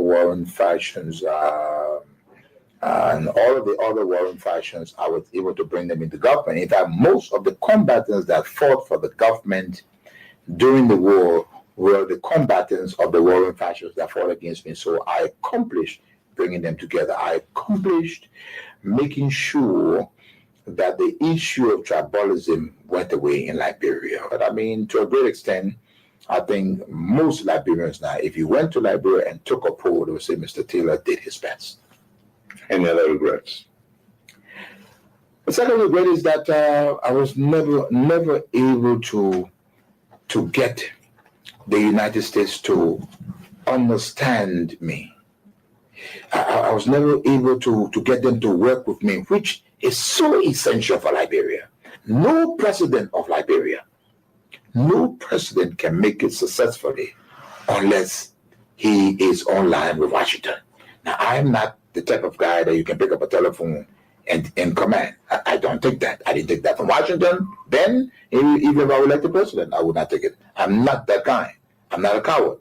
warring factions, and all of the other warring factions, I was able to bring them into government. In fact, most of the combatants that fought for the government during the war were the combatants of the warring factions that fought against me. So I accomplished bringing them together. I accomplished making sure that the issue of tribalism went away in Liberia. But I mean, to a great extent, I think most Liberians now, if you went to Liberia and took a poll, they would say Mr. Taylor did his best. Any other regrets? The second regret is that I was never able to get the United States to understand me. I was never able to get them to work with me, which is so essential for Liberia. No president of Liberia, no president can make it successfully unless he is online with Washington. Now, I'm not the type of guy that you can pick up a telephone and command. I don't take that. I didn't take that from Washington. Then, even if I were elected president, I would not take it. I'm not that guy. I'm not a coward.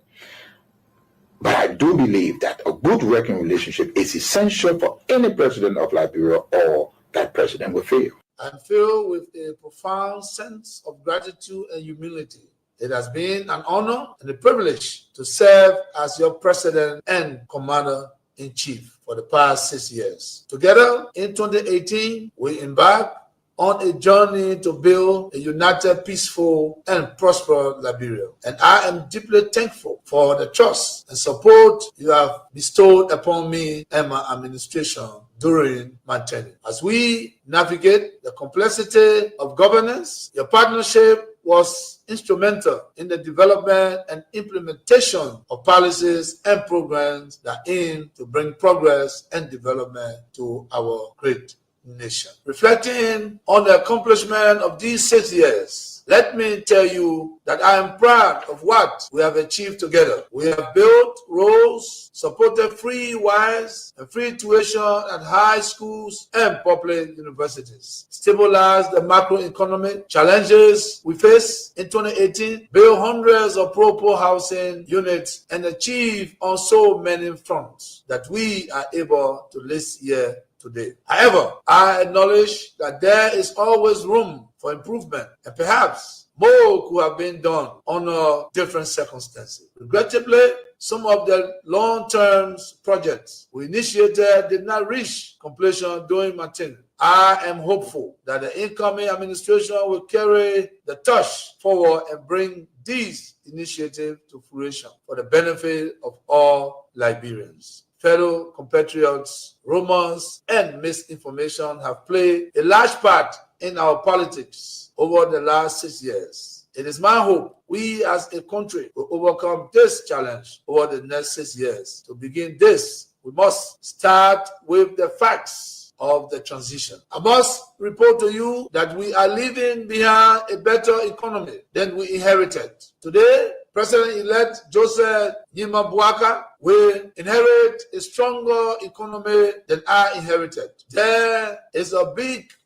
But I do believe that a good working relationship is essential for any president of Liberia, or that president will fail. I'm filled with a profound sense of gratitude and humility. It has been an honor and a privilege to serve as your president and commander-in-chief for the past 6 years. Together, in 2018, we embarked on a journey to build a united, peaceful, and prosperous Liberia. And I am deeply thankful for the trust and support you have bestowed upon me and my administration during my tenure. As we navigate the complexity of governance, your partnership was instrumental in the development and implementation of policies and programs that aim to bring progress and development to our great nation. Reflecting on the accomplishment of these 6 years, let me tell you that I am proud of what we have achieved together. We have built roads, supported free wires and free tuition at high schools and public universities, stabilized the macroeconomic challenges we face in 2018, built hundreds of pro-poor housing units, and achieved on so many fronts that we are able to list here today. However, I acknowledge that there is always room for improvement, and perhaps more could have been done under different circumstances. Regrettably, some of the long-term projects we initiated did not reach completion during my tenure. I am hopeful that the incoming administration will carry the torch forward and bring these initiatives to fruition for the benefit of all Liberians. Fellow compatriots, rumors and misinformation have played a large part in our politics over the last 6 years. It is my hope we as a country will overcome this challenge over the next 6 years. To begin this, we must start with the facts of the transition. I must report to you that we are leaving behind a better economy than we inherited. Today, President-elect Joseph Nyima Bouaka will inherit a stronger economy than I inherited. There is a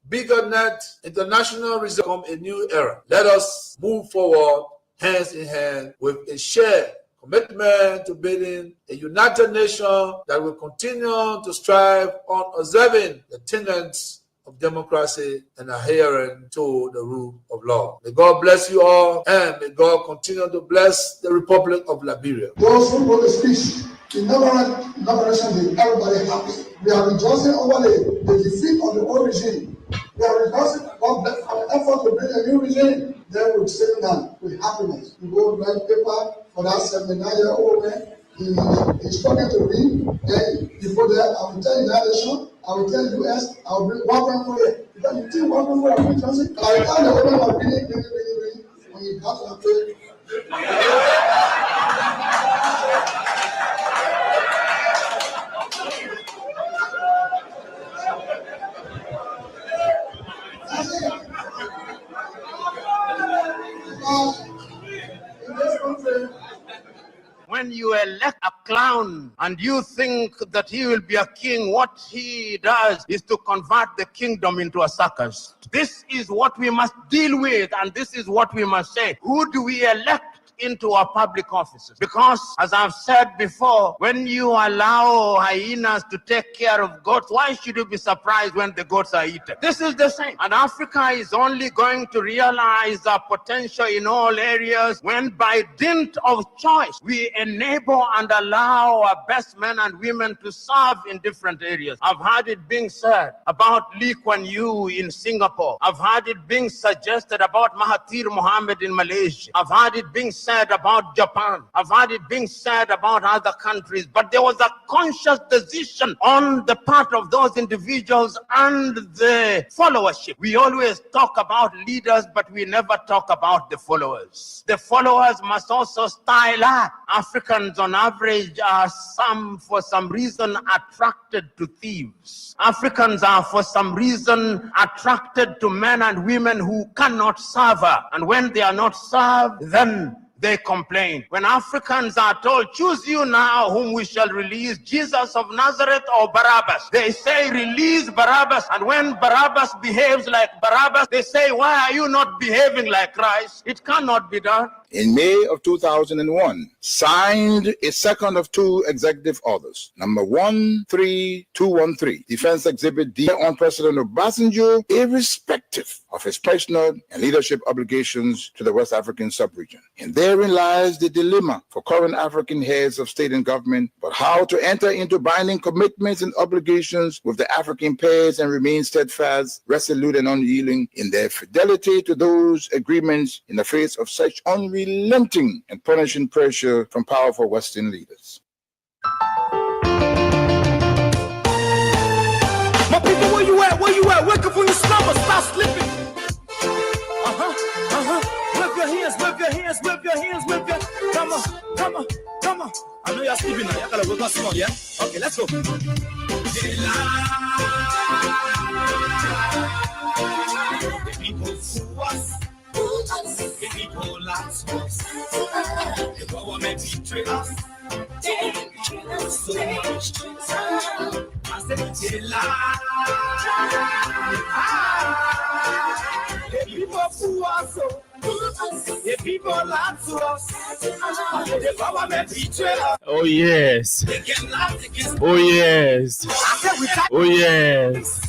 bigger net international reserve from a new era. Let us move forward hands in hand with a shared commitment to building a united nation that will continue to strive on observing the tenets of democracy and adhering to the rule of law. May God bless you all, and may God continue to bless the Republic of Liberia. Those who wrote the speech, inauguration, everybody happy. We are rejoicing over the defeat of the old regime. We are rejoicing about our effort to bring a new regime. Then we sit down with happiness. We go write paper for that 79-year-old man. He's struggling to read. Then you go there, I will tell you that nation. I will tell the US, I will bring one for you. Because you think one for you, Johnson? I will tell the woman of reading, when you come to the in this country, when you elect a clown and you think that he will be a king, what he does is to convert the kingdom into a circus. This is what we must deal with, and this is what we must say. Who do we elect into our public offices. Because, as I've said before, when you allow hyenas to take care of goats, why should you be surprised when the goats are eaten? This is the same. And Africa is only going to realize our potential in all areas when, by dint of choice, we enable and allow our best men and women to serve in different areas. I've heard it being said about Lee Kuan Yew in Singapore. I've heard it being suggested about Mahathir Mohamad in Malaysia. I've heard it being said about Japan. I've heard it being said about other countries. But there was a conscious decision on the part of those individuals and the followership. We always talk about leaders, but we never talk about the followers. The followers must also style up. Africans on average are for some reason attracted to thieves. Africans are for some reason attracted to men and women who cannot serve her. And when they are not served, then they complain. When Africans are told, choose you now whom we shall release, Jesus of Nazareth or Barabbas, they say, release Barabbas. And when Barabbas behaves like Barabbas, they say, why are you not behaving like Christ? It cannot be done. In May of 2001, signed a second of two executive orders, number 13213, Defense Exhibit D, on President Obasanjo, irrespective of his personal and leadership obligations to the West African sub-region. And therein lies the dilemma for current African heads of state and government, but how to enter into binding commitments and obligations with the African pairs and remain steadfast, resolute, and unyielding in their fidelity to those agreements in the face of such unrelenting and punishing pressure from powerful Western leaders. My people, where you at? Where you at? Wake up from your slumber, stop slipping. Whip your hands, whip your hands, whip your hands, whip your. Come on, come on, come on. I know y'all sleeping now. Y'all gotta wake up small, yeah? Okay, let's go. The people who us. The people lots of us. The government betray us. So much. I said, the people who are so. The people lots of us. The government betray us. Oh yes. They get lots against. Oh yes. Oh yes.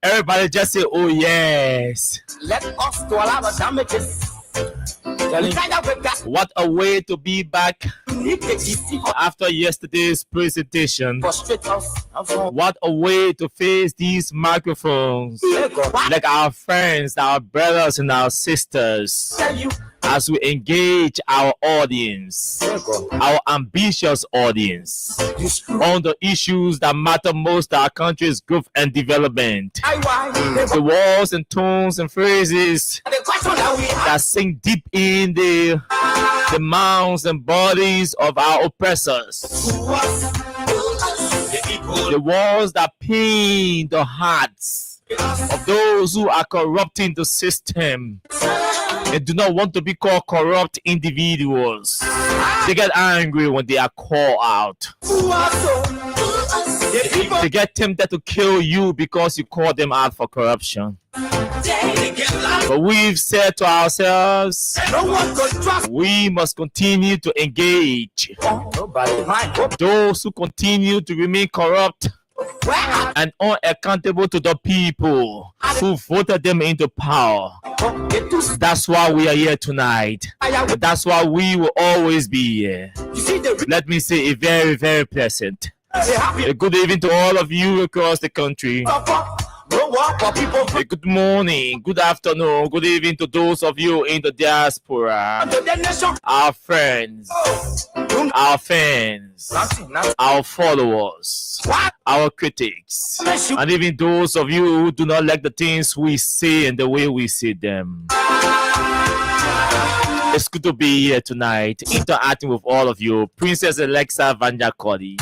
Everybody just say, oh yes. Let us to allow the damages. What a way to be back after yesterday's presentation. What a way to face these microphones like our friends, our brothers and our sisters, as we engage our audience, our ambitious audience, on the issues that matter most to our country's growth and development. The words and tones and phrases that sink deep in the mouths and bodies of our oppressors. The words that pain the hearts of those who are corrupting the system and do not want to be called corrupt individuals. They get angry when they are called out. They get tempted to kill you because you call them out for corruption. But we've said to ourselves, we must continue to engage those who continue to remain corrupt and unaccountable to the people who voted them into power. That's why we are here tonight. That's why we will always be here. Let me say a very, very pleasant a good evening to all of you across the country. A good morning, good afternoon, good evening to those of you in the diaspora, our friends, our fans, our followers, our critics, and even those of you who do not like the things we say and the way we say them. It's good to be here tonight, interacting with all of you. Princess Alexa Vanjakodi.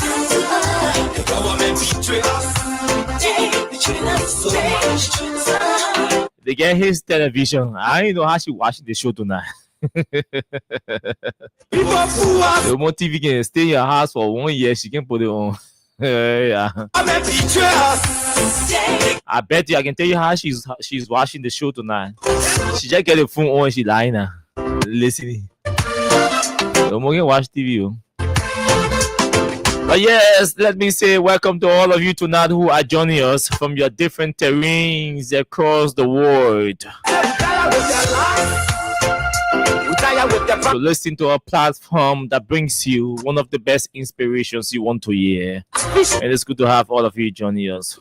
They get his television. I don't know how she watching the show tonight. The more TV can stay in your house for 1 year, she can put it on. Yeah. I bet you, I can tell you how she's watching the show tonight. She just get the phone on and she lying now, listening. Don't forget watch TV. But yes, let me say welcome to all of you tonight who are joining us from your different terrains across the world. To listen to a platform that brings you one of the best inspirations you want to hear. And it's good to have all of you joining us.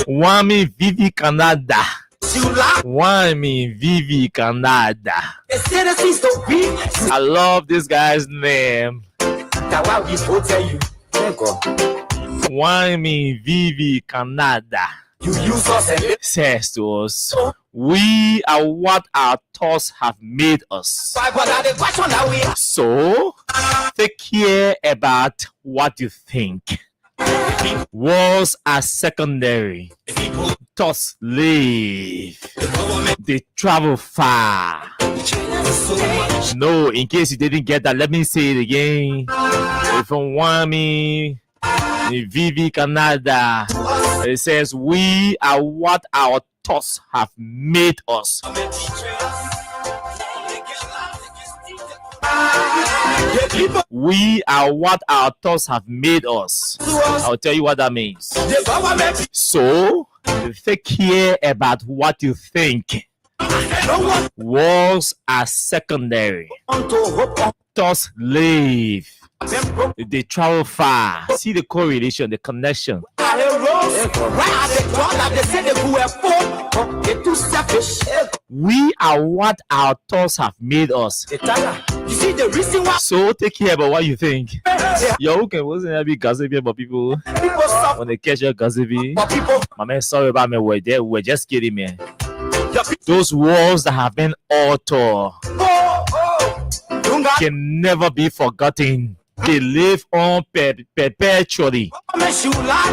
Wami Vivi Canada. Wami Vivi Canada. I love this guy's name. Wami Vivi Canada says to us, we are what our thoughts have made us. So, take care about what you think. Words are secondary. Thoughts live. They travel far. No, in case you didn't get that, let me say it again. From Wami Vivi Canada, it says, we are what our thoughts have made us. We are what our thoughts have made us. I'll tell you what that means. So, take care about what you think. Words are secondary. Thoughts live. They travel far. See the correlation, the connection. We are what our thoughts have made us. So take care about what you think. Yo, okay, wasn't that be gossiping about people when they catch your gossiping? My man, sorry about me. We're just kidding, man. Those words that have been uttered can never be forgotten. They live on perpetually.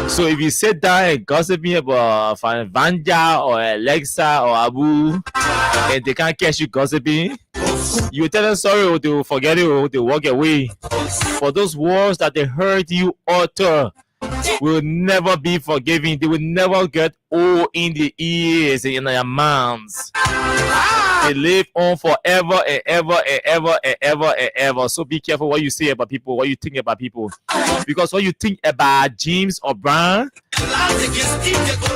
So if you sit down and gossip me about Vanja or Alexa or Abu, and they can't catch you gossiping, you tell them sorry or they will forget it or they walk away. For those words that they heard you utter will never be forgiven. They will never get old in the ears and in their mouths. They live on forever and ever and ever and ever and ever. So be careful what you say about people, what you think about people. Because what you think about James O'Brien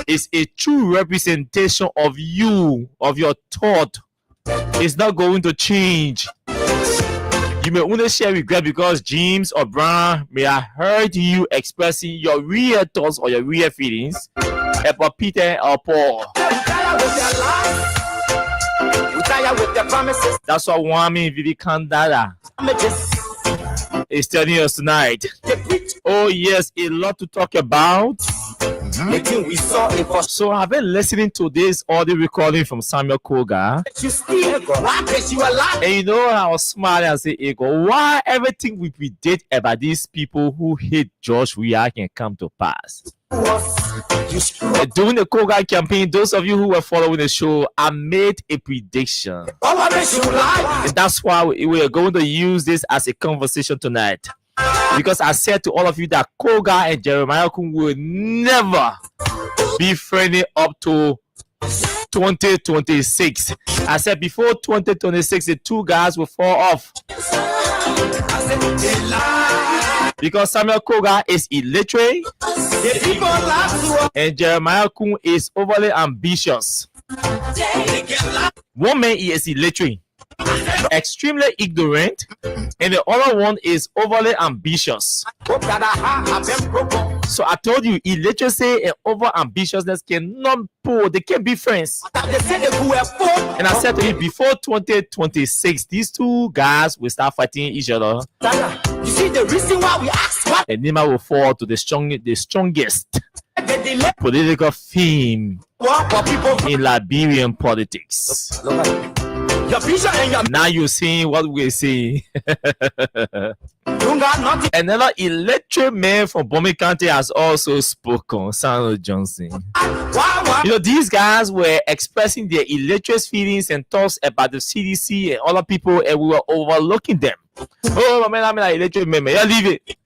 is a true representation of you, of your thought. It's not going to change. You may only share regret because James O'Brien may have heard you expressing your real thoughts or your real feelings about Peter or Paul. That's what Wami Vivi Canada is telling us tonight. Oh yes, a lot to talk about. So I've been listening to this audio recording from Samuel Koga. And you know, I was smiling and saying, Ego, why everything we predict about these people who hate George Weah can come to pass? During the Koga campaign, those of you who were following the show, I made a prediction. And that's why we are going to use this as a conversation tonight. Because I said to all of you that Koga and Jeremiah Kun will never be friendly up to 2026. I said before 2026, the two guys will fall off. Because Samuel Koga is illiterate and Jeremiah Kun is overly ambitious. One man is illiterate, extremely ignorant, and the other one is overly ambitious. So I told you, illiteracy and over ambitiousness cannot pull, they can't be friends. And I said to you, before 2026, these two guys will start fighting each other. You see the reason why we ask what? And Nima will fall to the strongest political theme in Liberian politics. Now you're seeing what we're seeing. Another electric man from Bomi County has also spoken, Samuel Johnson. You know, these guys were expressing their illiterate feelings and thoughts about the CDC and other people, and we were overlooking them. Oh, man, I'm an illiterate man. Yeah, leave it.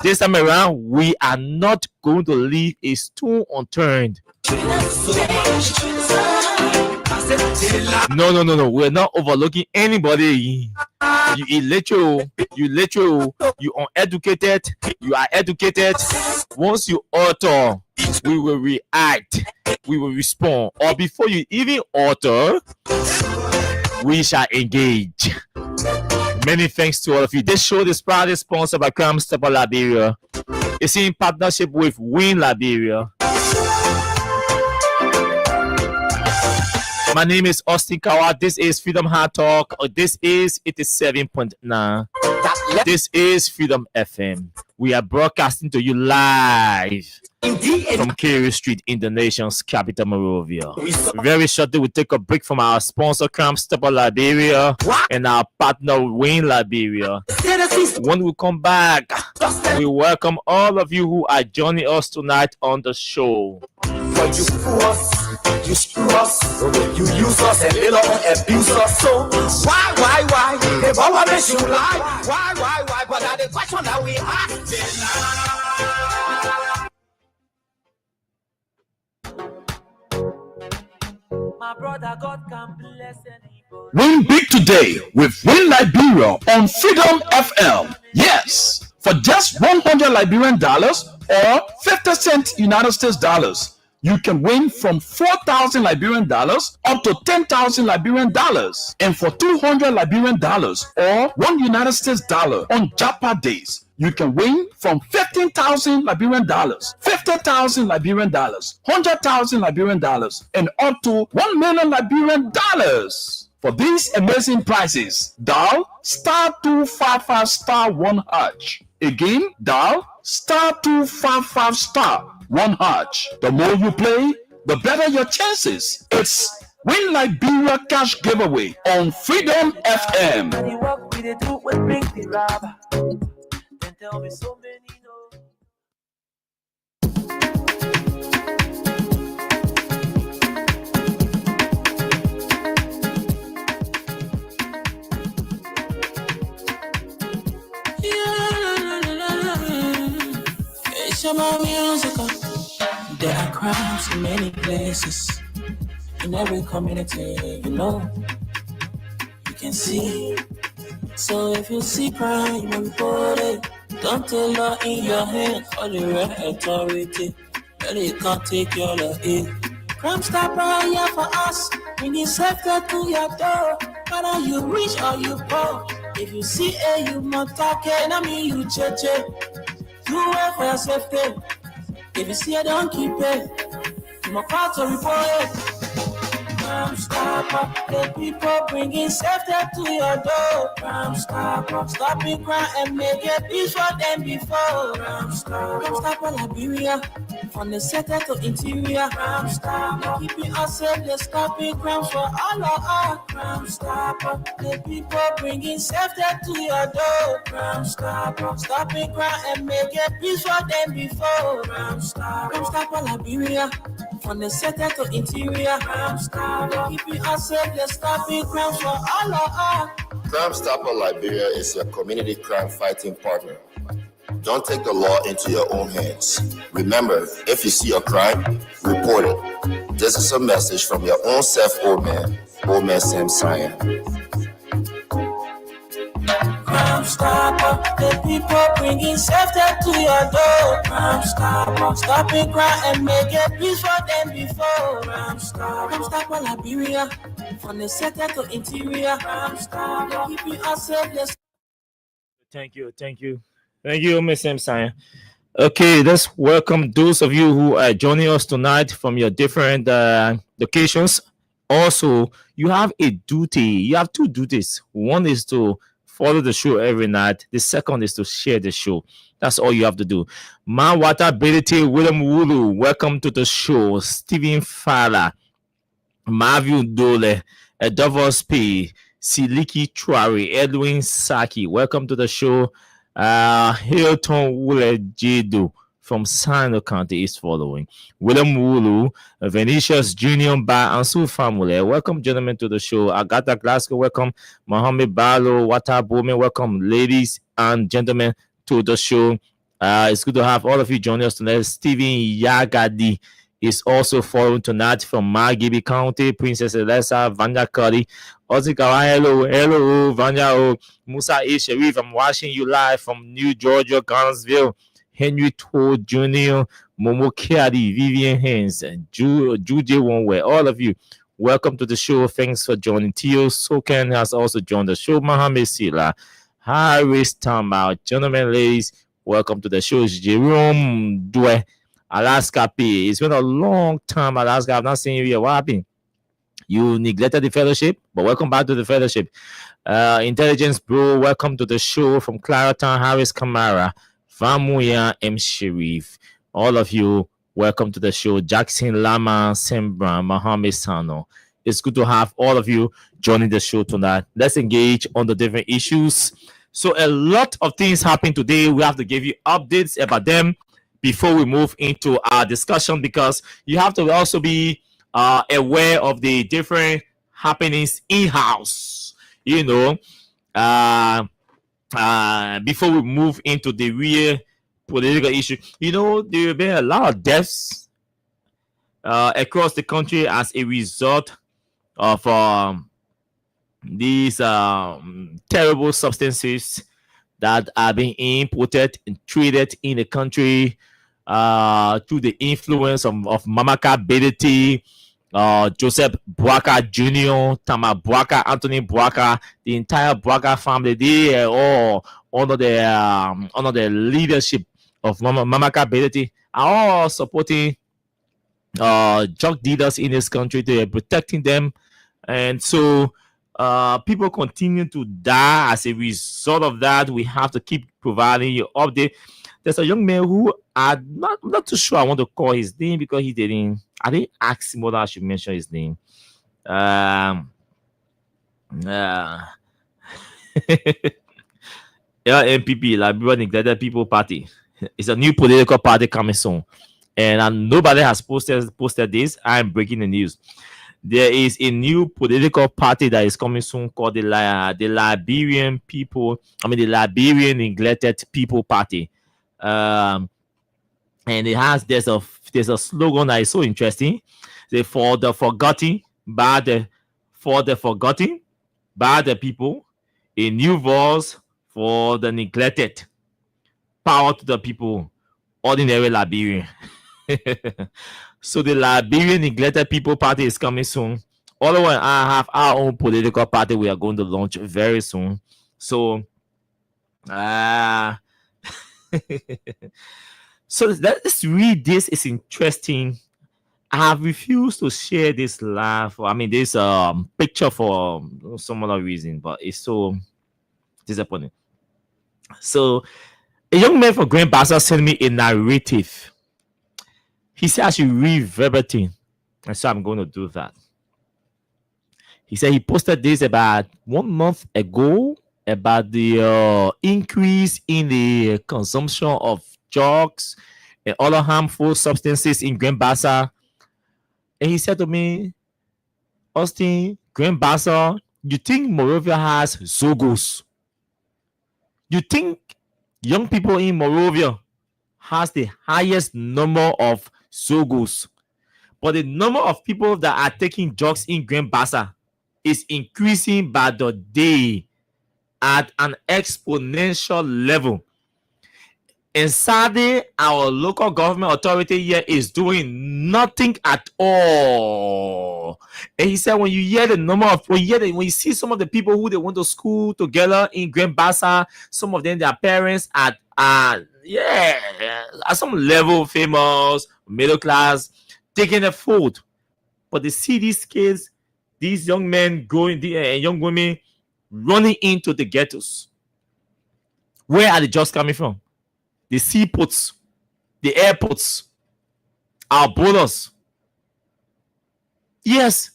This time around, we are not going to leave a stone unturned. No. We're not overlooking anybody. You illiterate, you uneducated, you are educated. Once you utter, we will react, we will respond. Or before you even utter, we shall engage. Many thanks to all of you. This show is proudly sponsored by Crown Stepper Liberia. It's in partnership with Win Liberia. My name is Austin Kawa. This is Freedom Hard Talk. This is 87.9. This is Freedom FM. We are broadcasting to you live from Kerry Street in the nation's capital, Monrovia. Very shortly, we'll take a break from our sponsor, Crown Stepper Liberia, and our partner, Wayne Liberia. When we come back, we welcome all of you who are joining us tonight on the show. For you fool us, you screw us, you use us and later on abuse us. So why? The government should lie. Why? But that's the question that we ask. My brother, God can bless anybody. Win big today with Win Liberia on Freedom FM. Yes, for just $100 Liberian dollars or 50 cents United States dollars. You can win from 4,000 Liberian dollars up to 10,000 Liberian dollars. And for $200 Liberian dollars or $1 United States dollar on Japa days, you can win from 15,000 Liberian dollars, 50,000 Liberian dollars, 100,000 Liberian dollars, and up to 1 million Liberian dollars. For these amazing prizes, dial *255*1#. Again, dial *255*1#. The more you play, the better your chances. It's Win Liberia Cash Giveaway on Freedom FM. Tell me so many no. It's about music. There are crimes in many places, in every community, you can see. So if you see crime, you report it. Don't take law in your hands or the right authority. Really can't take your law in. Crime Stopper here for us. Bringing safety to your door. Whether you rich or you poor. If you see you must talk it. I mean you check. Do it for your safety. If you see don't keep it. You must call to report it. Crime Stopper, the people bringing safety to your door. Crime Stopper, stopping crime and make it peace for them before. Crime Stopper Liberia, from the center to interior. Crime Stopper, keeping us safe, they're stopping crime for all of us. Crime Stopper, the people bringing safety to your door. Crime Stopper, stopping crime and make it peace for them before. Crime Stopper Liberia, from the center to interior. Crime Stopper, keeping us safe, they're stopping crime for all of us. Crime Stopper Liberia is your community crime fighting partner. Don't take the law into your own hands. Remember, if you see a crime, report it. This is a message from your own self, Old Man Sam Cyan. Crime Stopper, the people bringing safety to your door. Crime Stopper, stopping crime and make it peace for them before. Crime Stopper Liberia, from the center to interior. Crime Stopper, keeping us safe. Thank you, Miss Cyan. Okay, let's welcome those of you who are joining us tonight from your different locations. Also, you have a duty. You have two duties. One is to follow the show every night. The second is to share the show. That's all you have to do. Manwata Belite, William Wulu, welcome to the show. Stephen Fala, Marvin Dole, Davos P, Siliki Truari, Edwin Saki, welcome to the show. Hilton Wule Jedo from Sino County is following. William Wulu, Venetius Junior Ba Ansu family, welcome gentlemen to the show. Agatha Glasgow, welcome. Mohammed Balo, Wata Bowman, welcome ladies and gentlemen to the show. It's good to have all of you join us tonight. Stephen Yagadi is also following tonight from Margibi County. Princess Elisa, Vanya Cuddy, Ozikawa, hello, Vanya, Musa A. Sharif, I'm watching you live from New Georgia, Connellsville. Henry Toad Jr., Momo Kiadi, Vivian Haynes, and Jude Wonwe, all of you, welcome to the show. Thanks for joining. Tio Soken has also joined the show. Mohammed Sila, Harris Tamba, gentlemen, ladies, welcome to the show. Jerome Dwe, Alaska P. It's been a long time, Alaska. I've not seen you here. What happened? You neglected the fellowship, but welcome back to the fellowship. Intelligence Bro, welcome to the show from Claratown, Harris Kamara, Vamuya M. Sharif. All of you, welcome to the show. Jackson Lama, Sembra, Mohammed Sano. It's good to have all of you joining the show tonight. Let's engage on the different issues. So a lot of things happen today. We have to give you updates about them before we move into our discussion, because you have to also be aware of the different happenings in-house, you know, before we move into the real political issue. You know, there have been a lot of deaths across the country as a result of these terrible substances that are being imported and traded in the country through the influence of Mamaka Bedeti, Joseph Boaka Jr., Tama Boaka, Anthony Boaka, the entire Boaka family. They are all under the leadership of Mamaka Bedeti, are all supporting drug dealers in this country. They are protecting them, and so people continue to die as a result of that. We have to keep providing you update. There's a young man who I'm not too sure I want to call his name because I didn't ask him whether I should mention his name. LNPP, Liberal Neglected People Party. It's a new political party coming soon, and nobody has posted this. I'm breaking the news. There is a new political party that is coming soon called the Liberian Liberian Neglected People Party. And there's a slogan that is so interesting. For the forgotten by the people, a new voice for the neglected, power to the people, ordinary Liberian. So the Liberian Neglected People Party is coming soon. Although I have our own political party we are going to launch very soon. So so let's read this. It's interesting. I have refused to share this live. This picture for some other reason, but it's so disappointing. So a young man from Grand Bassa sent me a narrative. He said I should read verbatim, and so I'm going to do that. He said he posted this about 1 month ago about the increase in the consumption of drugs and other harmful substances in Grand Bassa. And he said to me, Austin, Grand Bassa, you think Monrovia has Zogos? You think young people in Monrovia has the highest number of Zogos, but the number of people that are taking drugs in Grand Bassa is increasing by the day at an exponential level. And sadly, our local government authority here is doing nothing at all. And he said, when you see some of the people who they went to school together in Grand Bassa, some of them, their parents are at some level famous, middle class, taking the food. But they see these kids, these young men and young women running into the ghettos. Where are the jobs coming from? The seaports, the airports, our borders. Yes.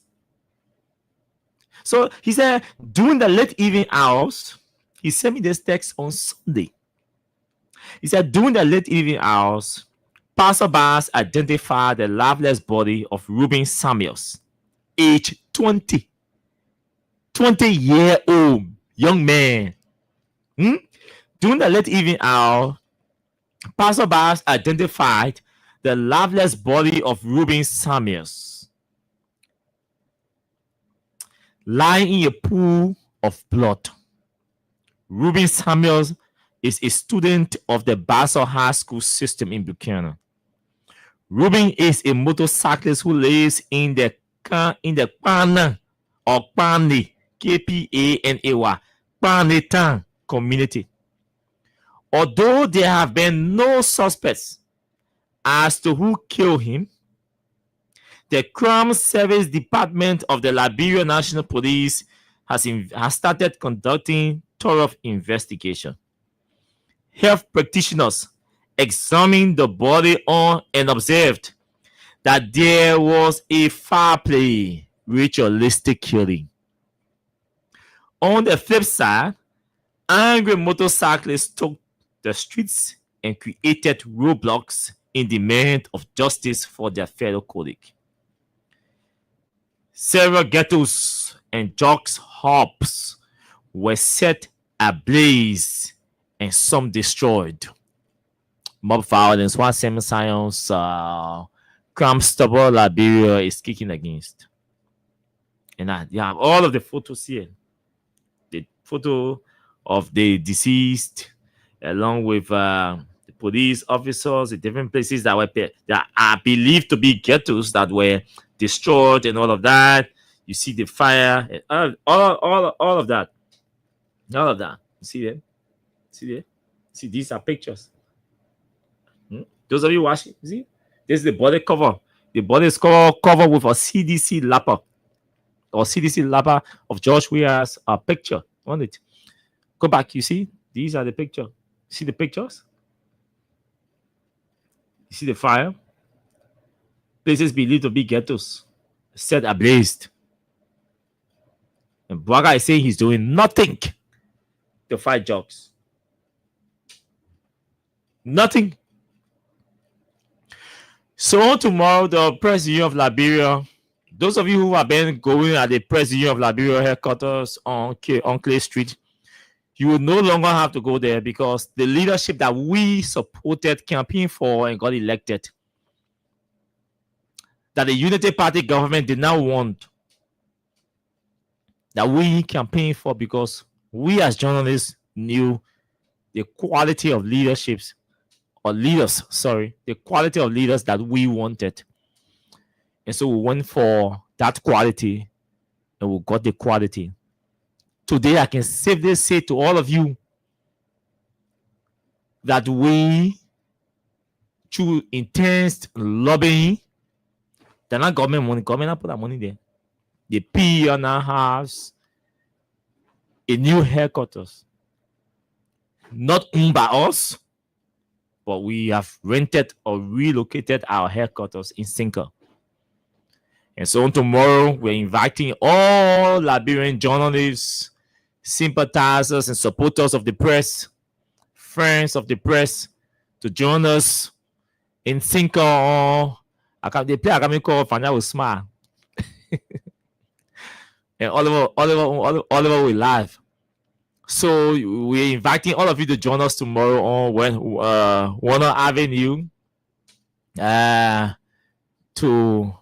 So he said, during the late evening hours, he sent me this text on Sunday. He said, during the late evening hours, passerbys identified the lifeless body of Reuben Samuels, age 20-year-old young man. During the late evening hour, passerbys identified the lifeless body of Reuben Samuels lying in a pool of blood. Reuben Samuels is a student of the Basel High School system in Buchanan. Reuben is a motorcyclist who lives in the Kpana or Kpani, Kpanay, Kpanitan community. Although there have been no suspects as to who killed him, the Crime Service Department of the Liberia National Police has started conducting thorough investigation. Health practitioners examined the body and observed that there was a foul play, ritualistic killing. On the flip side, angry motorcyclists took the streets and created roadblocks in demand of justice for their fellow colleague. Several ghettos and jocks' hubs were set ablaze and some destroyed. Mob violence, one Simon Science, Crime Stopper Liberia is kicking against. And you have all of the photos here. The photo of the deceased, along with the police officers in different places that are believed to be ghettos that were destroyed and all of that. You see the fire, and all of that. All of that. You see them? See there? See, these are pictures. Those of you watching, see? This is the body cover. The body is covered with a CDC lapper or CDC lapper of George Weah's picture on it. Go back, you see? These are the picture. See the pictures? You see the fire? Places believed to be ghettos set ablaze. And Braga is saying he's doing nothing to fight drugs. Nothing. So tomorrow, the President of Liberia, those of you who have been going at the President of Liberia headquarters on Clay Street, you will no longer have to go there because the leadership that we supported, campaigned for, and got elected, that the Unity Party government did not want, that we campaigned for because we as journalists knew the quality of leaderships, or leaders, the quality of leaders that we wanted. And so we went for that quality and we got the quality. Today, I can safely say to all of you that we, through intense lobbying, they're not government money. Government not put that money there. The PEO now has a new headquarters, not owned by us, but we have rented or relocated our headquarters in Sinker. And so tomorrow, we're inviting all Liberian journalists, sympathizers, and supporters of the press, friends of the press, to join us in Sinker. They play a call Fanya will smile. And Oliver will laugh. So we're inviting all of you to join us tomorrow on Warner Avenue to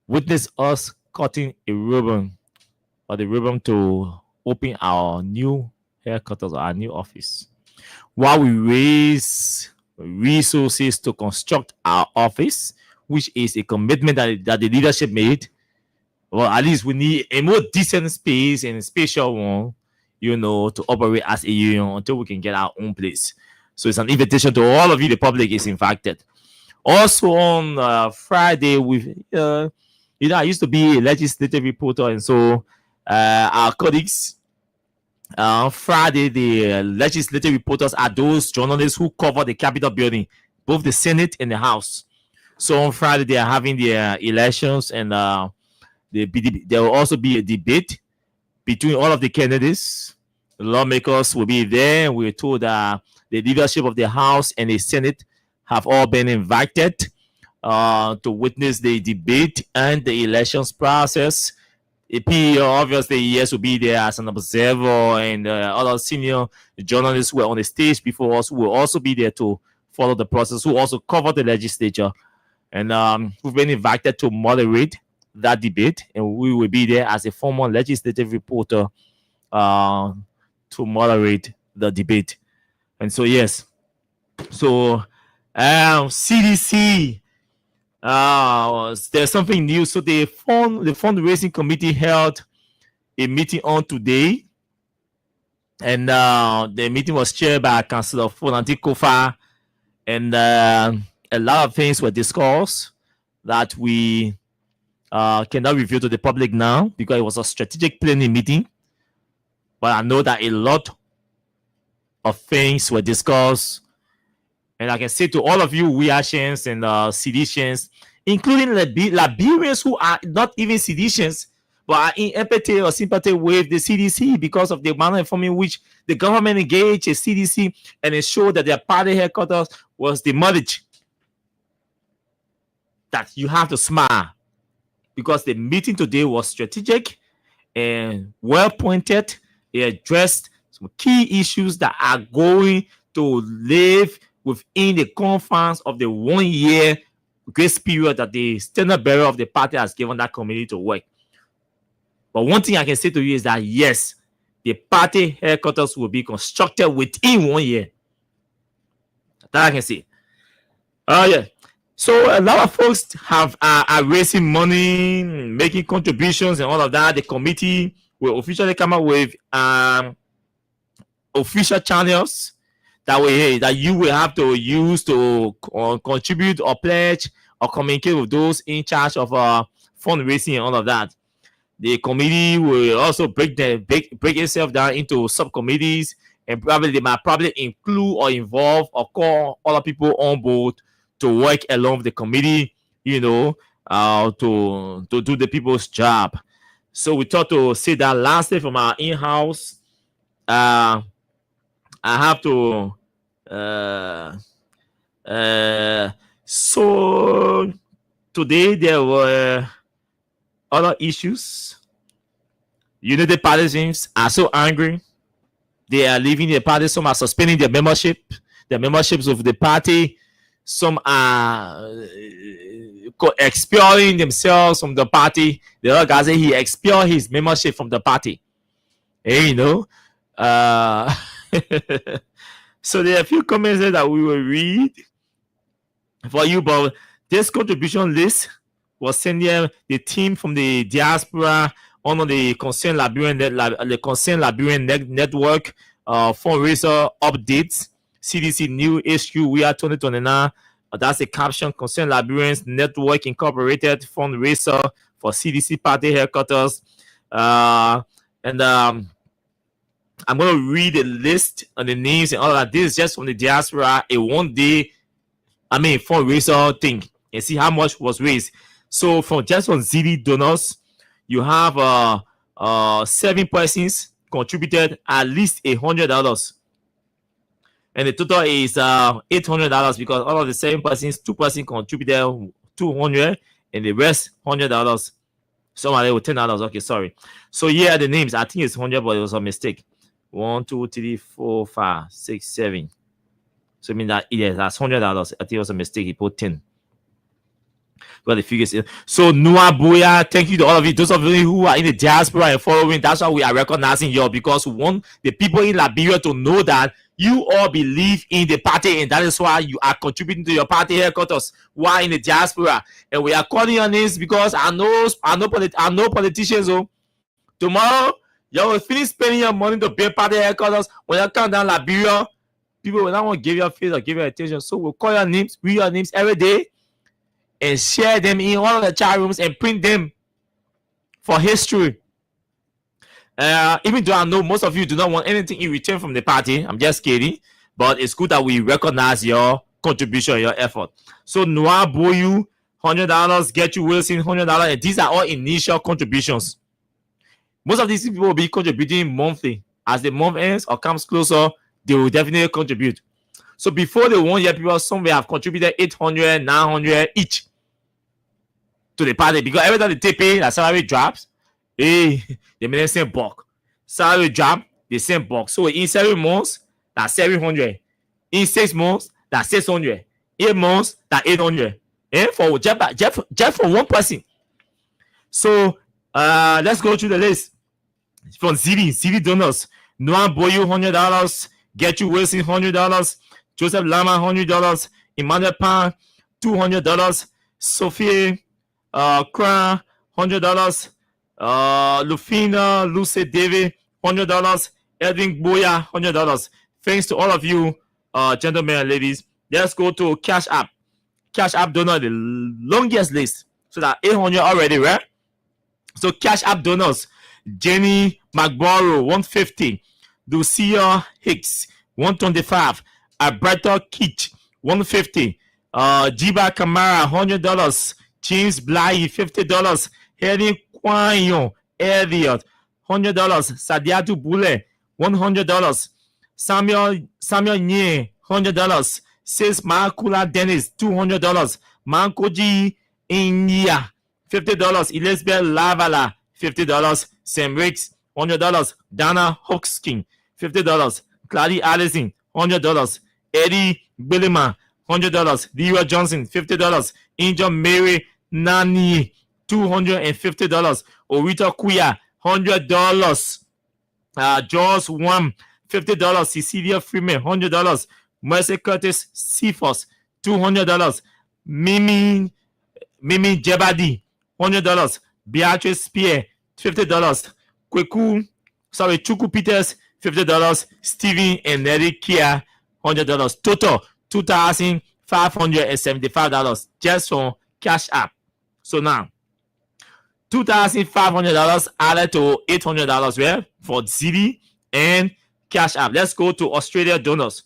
witness us cutting a ribbon, or the ribbon to open our new headquarters, our new office, while we raise resources to construct our office, which is a commitment that the leadership made. Well, at least we need a more decent space and a spatial one, to operate as a union until we can get our own place. So it's an invitation to all of you. The public is invited. Also on Friday, I used to be a legislative reporter, and so our colleagues, Friday, the legislative reporters are those journalists who cover the Capitol building, both the Senate and the House. So on Friday, they are having their elections, and there will also be a debate between all of the candidates. The lawmakers will be there. We're told that the leadership of the House and the Senate have all been invited to witness the debate and the elections process. AP obviously, yes, will be there as an observer, and other senior journalists who were on the stage before us will also be there to follow the process, who also cover the legislature. And we've been invited to moderate that debate, and we will be there as a former legislative reporter to moderate the debate. And so, yes. So, CDC, there's something new. So the fundraising committee held a meeting on today, and the meeting was chaired by Councillor Fonanti Kofa, and a lot of things were discussed that we cannot reveal to the public now because it was a strategic planning meeting. But I know that a lot of things were discussed, and I can say to all of you, we Asians and Sidicians, including Liberians who are not even Sidicians, but are in empathy or sympathy with the CDC because of the manner in which the government engaged a CDC and ensured that their party headquarters was demolished. That you have to smile because the meeting today was strategic and well pointed. It addressed some key issues that are going to live within the confines of the 1 year grace period that the standard bearer of the party has given that committee to work. But one thing I can say to you is that yes, the party headquarters will be constructed within 1 year. That I can say. Yeah. So a lot of folks are raising money, making contributions, and all of that. The committee will officially come up with official channels that you will have to use to contribute or pledge or communicate with those in charge of fundraising and all of that. The committee will also break itself down into subcommittees, and they might include or involve or call other people on board to work along with the committee, to do the people's job. So we thought to say that lastly from our in-house. I have to so today there were other issues. United Partisans are so angry. They are leaving the party. Some are suspending their memberships of the party. Some are expelling themselves from the party. The other guy said he expelled his membership from the party. Hey, so there are a few comments there that we will read for you, but this contribution list was sent here. The team from the diaspora on the Concerned Liberian Network fundraiser updates. CDC New HQ, we are 2029. That's the caption. Concerned Liberians Network Incorporated fundraiser for CDC party headquarters. And I'm going to read the list and the names and all that. This is just from the diaspora, a 1 day, fundraiser thing, and see how much was raised. So from ZD donors, you have 7 persons contributed at least $100. And the total is $800 because all of the 7 persons, 2 persons contributed $200 and the rest $100. Some are there with $10. Okay, sorry. So here are the names. I think it's 100, but it was a mistake. 1, 2, 3, 4, 5, 6, 7. So I mean that that's $100. I think it was a mistake. He put 10. Well, the figures. So Noah Boya, thank you to all of you. Those of you who are in the diaspora and following, that's why we are recognizing you, because we want the people in Liberia to know that you all believe in the party, and that is why you are contributing to your party headquarters while in the diaspora. And we are calling your names because I know politicians. Oh, tomorrow you will finish spending your money to build party headquarters. When you come down Liberia, people will not want to give you a face or give you attention. So we'll call your names, read your names every day, and share them in all of the chat rooms and print them for history. Even though I know most of you do not want anything in return from the party, I'm just kidding. But it's good that we recognize your contribution, your effort. So Noah Boyu, $100, Get You Wilson, $100, and these are all initial contributions. Most of these people will be contributing monthly. As the month ends or comes closer, they will definitely contribute. So before the 1 year period, some will have contributed $800, $900 each to the party, because every time they pay, that salary drops, they may the same bulk. Salary drop, the same bulk. So in 7 months, that's $700. In 6 months, that's 600. 8 months, that's 800. And for just for one person. So let's go through the list. From CD donors. Noah Boyu, $100. Get You Wilson, $100. Joseph Lama, $100. Emmanuel Pan, $200. Sophie Kran, $100. Lufina Lucy David, $100. Edwin Boya, $100. Thanks to all of you, gentlemen and ladies. Let's go to Cash App. Cash App donor, the longest list. So that 800 already, right? So Cash App donors. Jenny McBorough, $150. Lucia Hicks, $125. Alberto Kitch, $150. Jiba Kamara, $100. James Bly, $50. Henry Kwanyo Elliott, $100. Sadiatu Bule, $100. Samuel Nye, $100. Sis Makula Dennis, $200. Mankoji Inya, $50. Elizabeth Lavala, $50. Sam Riggs, $100. Dana Hoxkin, $50. Clady Allison, $100. Eddie Billima, $100. Leroy Johnson, $50. Angel Mary Nani, $250. Orita Kuya, $100. George Wam, $50. Cecilia Freeman, $100. Mercy Curtis Cephas, $200. Mimi Jebadi, $100. Beatrice Spear, $50. Chuku Peters, $50. Steven and Nelly Kia, $100. Total $2,575 just from Cash App. So now $2,500 added to $800, right? For ZD and Cash App. Let's go to Australia donors.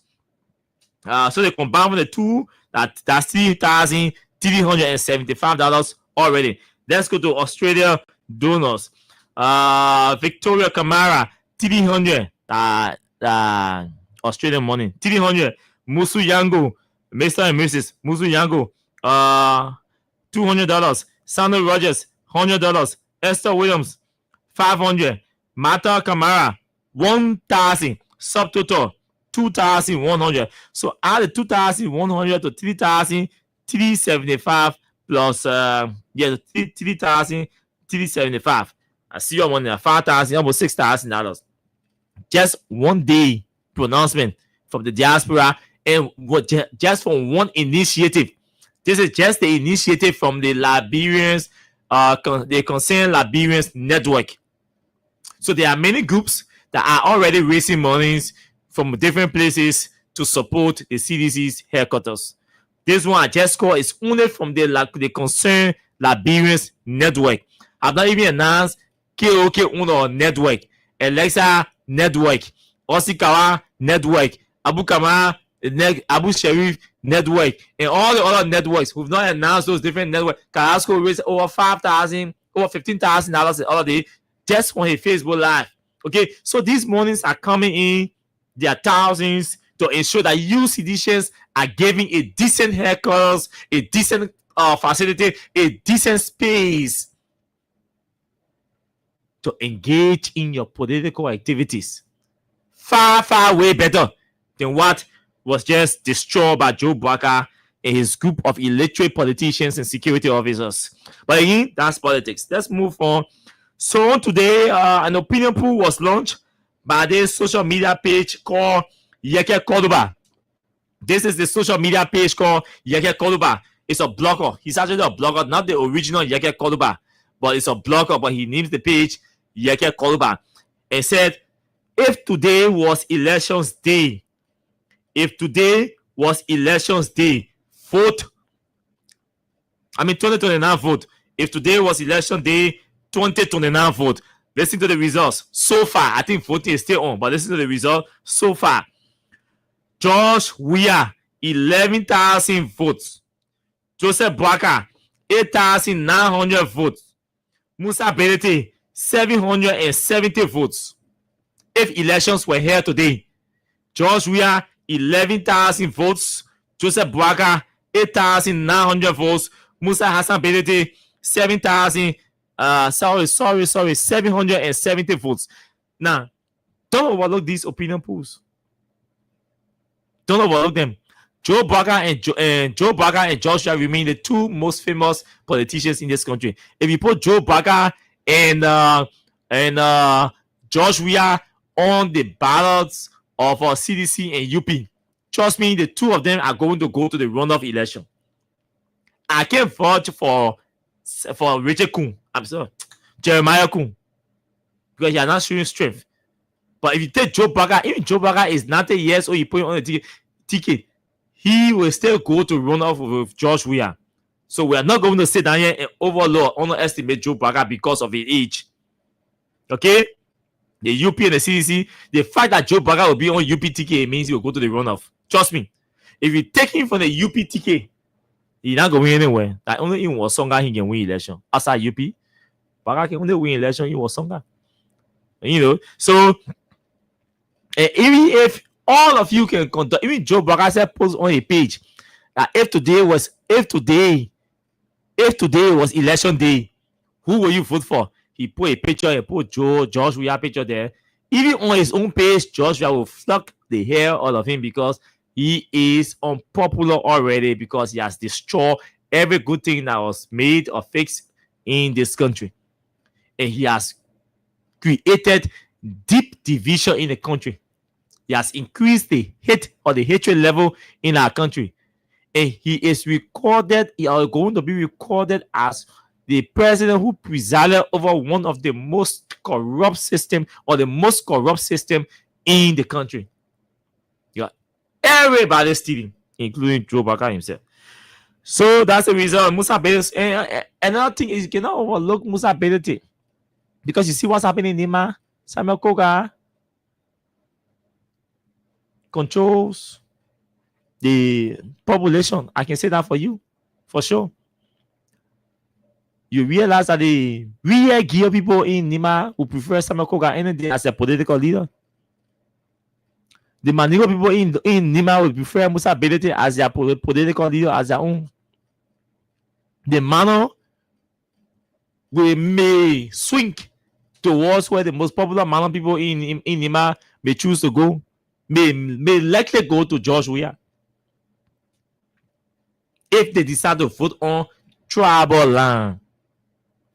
So they combine with the two, that's $3,375 already. Let's go to Australia donors. Victoria Kamara, $300. Australian money, $300. Musu Yango, Mr. and Mrs. Musu Yango, $200. Sandra Rogers, $100. Esther Williams, $500. Mata Kamara, $1,000. Subtotal $2,100. So add the 2,100 to 3,375 plus 3,375. I see your money at 5,000, almost $6,000. Just one day pronouncement from the diaspora, and just from one initiative. This is just the initiative from the Liberians, the Concerned Liberians Network. So there are many groups that are already raising monies from different places to support the CDC's headquarters. This one I just called is only from the Concerned Liberians Network. I've not even announced KOK Uno Network, Alexa Network, Osikawa Network, Abu Kama, Abu Sharif Network, and all the other networks. We've not announced those different networks. Carrasco raised over $5,000, over $15,000 the other day just on his Facebook Live. Okay, so these monies are coming in. There are thousands to ensure that you citizens are giving a decent haircut, a decent facility, a decent space to engage in your political activities. Far, far way better than what was just destroyed by Joe Barker and his group of illiterate politicians and security officers. But again, that's politics. Let's move on. So today, an opinion poll was launched by this social media page called Yeke Cordoba. This is the social media page called Yeke Cordoba. It's a blogger. He's actually a blogger, not the original Yeke Cordoba, but it's a blogger, but he names the page Yeke Cordoba. And said, if today was elections day, vote. 2029 vote. If today was election day, 2029 vote. Listen to the results. So far, I think voting is still on, but listen to the result. So far, George Weah, 11,000 votes. Joseph Barker, 8,900 votes. Musa Belete, 770 votes. If elections were here today, George Weah, 11,000 votes. Joseph Barker, 8,900 votes. Musa Hassan Belete, 770 votes. Now, don't overlook these opinion polls. Don't overlook them. Joe Bagger and Joshua remain the two most famous politicians in this country. If you put Joe Bagger and George Weah on the ballots of CDC and UP, trust me, the two of them are going to go to the runoff election. I can't vote for Richard Kuhn. I'm sorry, Jeremiah Kuhn, because you are not showing strength. But if you take Joe Bagger, even Joe Bagger is 90 years old, you put him on the ticket, he will still go to run off with George Weah. So we are not going to sit down here and overlook, underestimate Joe Bagger because of his age. Okay? The UP and the CDC, the fact that Joe Bagger will be on UP ticket means he will go to the runoff. Trust me. If you take him from the UP ticket, he's not going anywhere. That only in Wasonga he can win election. Outside UP, Bagger can only win election in Wasonga. You know, so even if all of you can conduct, even Joe Bagger said post on a page that if today was election day, who will you vote for? He put a picture, he put George Weah picture there. Even on his own page, George Weah will flock the hair out of him because he is unpopular already, because he has destroyed every good thing that was made or fixed in this country. And he has created deep division in the country. He has increased the hate or the hatred level in our country. And he is recorded, he is going to be recorded as the president who presided over one of the most corrupt system, or the most corrupt system in the country. You got everybody stealing, including Joe Bagger himself. So that's the reason Musa Bello. And another thing is, you cannot overlook Musa Bello, because you see what's happening in Nima. Samuel Koga controls the population. I can say that for you, for sure. You realize that the real gear people in Nima who prefer Samuel Koga any day as a political leader. The Manigo people in Nima will prefer Musa Bello as their political leader, as their own. The Mano may swing towards where the most popular Mano people in Nima may choose to go, may likely go to George Weah if they decide to vote on tribal land.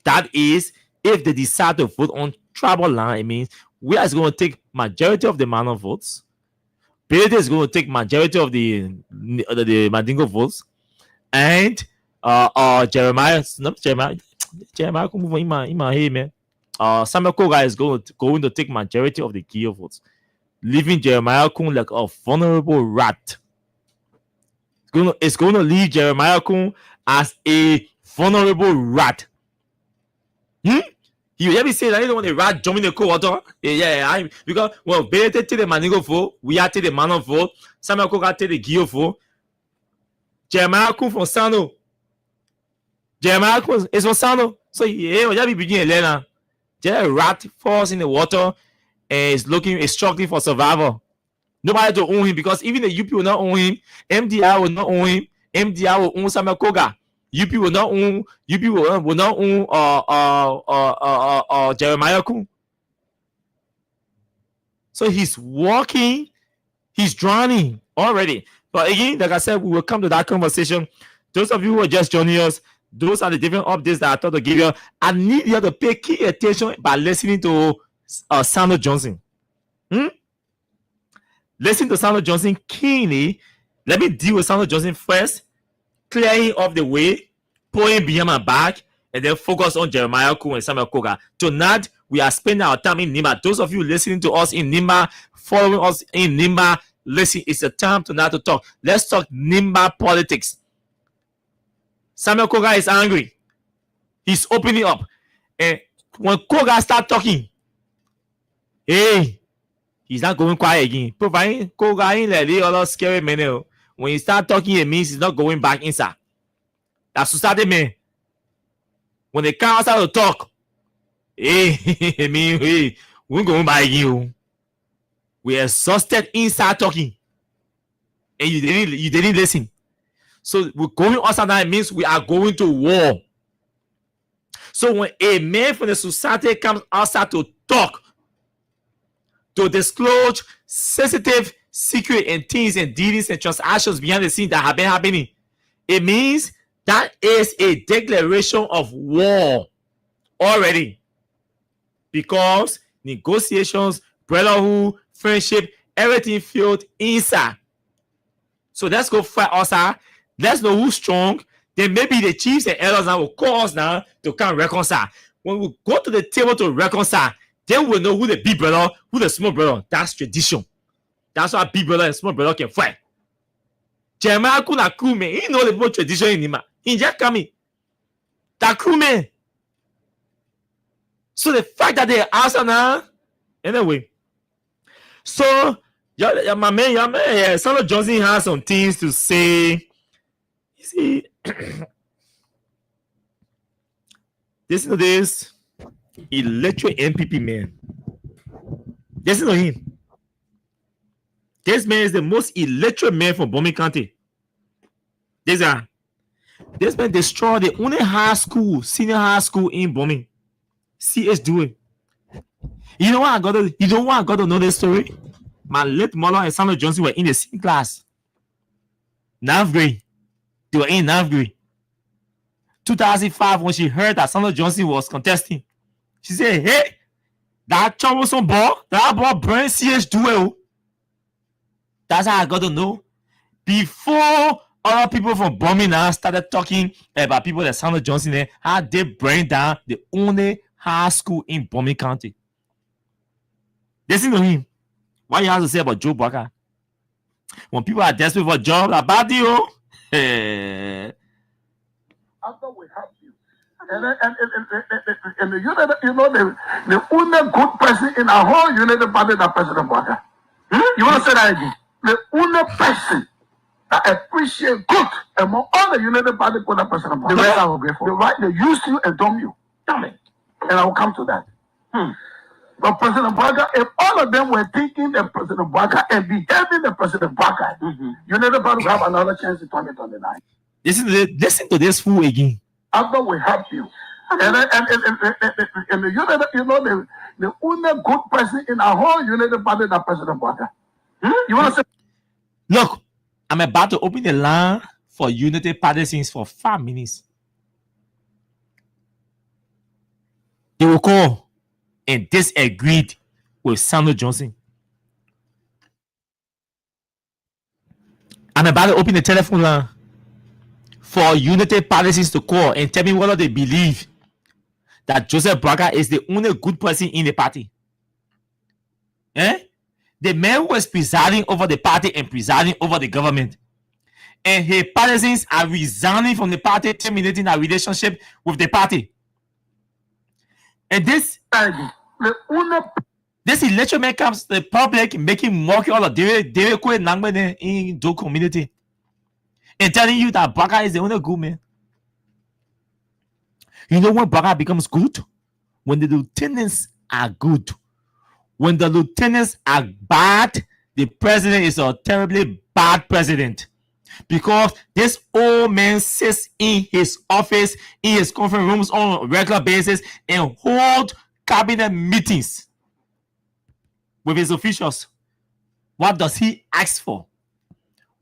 That is, if they decide to vote on tribal land, it means Weah is going to take majority of the Mano votes. Bello is going to take majority of the Mandingo votes, and Jeremiah come over in my head, man. Samuel Koga is going to take majority of the Gio votes, leaving Jeremiah Kun like a vulnerable rat. It's going to leave Jeremiah Kun as a vulnerable rat. You hear me say that you don't want a rat jumping the cold water? Yeah. Because Bello take the Mandingo vote, we are take the Mano vote, Samuel Koga take the Gio vote. Jeremiah Kun from Sano. Jeremiah Kun is from Sano. So yeah, we begin Elena. Just a rat falls in the water and is struggling for survival. Nobody to own him, because even the UP will not own him. MDI will not own him. MDI will own Samuel Koga. UP will not own. UP will not own Jeremiah Kun. So he's walking. He's drowning already. But again, like I said, we will come to that conversation. Those of you who are just joining us, those are the different updates that I thought to give you. I need you to pay key attention by listening to Sandro Johnson. Listen to Sandro Johnson keenly. Let me deal with Sandro Johnson first, clear him off the way, pull him behind my back, and then focus on Jeremiah Kun and Samuel Koga. Tonight, we are spending our time in Nima. Those of you listening to us in Nima, following us in Nima, listen, it's a time tonight to talk. Let's talk Nima politics. Samuel Koga is angry. He's opening up. And when Koga start talking, hey, he's not going quiet again. Providing Koga in like the other scary man. When he start talking, it means he's not going back inside. That's society, man. When they come outside to talk, hey, mean, hey, we're going back again. We're exhausted inside talking. And you didn't listen. So we're going outside, that means we are going to war. So when a man from the society comes outside to talk, to disclose sensitive secret and things and dealings and transactions behind the scenes that have been happening. It means that is a declaration of war already. Because negotiations, brotherhood, friendship, everything failed inside. So let's go fight outside. Let's know who's strong. Then maybe the chiefs and elders now will call us now to come reconcile. When we go to the table to reconcile, then we'll know who the big brother, who the small brother. That's tradition. That's why big brother and small brother can fight. Jeremiah kuna crewman. He know the more tradition in him. He just coming. That crewman. So the fact that they answer now, anyway. So my man, Samuel Johnson has some things to say. You see, listen to this electric MPP man. Listen to him. This man is the most electric man from Bomi County. This man destroyed the only high school, senior high school in Bomi. CS doing. You know what I got to know this story? My late mother and Samuel Johnson were in the same class. 9th grade. They were in 9th grade. 2005, when she heard that Samuel Johnson was contesting, she said, hey, that troublesome ball, that ball burned CS duel. That's how I got to know. Before other people from Birmingham started talking about people that Samuel Johnson there, how they bring down the only high school in Birmingham County. Listen to him. What you have to say about Joe Barker? When people are desperate for a job, about you. After we help you. And you know the only good person in our whole United Party is President Barker. You want to say that again? The only person that appreciate good among all the United Party for the President Barker. The right I will go for. The right they used you and dumb you. Damn it. And I will come to that. But President Barker, if all of them were thinking that President Barker and behaving the President Barker, United Party will have another chance in 2029. Listen to this fool again. After we help you. And the the only good person in our whole United Party is President Barker. You want to say? Look, I'm about to open the line for United Partisans for 5 minutes. They will call and disagreed with Samuel Johnson. I'm about to open the telephone line for United Partisans to call and tell me whether they believe that Joseph Barker is the only good person in the party. The man who is presiding over the party and presiding over the government. And his partisans are resigning from the party, terminating their relationship with the party. And this election man comes to the public making mockery of David Kwe Nangbe in the community and telling you that Barker is the only good man. You know when Barker becomes good? When the lieutenants are good. When the lieutenants are bad, the president is a terribly bad president. Because this old man sits in his office, in his conference rooms on a regular basis and hold cabinet meetings with his officials. What does he ask for?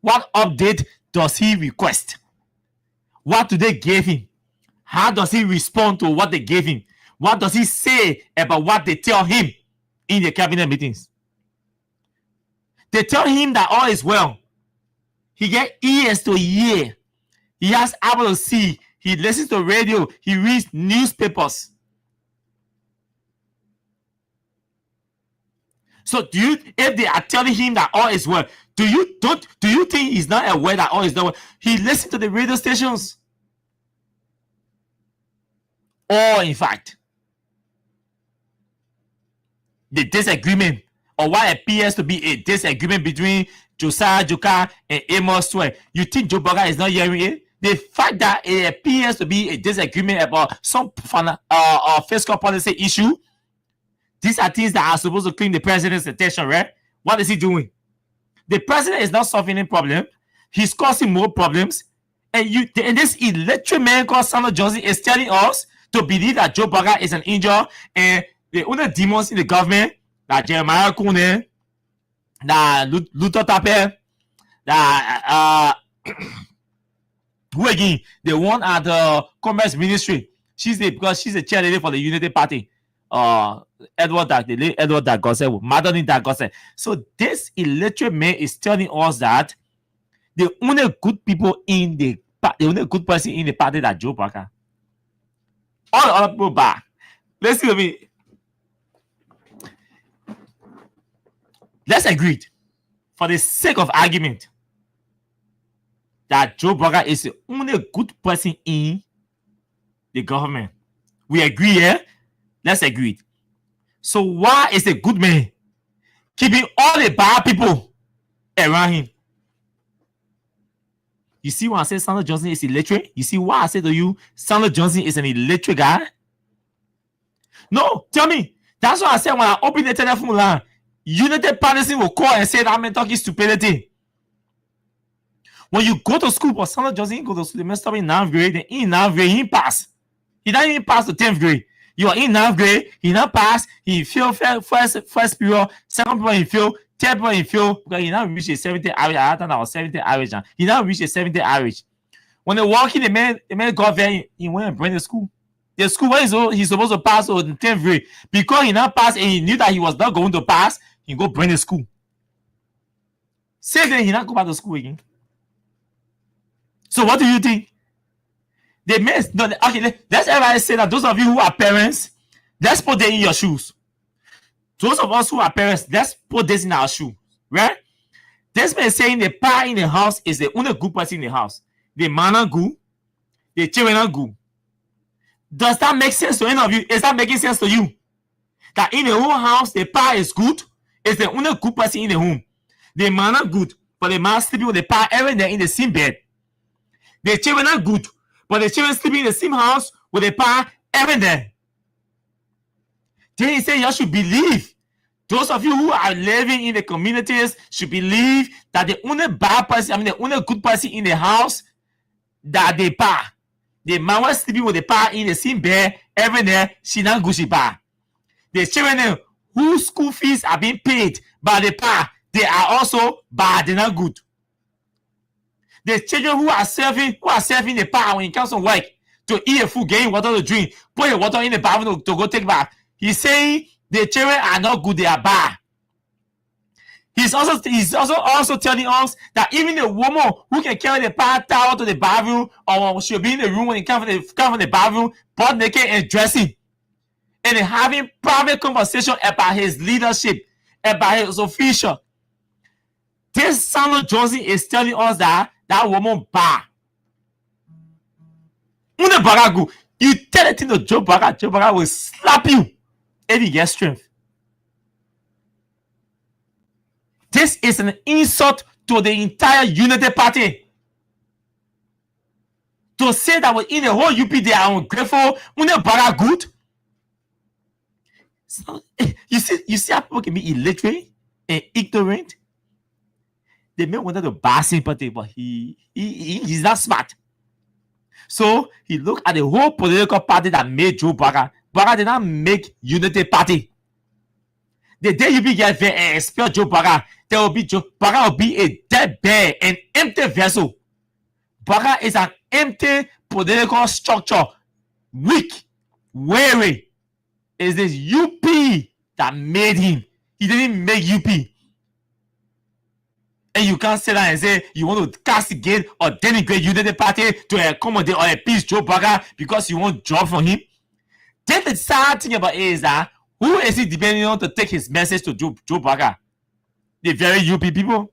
What update does he request? What do they give him? How does he respond to what they gave him? What does he say about what they tell him in the cabinet meetings? They tell him that all is well. He gets ears to hear. He has eyes to see. He listens to radio. He reads newspapers. So if they are telling him that all is well, do you think he's not aware that all is not well? He listens to the radio stations. Or in fact, the disagreement, or what appears to be a disagreement between Josiah Joker and Amos Swear. You think Joe Barker is not hearing it? The fact that it appears to be a disagreement about some fiscal policy issue, these are things that are supposed to claim the president's attention, right? What is he doing? The president is not solving any problem. He's causing more problems. And this electric man called Samuel Johnson is telling us to believe that Joe Barker is an angel and the only demons in the government, like Jeremiah Kune, that Luther Tape, that who again? The one at the Commerce Ministry. Because she's a cheerleader for the Unity Party. Edward Dagosse, Madeline Dagosse. So this illiterate man is telling us that the only good people in the only good person in the party that Joe Parker. All the other people bad. Listen to me. Let's agree, for the sake of argument, that Joe Burger is the only good person in the government. We agree here? Let's agree. So why is the good man keeping all the bad people around him? You see why I say Sandra Johnson is illiterate? You see why I say to you Sandra Johnson is an illiterate guy? No, tell me. That's why I said when I open the telephone line, United Partisan will call and say that I'm talking stupidity. When you go to school, but Sandra Johnson go to school, they messed up in 9th grade, then in 9th grade, he pass. He didn't even pass to 10th grade. You are in 9th grade, he not pass, he failed first period, second period he failed, third period he failed, because he now reached a 70th average. I thought I was 70th average now. He now reached a 70th average. When they walk in, the man got there, he went and bring the school. The school where he's supposed to pass in 10th grade. Because he not passed and he knew that he was not going to pass, he go bring the school. Same day, he not go back to school again. So what do you think? They may no, okay, let's everybody say that those of you who are parents, let's put them in your shoes. Those of us who are parents, let's put this in our shoe, right? This man saying the pa in the house is the only good person in the house. The man are good, the children are good. Does that make sense to any of you? Is that making sense to you? That in the whole house, the pa is good, is the only good person in the home. The man are good, but the man sleeping with the pa every day in the same bed. The children are good, but the children sleeping in the same house with the pa every day. Then he said, you should believe. Those of you who are living in the communities should believe that the only bad person, the only good person in the house, that the pa. The man was sleeping with the pa in the same bed every day, she not good, she pa. The children whose school fees are being paid by the pa, they are also bad, they're not good. The children who are serving the pa when it comes to work to eat a food, getting water to drink, put the water in the bathroom to go take bath. He's saying the children are not good, they are bad. He's also telling us that even the woman who can carry the pa towel to the bathroom, or she'll be in the room when it comes from the bathroom, butt naked and dressing, and having private conversation about his leadership, about his official. This Sandra Johnson is telling us that woman bad. You tell it to Joe Burger will slap you if he gets strength. This is an insult to the entire Unity Party. To say that within the whole UP they are ungrateful, Burger good. So, you see how people can be illiterate and ignorant. They may wanted to bar sympathy, but he's not smart. So he looked at the whole political party that made Joe Burger. Burger did not make Unity Party. The day you get there and expel Joe Burger, there will be Joe Burger will be a dead bear, an empty vessel. Burger is an empty political structure, weak, weary. It's this UP that made him. He didn't make UP. And you can't sit down and say you want to castigate or denigrate Unity Party to accommodate or appease Joe Burger because you want job from him. Then the sad thing about it is that who is he depending on to take his message to Joe Burger? The very UP people.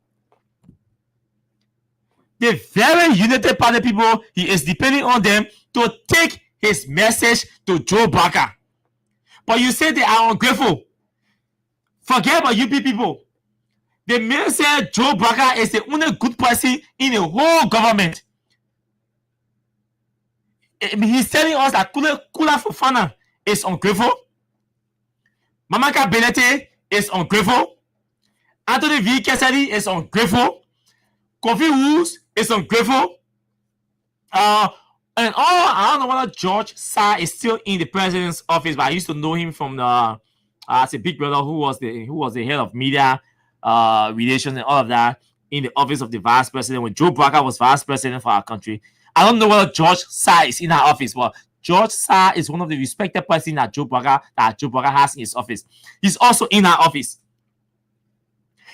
The very Unity Party people, he is depending on them to take his message to Joe Burger. But you say they are ungrateful. Forget about UP people. The man said Joe Burger is the only good person in the whole government. He's telling us that Kula Fofana is ungrateful. Mamaka Benete is ungrateful. Anthony V. Kesari is ungrateful. Kofi Woods is ungrateful. And I don't know whether George Sarr is still in the president's office, but I used to know him from as a big brother who was the head of media relations and all of that in the office of the vice president when Joe Braga was vice president for our country. I don't know whether George Sarr is in our office, but George Sarr is one of the respected persons that Joe Braga has in his office. He's also in our office.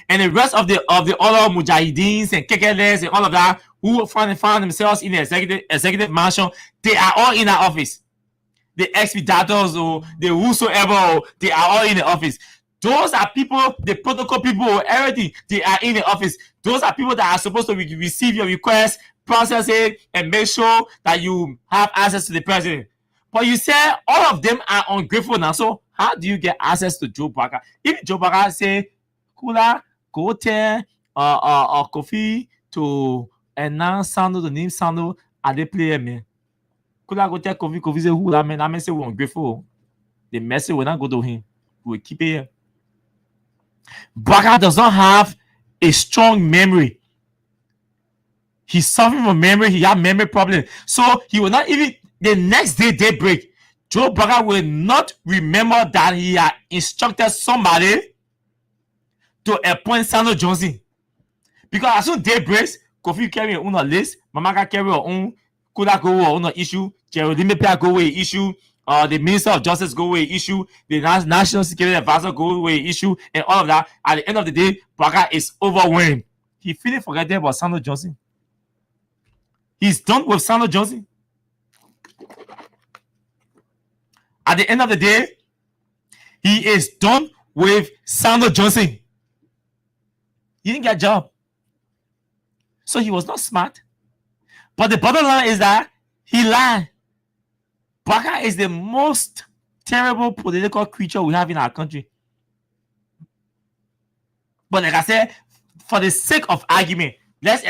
And the rest of the other Mujahideens and Kekeles and all of that who found themselves in the executive mansion, they are all in our office. The expedators or the whosoever, they are all in the office. Those are people, the protocol people, everything, they are in the office. Those are people that are supposed to receive your request, process it, and make sure that you have access to the president. But you say all of them are ungrateful now. So how do you get access to Joe Braga? If Joe Braga say, Kula, go tell Kofi to announce Sando, the name Sando, are they player me? Kula go tell Kofi say who that man? That man say we're ungrateful. The message will not go to him. We'll keep it here. Braga does not have a strong memory. He's suffering from memory. He has memory problem. So he will not even, the next day daybreak, Joe Braga will not remember that he had instructed somebody to appoint Sando Johnson. Because as soon as day breaks, Kofi carry on a list, Mamaka carry on, Kuda go on an issue, Geraldine Pia go away issue, the Minister of Justice go away issue, the National Security Advisor go away issue, and all of that. At the end of the day, Braga is overwhelmed. He feeling forgetting about Sando Johnson. He's done with Sando Johnson. At the end of the day, he is done with Sando Johnson. He didn't get a job. So he was not smart. But the bottom line is that he lied. Braga is the most terrible political creature we have in our country. But like I said, for the sake of argument, let's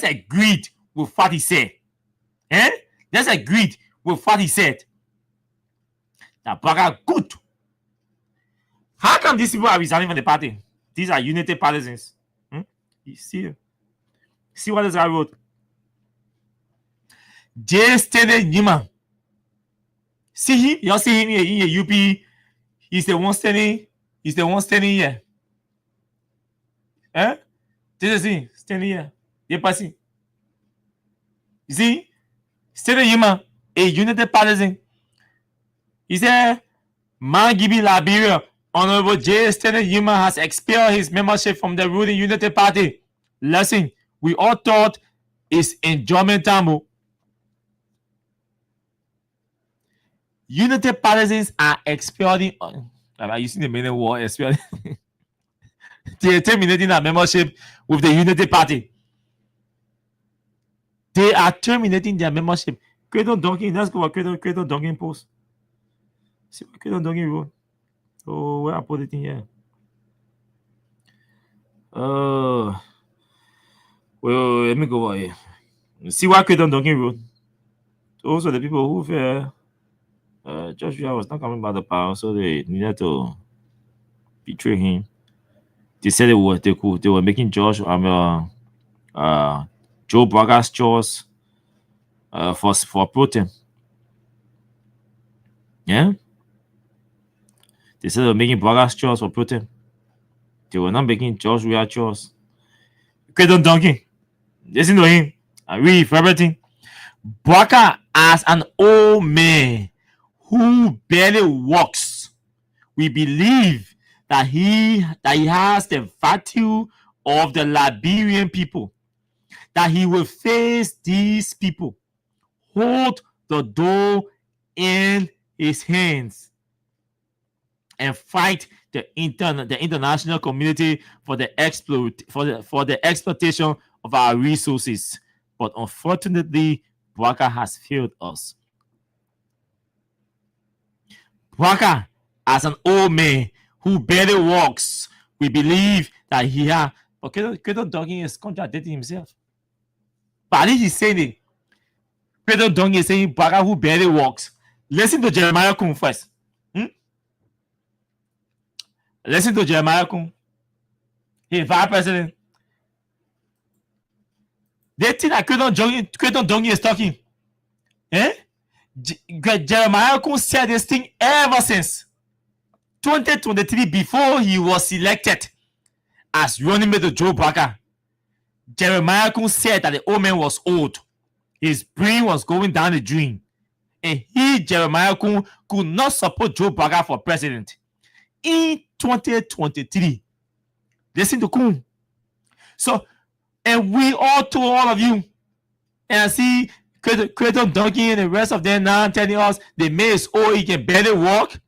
agree with what he said. Let's agree with what he said. That Braga good. How come these people are resigning from the party? These are Unity partisans. You see what this guy wrote? J. Stene Nima. See him? You see him in a UP. He's the one standing. He's the one standing here. This is him standing here. You passing. You see? Stene Nima, a United partisan. He said, Mangibi Liberia, Honorable J. Stene Nima has expelled his membership from the ruling United Party. Listen, we all thought it's enjoyment time. United partisans are expelling. You see the meaning war expelling. They are terminating their membership with the Unity Party. They are terminating their membership. Cradle Donkey, let's go for Cradle Donkey post. See what Cradle Donkey wrote. Oh, where I put it in here. Well, let me go over here. See what Cradle Donkey wrote. Also, the people who fear. Joshua was not coming by the power, so they needed to betray him. They said they were making Joe Braga's chores for Putin. Yeah? They said they were making Braga's chores for Putin. They were not making Joshua chores. Cradle Donkey. Listen to him. I read for everything. Braga as an old man who barely walks, we believe that he has the virtue of the Liberian people, that he will face these people, hold the door in his hands, and fight the international community for the exploitation of our resources. But unfortunately, Braga has failed us. Braga, as an old man who barely walks, we believe that he has. But Cradle Donkey is contradicting himself. But at least he's saying it. Cradle Donkey is saying Braga who barely walks. Listen to Jeremiah Kun first. Listen to Jeremiah Kun. He's vice president. They think that Cradle Donkey is talking. Jeremiah Kun said this thing ever since 2023 before he was elected. as running mate to Joe Barker. Jeremiah Kun said that the old man was old. His brain was going down the drain. And he, Jeremiah Kun, could not support Joe Barker for president. In 2023, listen to Kun. So, and we all told all of you, and I see Creighton Duncan and the rest of them now telling us the man is old, he can barely walk.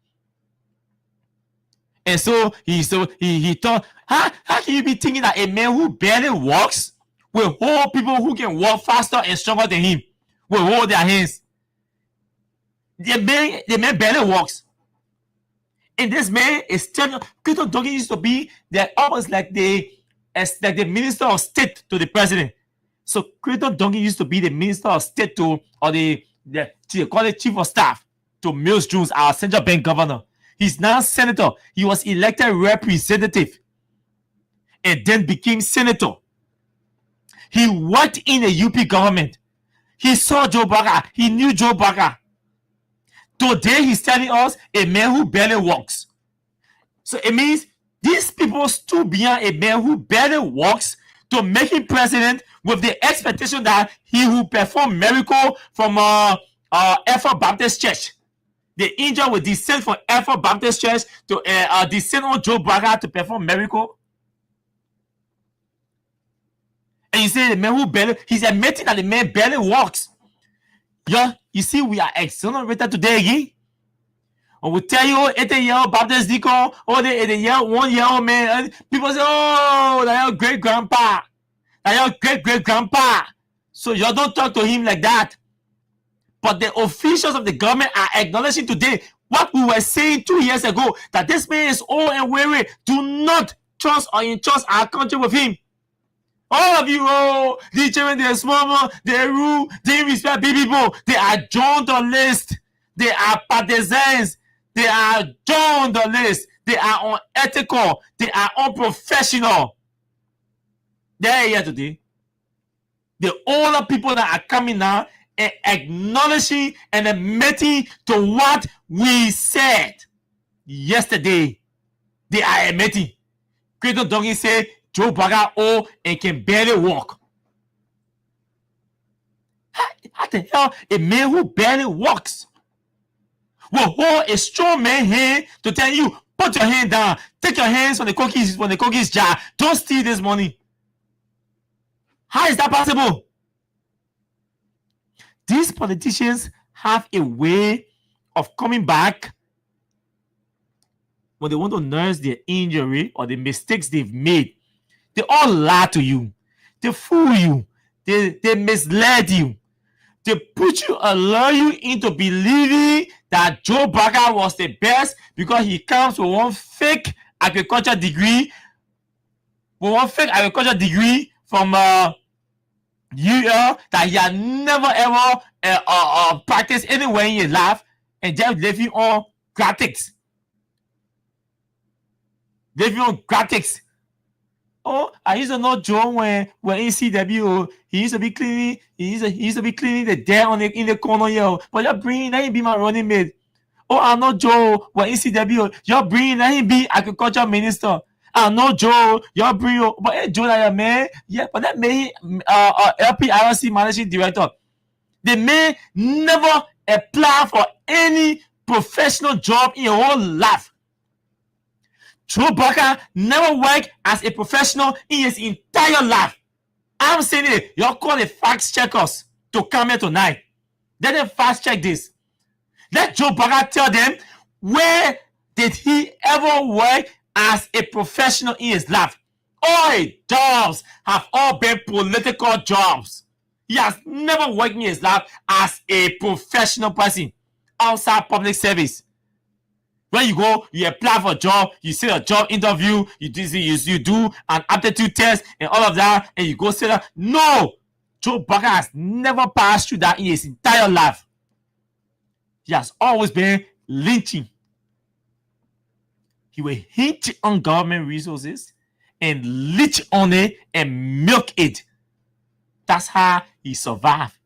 And so he thought, how can you be thinking that a man who barely walks will hold people who can walk faster and stronger than him, will hold their hands? The man barely walks. And this man is telling, Creighton Duncan used to be almost like the minister of state to the president. So Creighton Duncan used to be the minister of state to, or they call it chief of staff to Mills Jones, our central bank governor. He's now senator. He was elected representative and then became senator. He worked in the UP government. He saw Joe Barker. He knew Joe Barker. Today he's telling us a man who barely walks. So it means these people stood behind a man who barely walks to make him president with the expectation that he will perform miracle from Effort Baptist Church. The angel will descend from Effort Baptist Church to descend on Joe Barker to perform miracle. And you say the man who barely, he's admitting that the man barely walks. Yeah, you see, we are exonerated today again. And we tell you, 80-year-old Baptist deacon, or the 1-year-old man. People say, oh, that's your great grandpa. That's your great grandpa. So you don't talk to him like that. But the officials of the government are acknowledging today what we were saying 2 years ago, that this man is old and weary. Do not trust or entrust our country with him. All of you, oh, the children, they're small, they rule, they respect big people. They are joined on the list. They are partisans. They are joined on the list. They are unethical. They are unprofessional. They're here today. The older people that are coming now and acknowledging and admitting to what we said yesterday. They are admitting. Creighton Duncan said Joe Barker old and can barely walk. How the hell a man who barely walks will hold a strong man's hand to tell you, put your hand down, take your hands from the cookies jar, don't steal this money? How is that possible? These politicians have a way of coming back when they want to nurse their injury or the mistakes they've made. They all lie to you. They fool you. They misled you. They lure you into believing that Joe Barker was the best because he comes with one fake agriculture degree. From UL that he had never ever practiced anywhere in his life, and just living on graphics. Oh, I used to know Joe when in CW, he used to be cleaning. He used to be cleaning the deck in the corner here. But you're bringing that he be my running mate. Oh, I know Joe when in CW. You're bringing that he be agriculture minister. I know Joe. You're bringing, but hey, Joe, that man, yeah, but that made LPRC managing director. The man never applied for any professional job in your whole life. Joe Barker never worked as a professional in his entire life. I'm saying it. Y'all call the fact checkers to come here tonight. Let them fast check this. Let Joe Barker tell them, where did he ever work as a professional in his life? All his jobs have all been political jobs. He has never worked in his life as a professional person outside public service. When you go, you apply for a job, you see a job interview, you do an aptitude test and all of that, and you go sit down. No! Joe Barker has never passed through that in his entire life. He has always been lynching. He will hinge on government resources and leech on it and milk it. That's how he survived.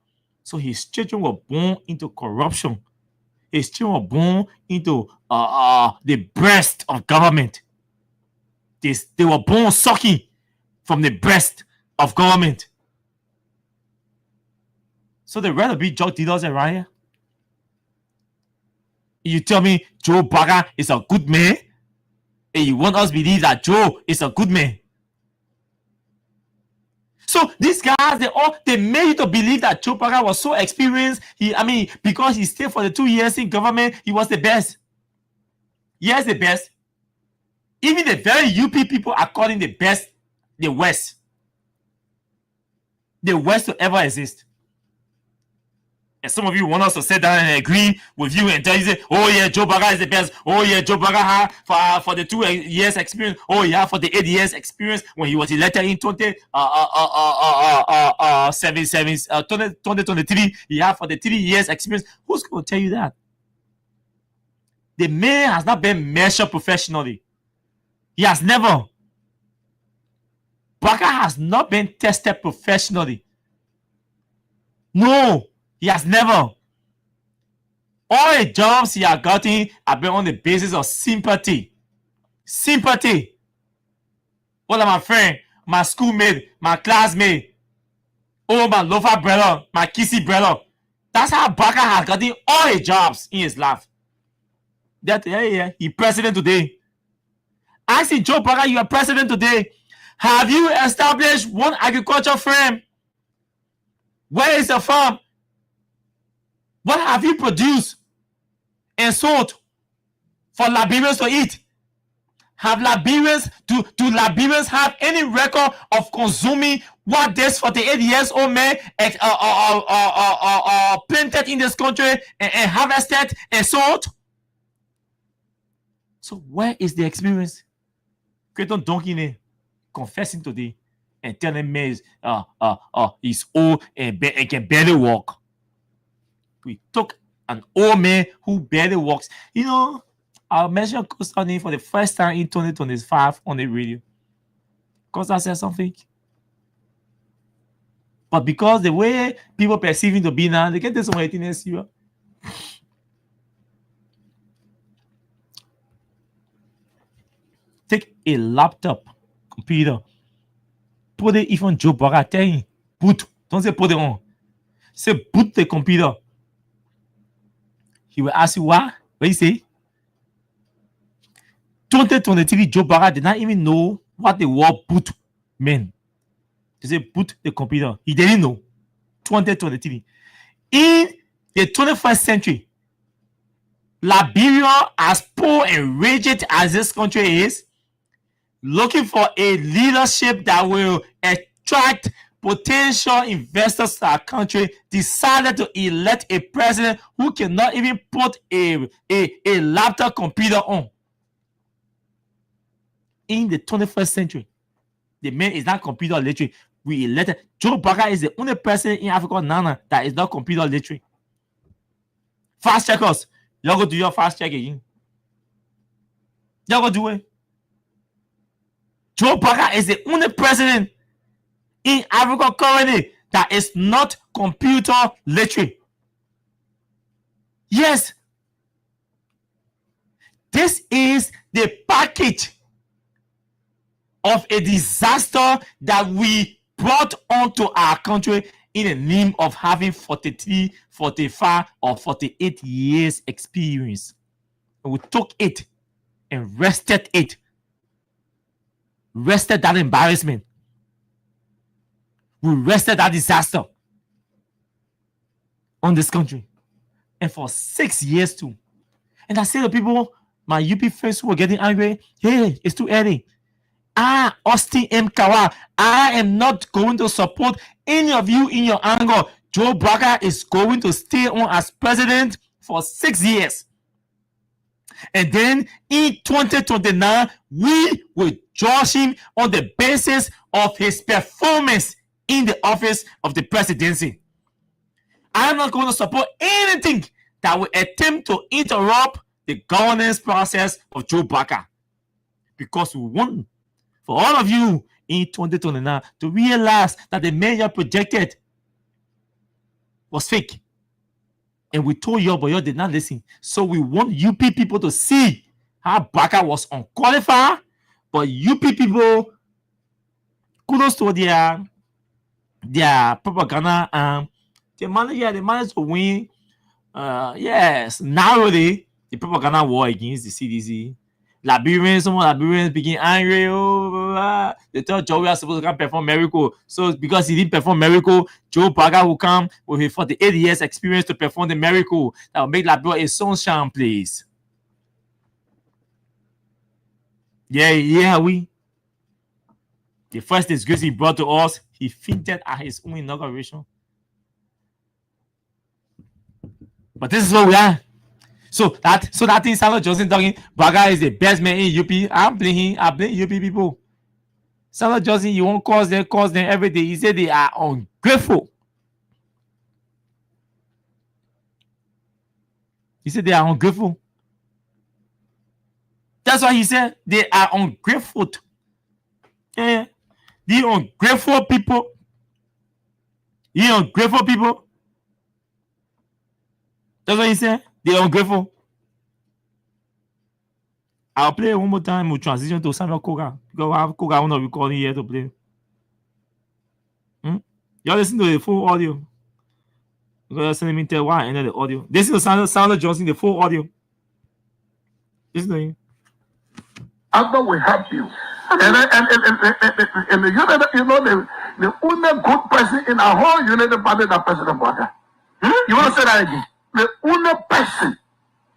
So his children were born into corruption. His children were born into the breast of government. They were born sucking from the breast of government. So they rather be drug dealers around here. You tell me Joe Baka is a good man, and you want us to believe that Joe is a good man. So these guys, they made you to believe that Joe Baka was so experienced. Because he stayed for the 2 years in government, he was the best. Yes, the best. Even the very UP people are calling the best the West. The West to ever exist. And some of you want us to sit down and agree with you and tell you, say, oh yeah, Joe Baka is the best. Oh yeah, Joe Baka had for the 2 years experience. Oh yeah, for the 8 years experience when he was elected in 2023. He had for the 3 years experience. Who's going to tell you that? The man has not been measured professionally. He has never. Baka has not been tested professionally. No. He has never. All the jobs he has gotten have been on the basis of sympathy. Sympathy. All of my friend, my schoolmate, my classmate, oh, my lover brother, my kissy brother. That's how Baka has gotten all the jobs in his life. He's president today. I see Joe Baka, you are president today. Have you established one agriculture firm? Where is the farm? What have you produced and sold for Liberians to eat? Have Liberians, do Liberians have any record of consuming what this 48-year-old man planted in this country and harvested and sold? So where is the experience? Creton Donkey confessing today and telling me he's old and can barely walk. We took an old man who barely walks. You know, I'll mention Costa name for the first time in 2025 on the radio. Costa said something. But because the way people perceive him to be now, they can take some 18 years. Take a laptop, computer, put it even Joe Baka, tell him, boot. Don't say put it on. Say boot the computer. He will ask you why. What you say? 2023 Joe Baka did not even know what the word boot meant. They say boot the computer. He didn't know. 2023. In the 21st century, Liberia, as poor and rigid as this country is, looking for a leadership that will attract potential investors to our country, decided to elect a president who cannot even put a laptop computer on. In the 21st century, the man is not computer literate. We elected Joe Baka is the only president in Africa now that is not computer literate. Fast checkers, y'all go do your fast check again. Y'all go do it. Joe Baka is the only president in Africa currently that is not computer literate. Yes. This is the package of a disaster that we brought onto our country in the name of having 43, 45, or 48 years experience. And we took it and rested it. Rested that embarrassment. We rested that disaster on this country. And for 6 years too. And I say to people, my UP friends who were getting angry, hey, it's too early. Austin M. Kawa, I am not going to support any of you in your anger. Joe Baka is going to stay on as president for 6 years. And then in 2029, we will judge him on the basis of his performance in the office of the presidency. I am not going to support anything that will attempt to interrupt the governance process of Joe Baka. Because we want for all of you in 2029 to realize that the man you projected was fake. And we told you, but you did not listen. So we want UP people to see how Baka was unqualified, But UP people, kudos to their propaganda. They managed to win. Yes, narrowly the propaganda war against the CDC. Some Liberians begin angry. They thought Joe was supposed to come perform miracle. So because he didn't perform miracle, Joe Baga will come with his 48 years experience to perform the miracle that will make Liberia a sunshine place. Yeah, we. The first disgrace he brought to us, he fainted at his own inauguration. But this is what we are. So that thing Samuel Johnson talking, Baga is the best man in UP. I blame UP people. Samuel Johnson, you won't cause them every day. He said they are ungrateful. He said they are ungrateful. That's why he said they are ungrateful. Yeah. The ungrateful people. That's what he said. They're ungrateful. I'll play it one more time. We'll transition to Samuel Koga. Because I have Koga on the recording here to play. Y'all listen to the full audio. Because let me tell why I ended the audio. Listen to Samuel Johnson, the full audio. Listen to him. Agba will help you. And the only good person in our whole United Party is President Baga. You want to say that again? The only person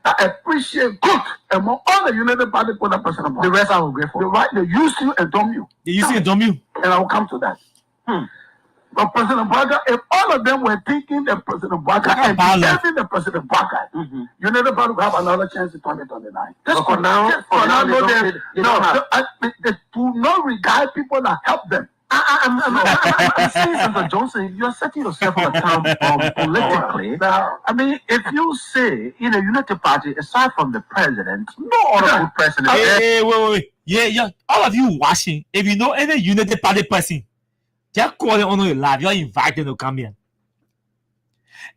that appreciate good among all the United Party for the President Baga. The rest are ungrateful. The right, they use you and dumb you. They use you and dumb you. And I will come to that. But President Baga, if all of them were taking the President Baga and defending the President Baga, United Party will have another chance in 2029. Just for now, they do not regard people that help them. I'm saying, Senator Johnson, you're setting yourself on account politically. I mean, if you say in a United Party, aside from the president, no other good president. Hey, wait. Yeah. All of you watching, if you know any United Party person, just call them on your live. You're invited to come here.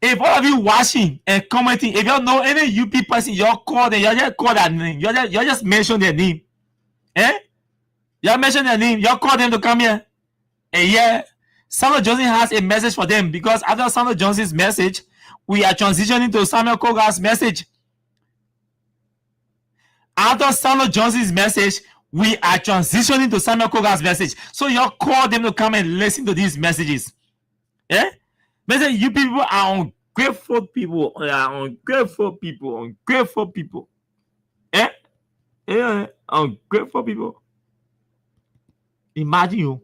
If all of you watching and commenting, if you know any UP person, you call them. You just call that name. You just mention their name. You mention their name. You call them to come here. And yeah, Samuel Johnson has a message for them, because after Samuel Johnson's message, we are transitioning to Samuel Koga's message. After Samuel Johnson's message, we are transitioning to Samuel Koga's message. So you call them to come and listen to these messages. Listen, you people are ungrateful people. Ungrateful people. Ungrateful people. Imagine you.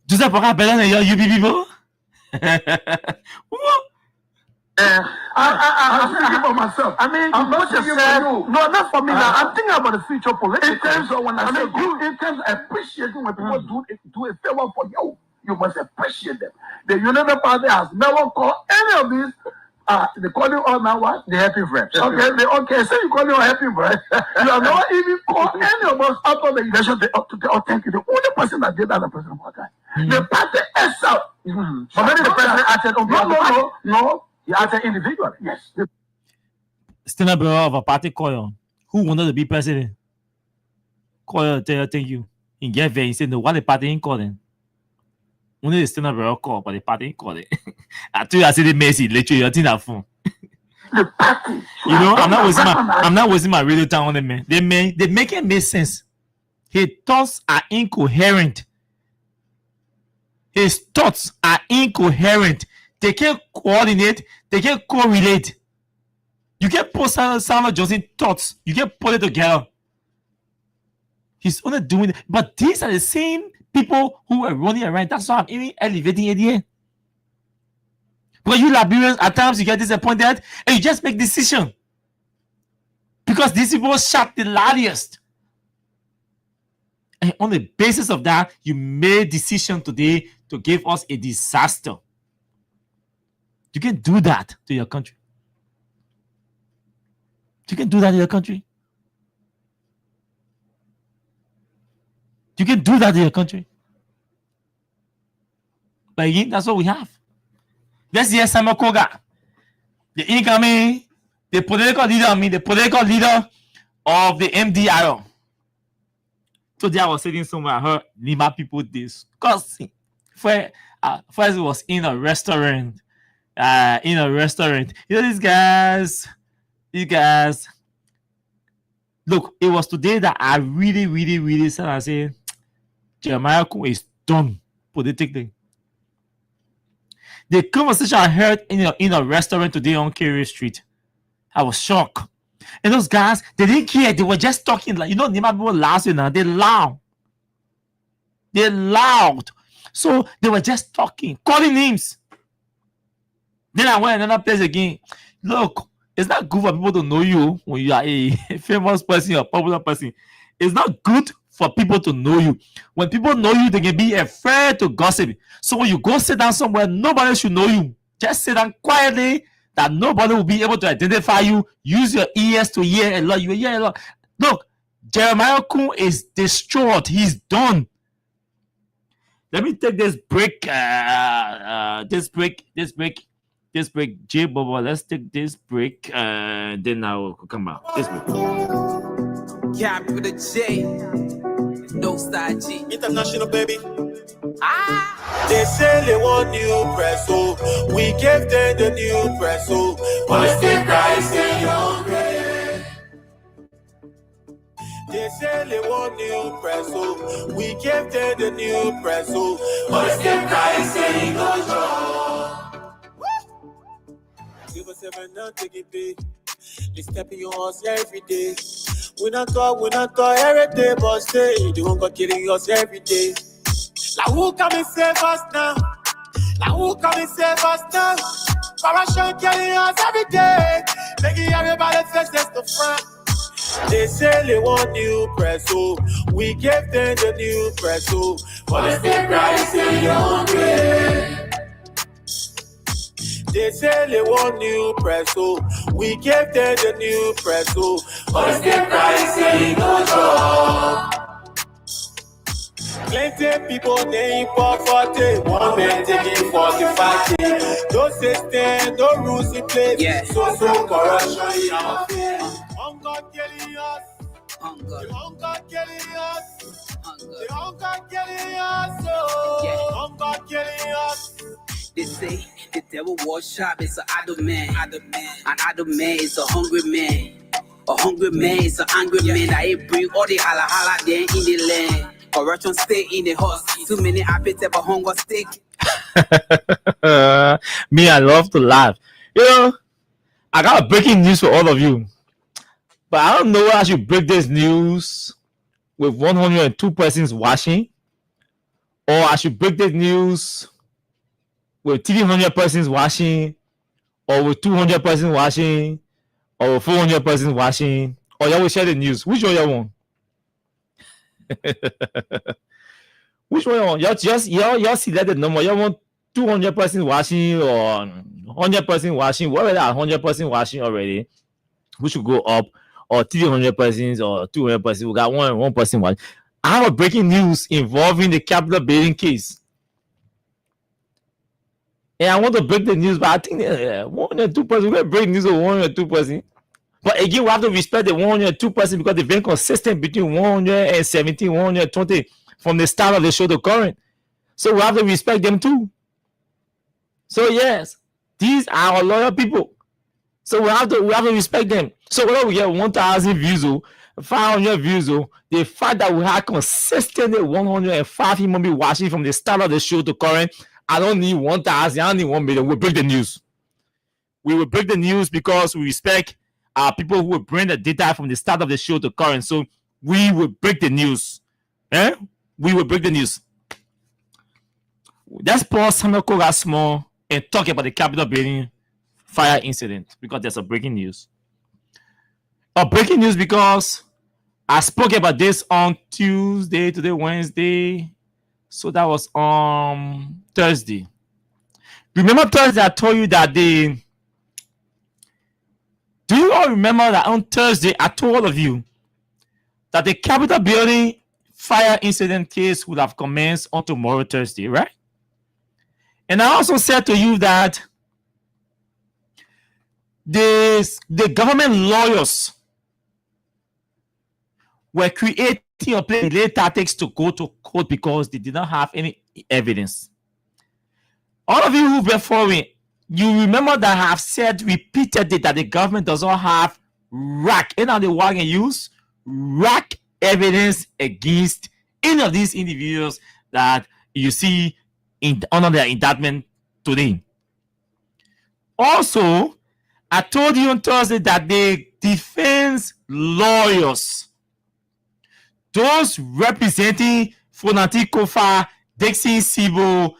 Joseph Baga better than your UP people. I'm thinking about myself. I mean, I'm not just saying, no, not for me. Now, I'm thinking about the future politically. In terms of when I say good, in terms of appreciating when people do a favor for you, you must appreciate them. The United Party has never called any of these. They call you all now what? The happy friends. Okay. So you call you a happy friend. You have never even called any of us out of the election to thank you. The only person that did that is the President Baga. The party is out. But maybe the president acted on behalf of the party. No. He acted individually. Yes. Still brother of a party call who wanted to be president. Call tell you thank you. He get there. He said no. What the party ain't calling? Only the still brother call, but the party ain't calling. I told you I said the message. Literally, you're taking that phone. The party. You know, I'm not wasting my radio time on them, man. They make it make sense. His thoughts are incoherent. They can't coordinate. They can't correlate. You can't put Samuel Johnson thoughts. You can't put it together. He's only doing it. But these are the same people who are running around. That's why I'm even elevating it here. Because you Liberians, at times you get disappointed and you just make decision. Because these people shot the loudest. And on the basis of that, you made decision today to give us a disaster. You can do that to your country. You can do that to your country. You can do that to your country. But again, that's what we have. Let's hear Samuel Koga, the incoming, the political leader of the MDR. Today I was sitting somewhere, I heard Lima people discussing. First it was in a restaurant. You know, these guys. Look, it was today that I really said, I said, Jeremiah Kun is done politically. The conversation I heard in a restaurant today on Kerry Street, I was shocked. And those guys, they didn't care. They were just talking like, you know, Nima people last now. They loud. So they were just talking, calling names. Then I went another place again. Look, it's not good for people to know you when you are a famous person or a popular person. It's not good for people to know you. When people know you, they can be afraid to gossip. So when you go sit down somewhere, nobody should know you. Just sit down quietly, that nobody will be able to identify you. Use your ears to hear a lot. You hear a lot. Look, Jeremiah Kun is destroyed. He's done. Let me take this break. This break. J Bobo, let's take this break. Then I'll come back. This break. Cap with a J. No side G. International, baby. They say they want new press, so we gave them the new press, so what's the price in your grade? They say they want new press, so we gave them the new press, so what's the price in your job? Give us 7 now, take it big. They step in your house every day. We not talk every day, but stay. They won't go killing us every day. Like who come and save us now? Corruption killing us every day. Making everybody face the front. They say they want new press, so we gave them the new press, so what is the price in your grade? They say they want new press, so we gave them the new press, so what is the price in your job? Plenty people name for 40, one man taking 45K. Don't say stand, no rules in place. Yeah. So corruption in our face. Hunger killing us. Hunger killing us. The hunger killing us. Hunger killing us. They say the devil was sharp, it's an idle man. An idle man is a hungry man. A hungry man is an angry man. That bring all the hala there in the land. Corruption stay in the house. Too many appetite for hunger stick. Me, I love to laugh. You know, I got a breaking news for all of you. But I don't know whether I should break this news with 102 persons watching, or I should break this news with 300 persons watching, or with 200 persons watching, or with 400 persons watching, or y'all will share the news. Which one y'all want? Which one y'all want? Y'all select the number. Y'all want 200 persons watching or 100 persons watching? What are that 100 persons watching already? We should go up, or 300 persons or 200 persons. We got one person watching. I have a breaking news involving the Capitol building case. And I want to break the news, but I think 102 persons. We're going to break news of 102 persons. But again, we have to respect the 102 persons because they've been consistent between 117, 120 from the start of the show to current. So we have to respect them too. So yes, these are our loyal people. So we have to respect them. So whether we get 1,000 views or 500 views, or the fact that we have consistently 105 human beings watching from the start of the show to current, I don't need 1,000, I don't need 1 million. We'll break the news. We will break the news because we respect our people who will bring the data from the start of the show to current. So we will break the news. We will break the news. Let's pause Samuel Koga small and talk about the Capitol building fire incident because there's a breaking news. A breaking news because I spoke about this on Tuesday, today Wednesday. So that was on Thursday. Remember Thursday I told you that do you all remember that on Thursday I told all of you that the Capitol building fire incident case would have commenced on tomorrow, Thursday, right? And I also said to you that the government lawyers were creating or playing delay tactics to go to court because they did not have any evidence. All of you who've been following, you remember that I have said repeatedly that the government does not have rack, and now the word can use rack evidence against any of these individuals that you see under their indictment today. Also, I told you on Thursday that the defense lawyers, those representing Fonati Kofa, Dixie Sibo,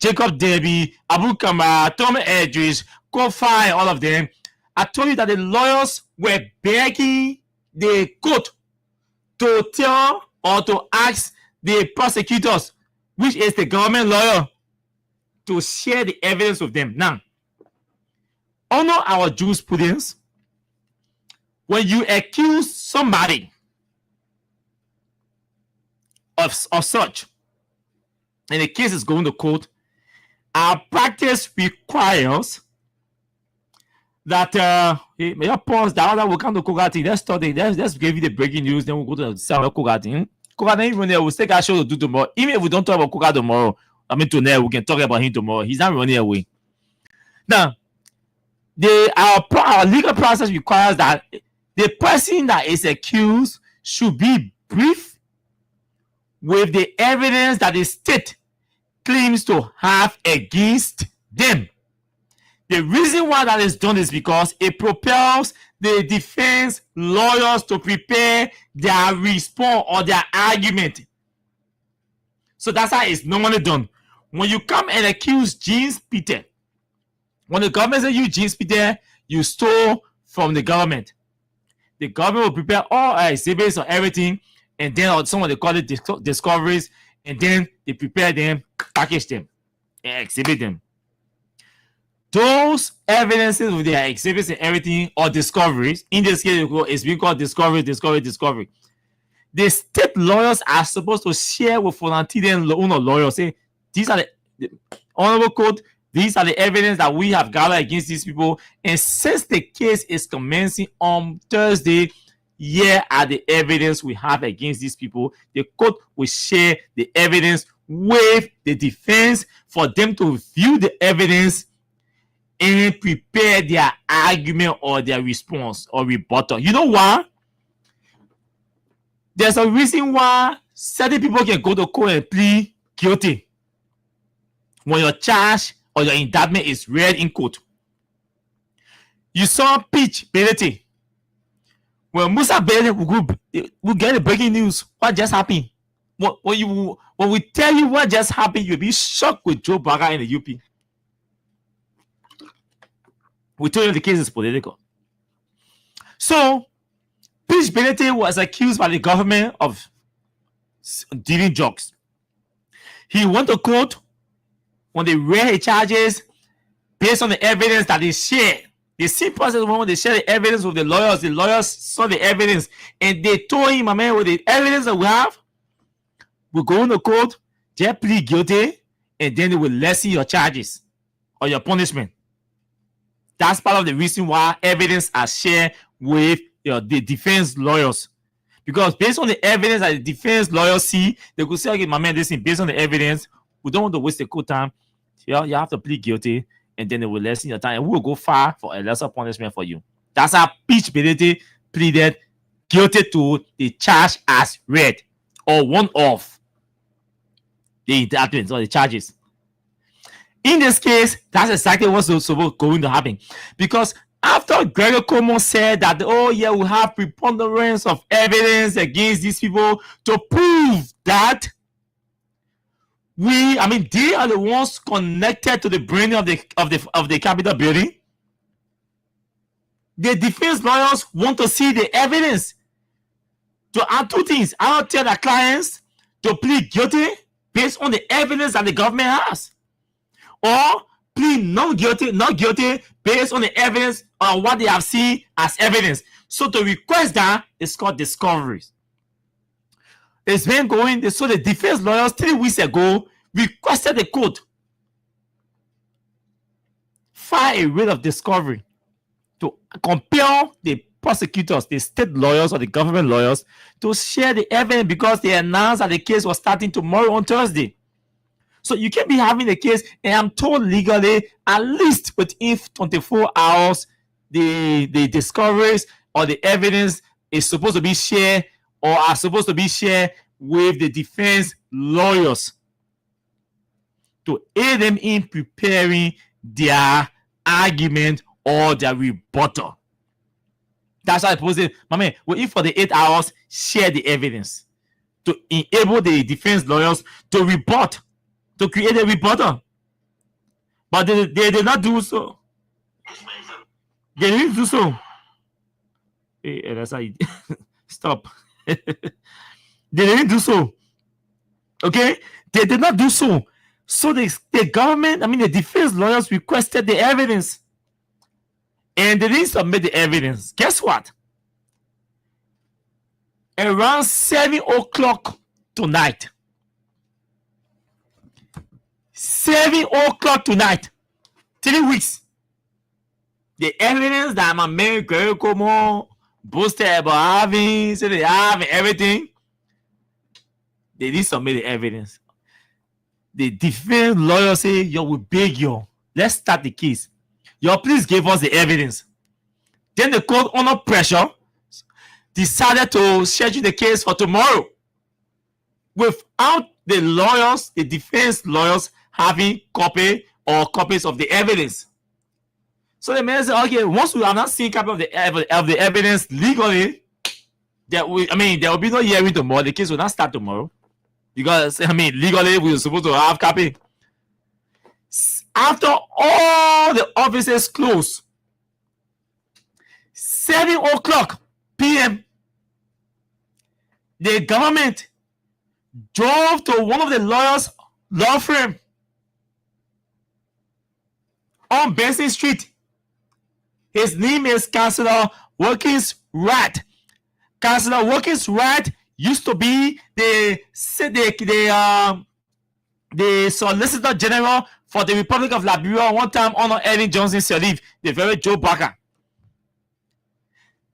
Jacob Derby, Abu Kamara, Tom Edridge, Kofa, and all of them, I told you that the lawyers were begging the court to tell or to ask the prosecutors, which is the government lawyer, to share the evidence with them. Now, honor our jurisprudence. When you accuse somebody of such, and the case is going to court, our practice requires that may I pause that we'll come to Kogati. Let's study. Let's give you the breaking news, then we'll go to the sound of Kogati. Kogati even there, we'll take our show to do tomorrow. Even if we don't talk about Kogati tomorrow, tonight we can talk about him tomorrow. He's not running away. Now, our legal process requires that the person that is accused should be briefed with the evidence that the state claims to have against them. The reason why that is done is because it propels the defense lawyers to prepare their response or their argument. So that's how it's normally done. When you come and accuse James Peter, when the government says you James Peter, you stole from the government. The government will prepare all exhibits or everything, and then some of they call it discoveries, and then they prepare them, package them, and exhibit them. Those evidences with their exhibits and everything, or discoveries, in this case, it's being called discovery. The state lawyers are supposed to share with Fonantine lawyers. Say, these are the honorable court, these are the evidence that we have gathered against these people. And since the case is commencing on Thursday, here are the evidence we have against these people. The court will share the evidence with the defense for them to view the evidence and prepare their argument or their response or rebuttal. You know why? There's a reason why certain people can go to court and plead guilty when your charge or your indictment is read in court. You saw Peach Belete. When Musa Belete will get the breaking news, what just happened? When we tell you what just happened, you'll be shocked with Joe Baga in the UP. We told you the case is political. So, Peach Belete was accused by the government of dealing drugs. He went to court. When they read his charges, based on the evidence that they shared, the same process when they shared the evidence with the lawyers saw the evidence, and they told him, my man, with the evidence that we have, we're going to court, just plead guilty, and then they will lessen your charges or your punishment. That's part of the reason why evidence are shared with the defense lawyers. Because based on the evidence that the defense lawyers see, they could say, okay, my man, listen, based on the evidence, we don't want to waste the court time. You have to plead guilty, and then they will lessen your time, and we will go far for a lesser punishment for you. That's how Peach Belete pleaded guilty to the charge as read, or one of the indictments or the charges. In this case, that's exactly what's going to happen. Because after Gregor Como said that, oh yeah, we have preponderance of evidence against these people to prove that they are the ones connected to the brain of the Capitol building. The defense lawyers want to see the evidence to add two things. I'll tell their clients to plead guilty based on the evidence that the government has, or plead not guilty based on the evidence on what they have seen as evidence. So to request that is called discoveries. It's been going. So the defense lawyers 3 weeks ago requested the court file a writ of discovery to compel the prosecutors, the state lawyers or the government lawyers, to share the evidence because they announced that the case was starting tomorrow on Thursday. So you can be having a case, and I'm told legally, at least within 24 hours, the discoveries or the evidence is supposed to be shared or are supposed to be shared with the defense lawyers to aid them in preparing their argument or their rebuttal. That's how I pose it. My man, wait for the 8 hours, share the evidence to enable the defense lawyers to rebut, to create a rebuttal. But they did not do so. They didn't do so. Hey, that's how you stop. They didn't do so. Okay? They did not do so. So the government, the defense lawyers requested the evidence. And they didn't submit the evidence. Guess what? Around 7 o'clock tonight. 7 o'clock tonight. 3 weeks. The evidence that my man Gary Como boasted about having, so they have everything. They didn't submit the evidence. The defense lawyer say, yo, we beg you. Let's start the case. Yo, please give us the evidence. Then the court, under pressure, decided to schedule the case for tomorrow without the lawyers, the defense lawyers, having copies of the evidence. So the man said, okay, once we are not seeing copy of the evidence legally, there will be no hearing tomorrow. The case will not start tomorrow. Because, legally, we were supposed to have copy. After all the offices close, 7 o'clock p.m., the government drove to one of the lawyers' law firm on Benson Street. His name is Counselor Wilkins Wright. Counselor Wilkins Wright used to be the Solicitor General for the Republic of Liberia one time under Ellen Johnson Sirleaf, the very Joe Barker.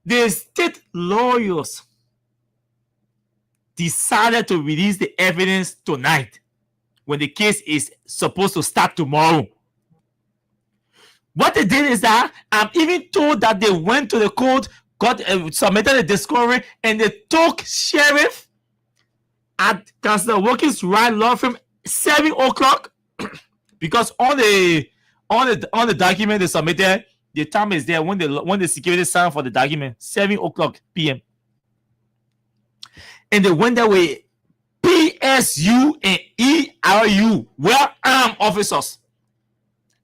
The state lawyers decided to release the evidence tonight when the case is supposed to start tomorrow. What they did is that I'm even told that they went to the court, submitted a discovery, and they took sheriff at Counselor Wilkins Wright law firm 7 o'clock because on the document they submitted, the time is there when the security signed for the document, 7 o'clock p.m. And they went there with PSU and ERU, well-armed officers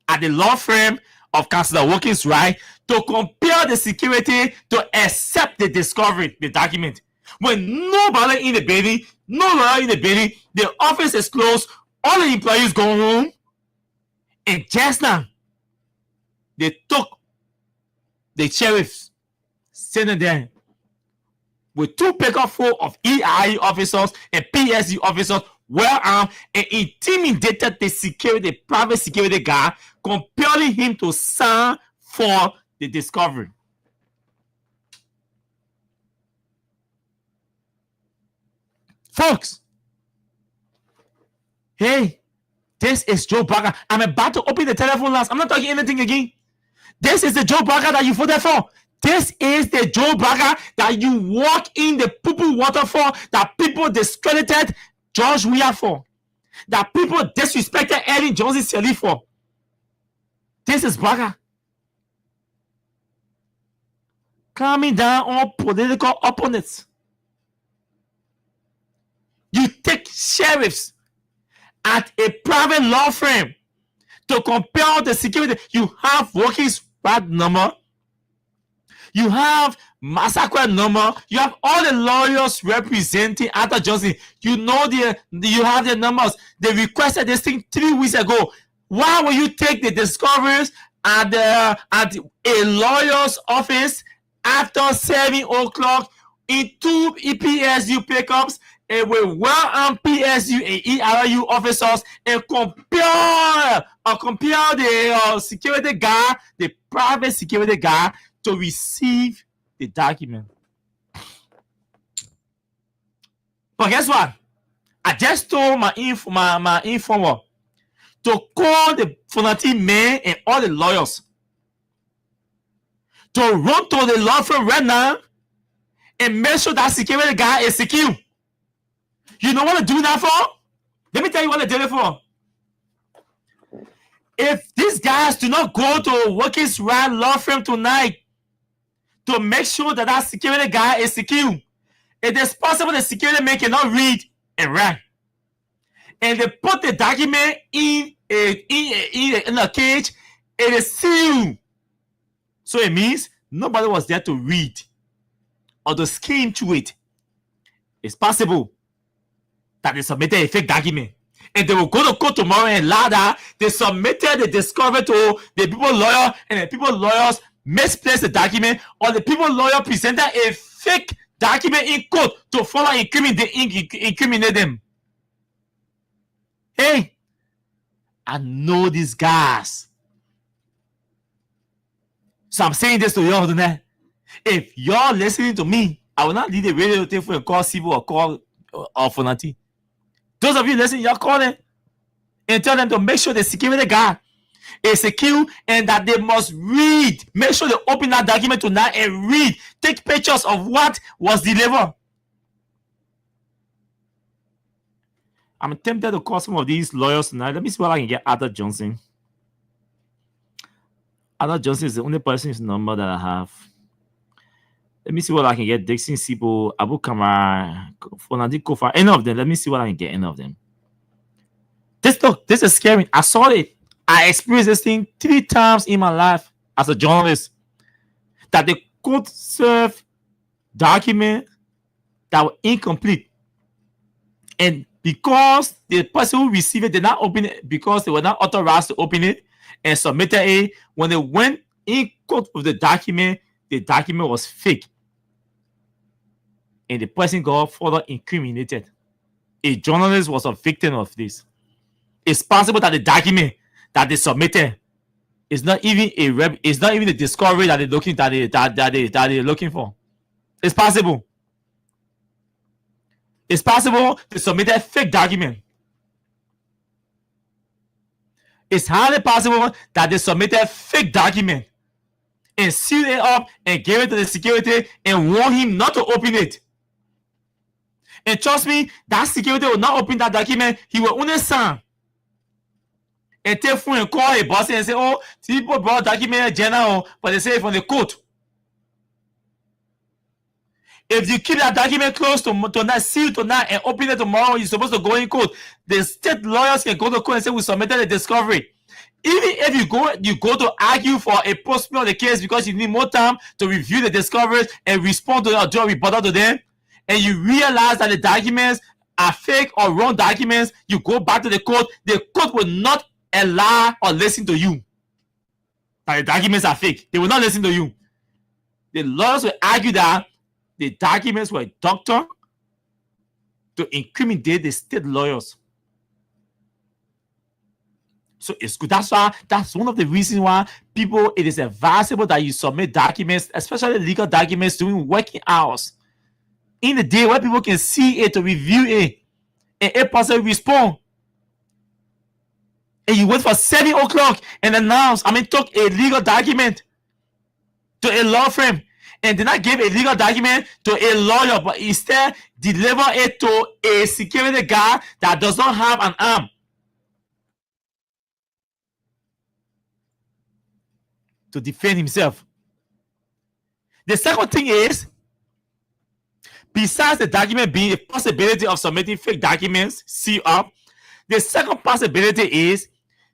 at the law firm of Counselor Wilkins Wright to compel the security to accept the discovery, the document. When nobody in the building, no lawyer in the building, the office is closed, all the employees go home, and just now, they took the sheriffs sitting there with 2 pickup full of EIE officers and PSU officers well-armed and intimidated the private security guard, compelling him to sign for the discovery. Folks, hey, this is Joe Barker. I'm about to open the telephone lines. I'm not talking anything again. This is the Joe Barker that you voted for. This is the Joe Barker that you walk in the poo-poo water for, that people discredited George Weah for, that people disrespected Ellen Johnson Sirleaf for. This is Barker. Calming down on political opponents. You take sheriffs at a private law firm to compel the security. You have Wilkins Wright number. You have Massacre number. You have all the lawyers representing Arthur Johnson. You have their numbers. They requested this thing 3 weeks ago. Why will you take the discoveries at a lawyer's office after 7 o'clock in 2 PSU pickups and with well-armed PSU and ERU officers and compel the security guard, the private security guard, to receive the document. But guess what? I just told my informer to call the Fonati man and all the lawyers to run to the law firm right now and make sure that security guy is secure. You know what to do that for? Let me tell you what I did it for. If these guys do not go to Workers' Right law firm tonight to make sure that that security guy is secure, it is possible the security man cannot read and write. And they put the document in a cage, it is sealed. So it means nobody was there to read or to skim through it. It's possible that they submitted a fake document. And they will go to court tomorrow and lie that they submitted the discovery to the people lawyer, and the people lawyers misplaced the document, or the people lawyer presented a fake document in court to further incriminate them. Hey, I know these guys. So I'm saying this to y'all tonight. If y'all listening to me, I will not leave the radio telephone and call Sibu or call Fonati. Those of you listening, y'all call them and tell them to make sure the security guard is secure and that they must read. Make sure they open that document tonight and read. Take pictures of what was delivered. I'm tempted to call some of these lawyers tonight. Let me see what I can get. Arthur Johnson. Arthur Johnson is the only person's number that I have. Let me see what I can get. Dixon Sibo, Abu Kamara, Fonadi Kofa, any of them. Let me see what I can get. Any of them. This is scary. I saw it. I experienced this thing 3 times in my life as a journalist. That the court served document that were incomplete. And because the person who received it did not open it because they were not authorized to open it and submitted it, when they went in court with the document was fake. And the person got further incriminated. A journalist was a victim of this. It's possible that the document that they submitted is not even the discovery that they're looking for. It's possible. It's possible to submit a fake document. It's highly possible that they submitted a fake document and sealed it up and gave it to the security and warned him not to open it. And trust me, that security will not open that document. He will only sign. And take phone and call a boss and say, oh, people brought document general, but they say it from the court. If you keep that document close to tonight, seal tonight, and open it tomorrow, you're supposed to go in court. The state lawyers can go to court and say, we submitted a discovery. Even if you go to argue for a postponement of the case because you need more time to review the discoveries and respond to or do a rebuttal to them, and you realize that the documents are fake or wrong documents, you go back to the court will not allow or listen to you. That the documents are fake. They will not listen to you. The lawyers will argue that the documents were doctored to incriminate the state lawyers. So it's good. That's one of the reasons why it is advisable that you submit documents, especially legal documents during working hours. In the day where people can see it, to review it, and a person respond. And you wait for 7 o'clock and took a legal document to a law firm and did not give a legal document to a lawyer, but instead deliver it to a security guard that does not have an arm to defend himself. The second thing is, besides the document being a possibility of submitting fake documents, see up, the second possibility is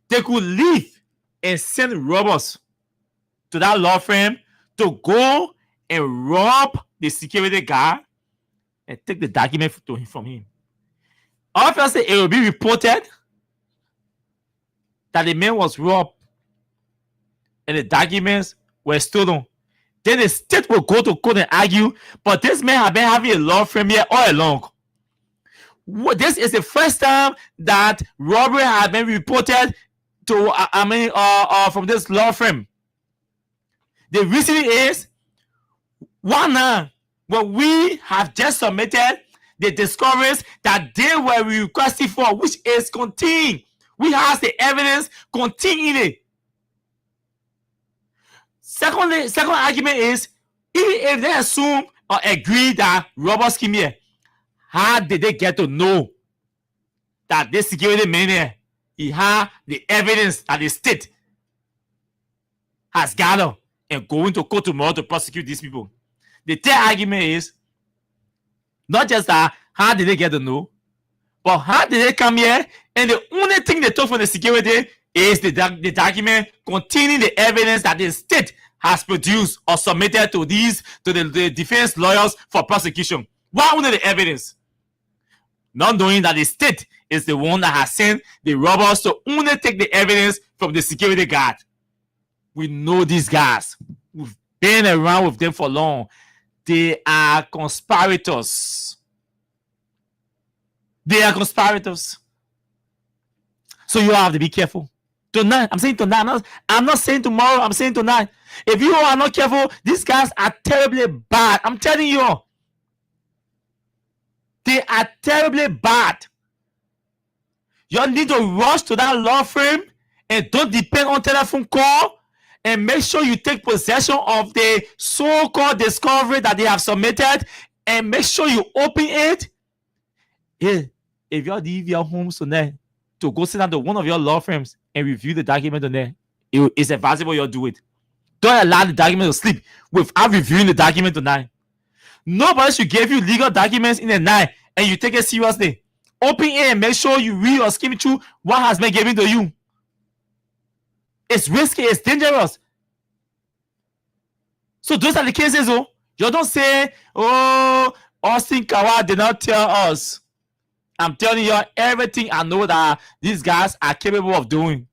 they could leave and send robbers to that law firm to go and rob the security guard and take the document from him. Obviously, it will be reported that the man was robbed and the documents were stolen. Then the state will go to court and argue, but this man has been having a law firm here all along. This is the first time that robbery has been reported to from this law firm. The reason is One now, when we have just submitted the discoveries that they were requesting for, which is contained. We have the evidence contained in it. Second argument is, even if they assume or agree that robbers came here, how did they get to know that this security man here, he had the evidence that the state has gathered and going to court tomorrow to prosecute these people? The third argument is not just that, how did they get to know, but how did they come here? And the only thing they took from the security is the document containing the evidence that the state has produced or submitted to the defense lawyers for prosecution. Why only the evidence? Not knowing that the state is the one that has sent the robbers to only take the evidence from the security guard. We know these guys. We've been around with them for long. They are conspirators. They are conspirators. So you have to be careful. Tonight, I'm saying tonight. I'm not saying tomorrow. I'm saying tonight. If you are not careful, these guys are terribly bad. I'm telling you. They are terribly bad. You need to rush to that law firm and don't depend on telephone call, and make sure you take possession of the so-called discovery that they have submitted, and make sure you open it. Yeah, if you leave your homes tonight to go sit down to one of your law firms and review the document on there, it's advisable you do it. Don't allow the document to sleep without reviewing the document tonight. Nobody should give you legal documents in the night and you take it seriously. Open it and make sure you read or skim through what has been given to you. It's risky, it's dangerous. So those are the cases, oh. You don't say, oh, Austin Kawa did not tell us. I'm telling you everything I know that these guys are capable of doing.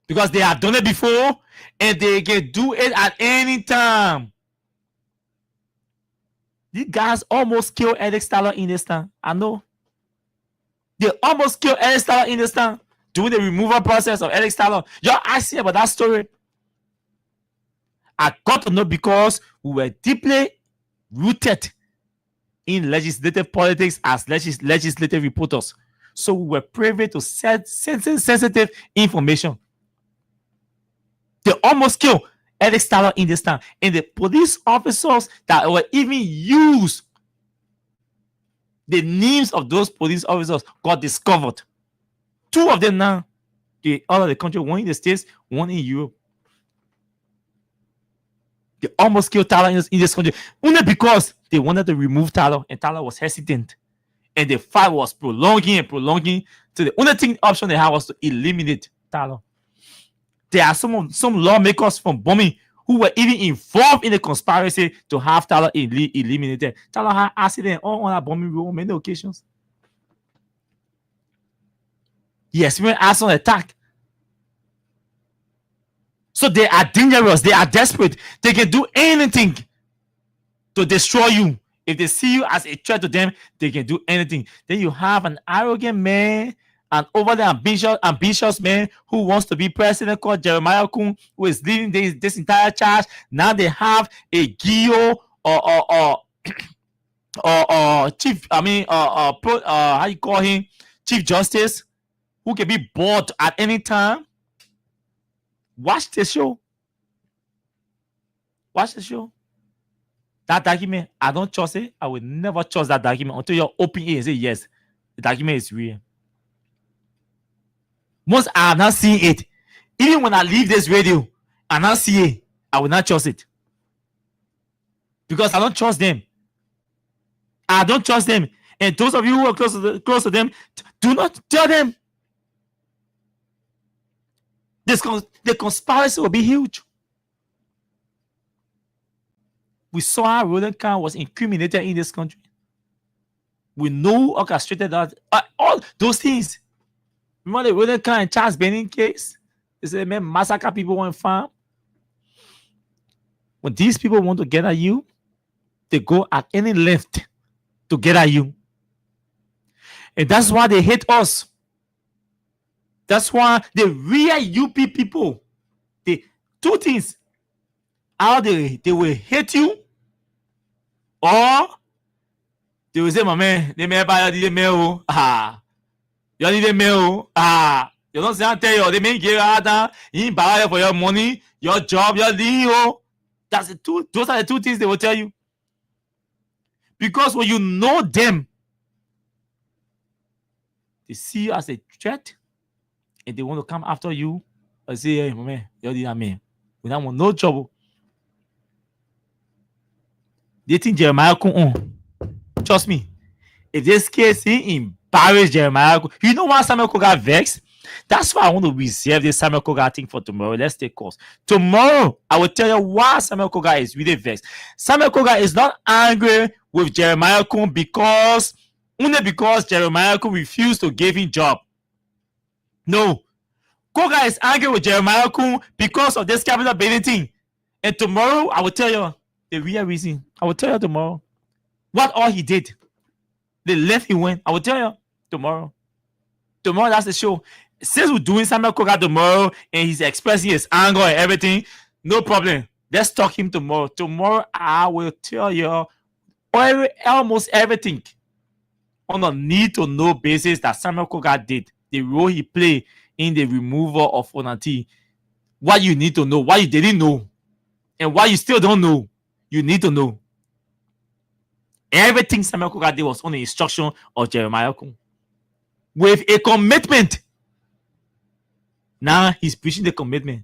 Because they have done it before and they can do it at any time. These guys almost killed Alex Tyler in this time. I know. They almost killed Alex Tyler in this time during the removal process of Alex Tyler. Y'all asked me about that story. I got to know because we were deeply rooted in legislative politics as legislative reporters. So we were privy to sensitive information. They almost killed Alex Tyler in this time. And the police officers that were even used, the names of those police officers got discovered. 2 of them now, all of the country, one in the States, one in Europe. They almost killed Tyler in this country only because they wanted to remove Tyler, and Tyler was hesitant. And the fight was prolonging. So the only option they had was to eliminate Tyler. There are some lawmakers from Bomi who were even involved in the conspiracy to have Tyler eliminated. Tyler had accident on that Bomi road on many occasions. He experienced arson attack. So they are dangerous. They are desperate. They can do anything to destroy you. If they see you as a threat to them, they can do anything. Then you have an arrogant man, an overly ambitious man who wants to be president called Jeremiah Kun, who is leading this entire charge. Now they have a Gio or chief. How you call him? Chief Justice, who can be bought at any time. Watch the show. Watch the show. That document, I don't trust it. I will never trust that document until you open it and say, yes, the document is real. Once I have not seen it, even when I leave this radio and not see it, I will not trust it. Because I don't trust them. I don't trust them. And those of you who are close to them, do not tell them. The conspiracy will be huge. We saw how Roland Khan was incriminated in this country. We know orchestrated that. All those things. Remember the Roland Khan and Charles Benning case? They said, man, massacre people on farm. When these people want to get at you, they go at any length to get at you. And that's why they hate us. That's why the real UP people, 2 things. how they will hate you, or they will say, my man, they may buy the mail. You need a mail. You don't say, I tell you, they may give you in buy for your money, your job, your deal. That's the two. Those are the two things they will tell you. Because when you know them, they see you as a threat, and they want to come after you and say, hey, my man, you're the man. We don't want no trouble. They think Jeremiah come on. Trust me. If this case, he embarrassed Jeremiah. You know why Samuel got vexed? That's why I want to reserve this Samuel Koga thing for tomorrow. Let's take course. Tomorrow, I will tell you why Samuel Koga is really vexed. Samuel Koga is not angry with Jeremiah Kun because Jeremiah Kun refused to give him job. No. Koga is angry with Jeremiah Kun because of this capital building thing. And tomorrow, I will tell you the real reason. I will tell you tomorrow what all he did. The left he went. I will tell you tomorrow. Tomorrow, that's the show. Since we're doing Samuel Koga tomorrow and he's expressing his anger and everything, no problem. Let's talk him tomorrow. Tomorrow, I will tell you almost everything on a need-to-know basis that Samuel Koga did. The role he played in the removal of Onati. What you need to know, what you didn't know, and what you still don't know, you need to know. Everything Samuel Koga did was on the instruction of Jeremiah Kun. With a commitment. Now he's preaching the commitment.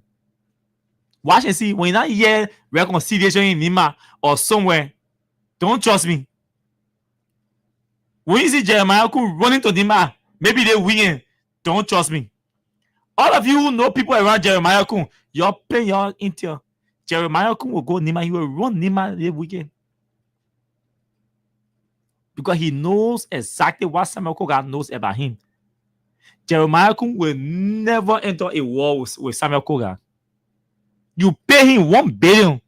Watch and see. When you not hear reconciliation in Nima or somewhere, don't trust me. When you see Jeremiah Kun running to Nima, maybe they win. Don't trust me. All of you who know people around Jeremiah Kun, you're playing your intel. Jeremiah Kun will go Nima. He will run Nima the weekend. Because he knows exactly what Samuel Koga knows about him. Jeremiah Kun will never enter a war with Samuel Koga. You pay him $1 billion.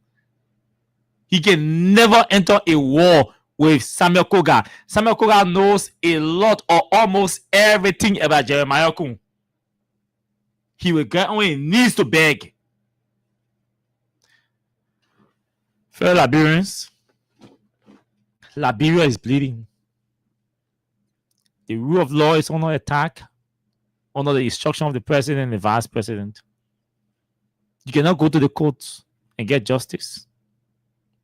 He can never enter a war with Samuel Koga. Samuel Koga knows a lot or almost everything about Jeremiah Kun. He will get on his knees to beg. Fellow Liberians, Liberia is bleeding. The rule of law is under attack, under the instruction of the president and the vice president. You cannot go to the courts and get justice,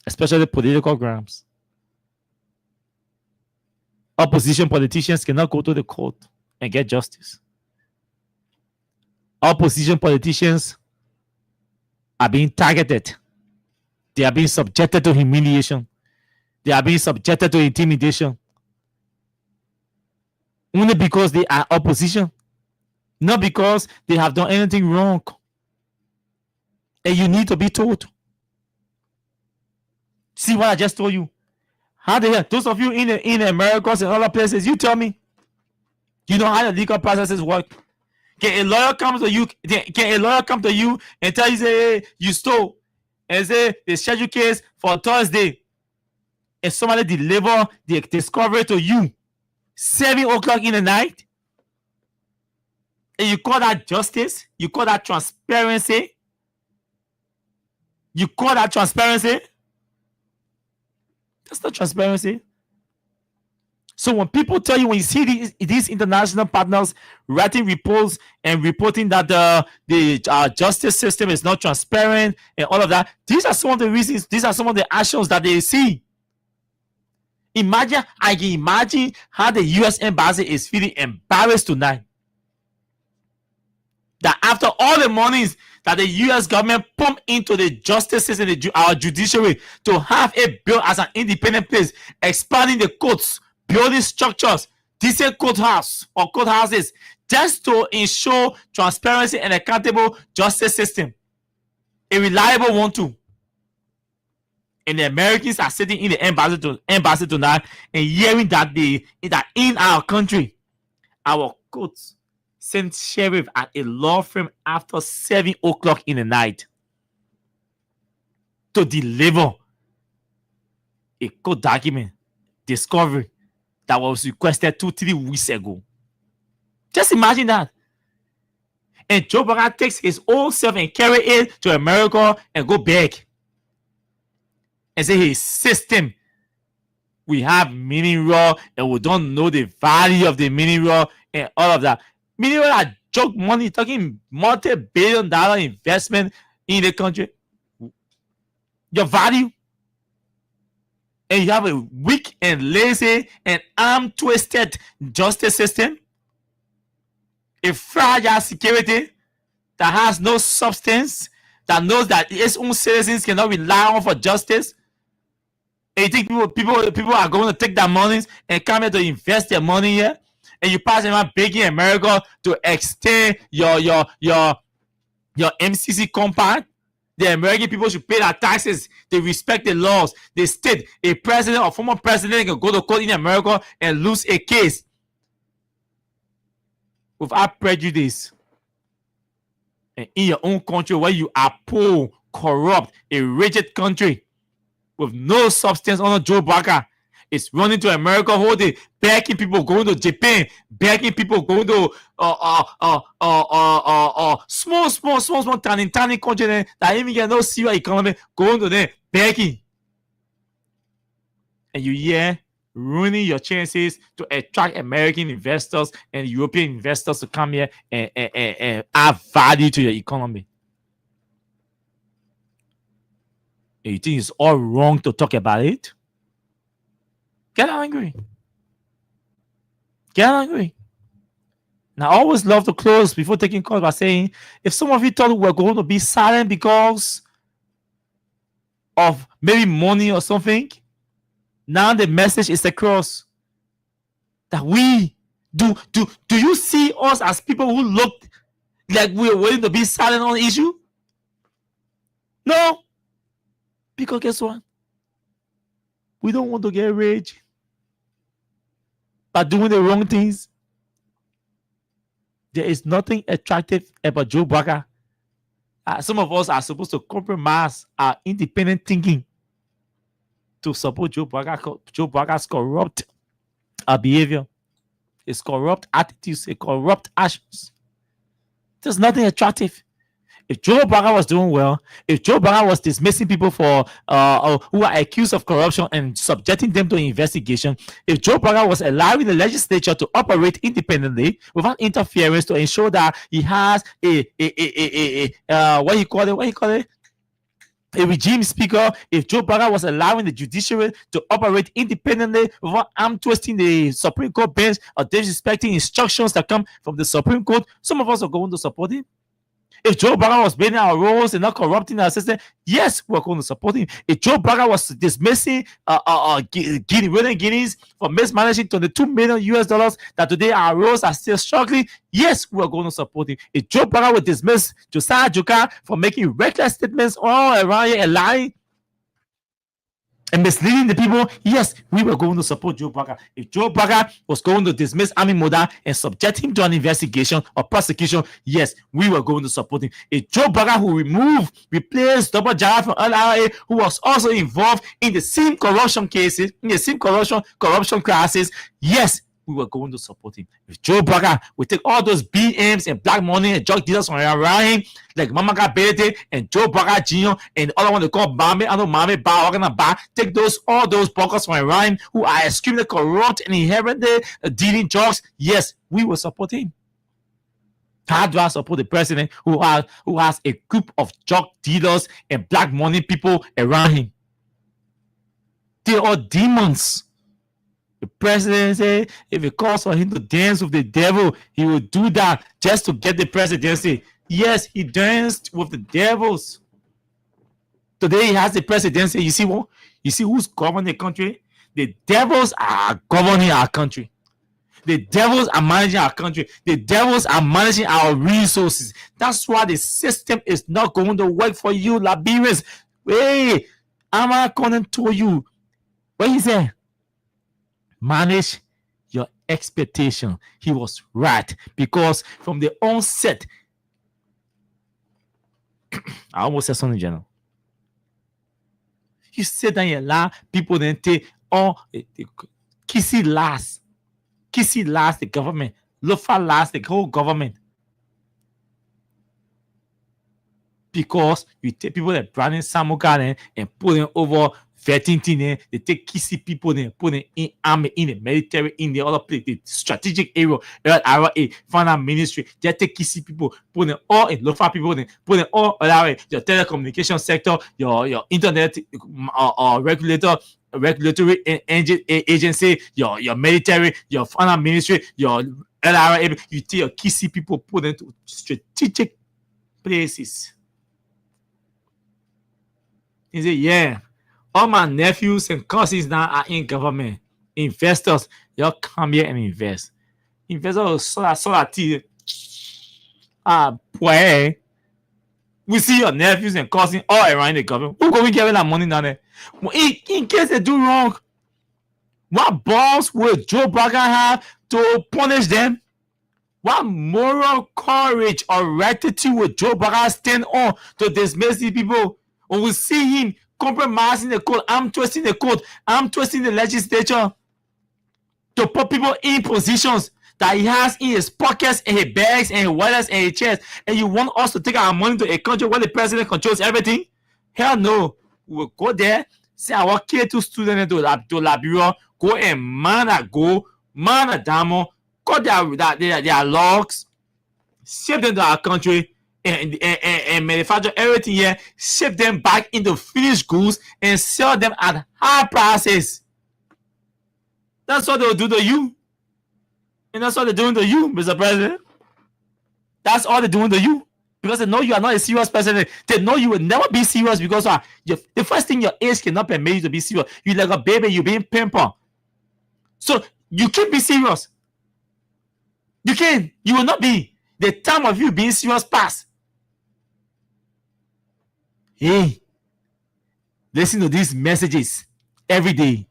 especially political grounds. Opposition politicians cannot go to the court and get justice. Opposition politicians are being targeted. They are being subjected to humiliation. They are being subjected to intimidation. Only because they are opposition. Not because they have done anything wrong. And you need to be told. See what I just told you. How those of you in Americas and other places, you tell me. You know how the legal processes work. Can a lawyer come to you? Can a lawyer come to you and tell you, say, hey, you stole, and say they schedule case for Thursday, and somebody deliver the discovery to you 7 o'clock in the night, and you call that justice? You call that transparency? You call that transparency? That's not transparency. So when people tell you, when you see these international partners writing reports and reporting that the justice system is not transparent and all of that, these are some of the reasons, these are some of the actions that they see. I can imagine how the U.S. Embassy is feeling embarrassed tonight. That after all the monies that the U.S. government pumped into the justice system, our judiciary, to have it built as an independent place, expanding the courts, building structures, decent courthouse or courthouses, just to ensure transparency and accountable justice system. A reliable one too. And the Americans are sitting in the embassy tonight and hearing that that in our country, our courts sent sheriff at a law firm after 7 o'clock in the night to deliver a court document discovery that was requested 2-3 weeks ago. Just imagine that. And Joe Biden takes his own self and carry it to America and go back. and say his system, we have mineral and we don't know the value of the mineral and all of that. Mineral are joke money, talking multi-billion-dollar investment in the country. Your value, and you have a weak and lazy and arm-twisted justice system, a fragile security that has no substance, that knows that its own citizens cannot rely on for justice. And you think people are going to take their monies and come here to invest their money here, and you pass around begging America to extend your MCC compact? The American people should pay their taxes. They respect the laws. The state, a president or former president can go to court in America and lose a case without prejudice. And in your own country where you are poor, corrupt, a rigid country with no substance under Joe Biden, is running to America whole day, begging people going to Japan, begging people going to small tiny country that even get no serious economy, going to them begging. And you ruining your chances to attract American investors and European investors to come here and add value to your economy. And you think it's all wrong to talk about it? Get angry. Get angry. Now, I always love to close before taking calls by saying, if some of you thought we were going to be silent because of maybe money or something, now the message is across that we do you see us as people who look like we're willing to be silent on the issue? No. Because guess what? We don't want to get rich by doing the wrong things. There is nothing attractive about Joe Biden. Some of us are supposed to compromise our independent thinking to support Joe Biden's corrupt behavior, his corrupt attitudes, his corrupt actions. There's nothing attractive. If Joe Biden was doing well, if Joe Biden was dismissing people for who are accused of corruption and subjecting them to investigation, if Joe Biden was allowing the legislature to operate independently without interference to ensure that he has a regime speaker, if Joe Biden was allowing the judiciary to operate independently without arm twisting the Supreme Court bench or disrespecting instructions that come from the Supreme Court, some of us are going to support him. If Joe Biden was bending our rules and not corrupting our system, yes, we're going to support him. If Joe Biden was dismissing William Guineas for mismanaging $22 million that today our rules are still struggling, yes, we're going to support him. If Joe Biden would dismiss Josiah Juka for making reckless statements all around here and lying and misleading the people, yes, we were going to support Joe Biden. If Joe Biden was going to dismiss Ami Moda and subject him to an investigation or prosecution, yes, we were going to support him. If Joe Biden who replaced Double Jara from LRA, who was also involved in the same corruption cases, in the same corruption classes, yes, we were going to support him. If Joe Biden would take all those BMs and black money and drug dealers from around him, like Mamaka Bete and Joe Biden Jr. and the other one they call Mame, I know Mame Ba, take all those buckets from around him who are extremely corrupt and inherently dealing drugs, yes, we will support him. How do I support the president who has a group of drug dealers and black money people around him? They are demons. The president said if it calls for him to dance with the devil, he will do that just to get the presidency. Yes, he danced with the devils. Today he has the presidency. You see what? You see who's governing the country? The devils are governing our country. The devils are managing our country. The devils are managing our resources. That's why the system is not going to work for you, Liberians. Hey, Amakonen told you. What he said? Manage your expectation. He was right, because from the onset, I almost said something, General. You sit down and lie, people then take Kissy last, the government. Lufa last, the whole government. Because you take people like Brandon Samuel and put them over vetting thing there. They take key people there, put them in army, in the military, in the other place, the strategic area, finance ministry. They take key people, put them all in local people, then put them all around your telecommunication sector, your internet or regulatory agency, your military, your finance ministry, your LRA. You take your key people, put them to strategic places. He said, yeah, all my nephews and cousins now are in government. Investors, y'all come here and invest. Investors, so that boy, we see your nephews and cousins all around the government. Who going to give that money down there? In case they do wrong, what balls will Joe Biden have to punish them? What moral courage or rectitude will Joe Biden stand on to dismiss these people? When we see him compromising the code, I'm twisting the code, I'm twisting the legislature to put people in positions that he has in his pockets and his bags and his wallets and his chest. And you want us to take our money to a country where the president controls everything? Hell no. We will go there, send our K2 students to Liberia, go and man a damo, cut their logs, ship them to our country, and manufacture everything here, ship them back into finished goods and sell them at high prices. That's what they'll do to you. And that's what they're doing to you, Mr. President. That's all they're doing to you. Because they know you are not a serious president. They know you will never be serious because the first thing your age cannot permit you to be serious. You're like a baby, you're being pampered. So you can't be serious. You can't. You will not be. The time of you being serious past. Hey, listen to these messages every day.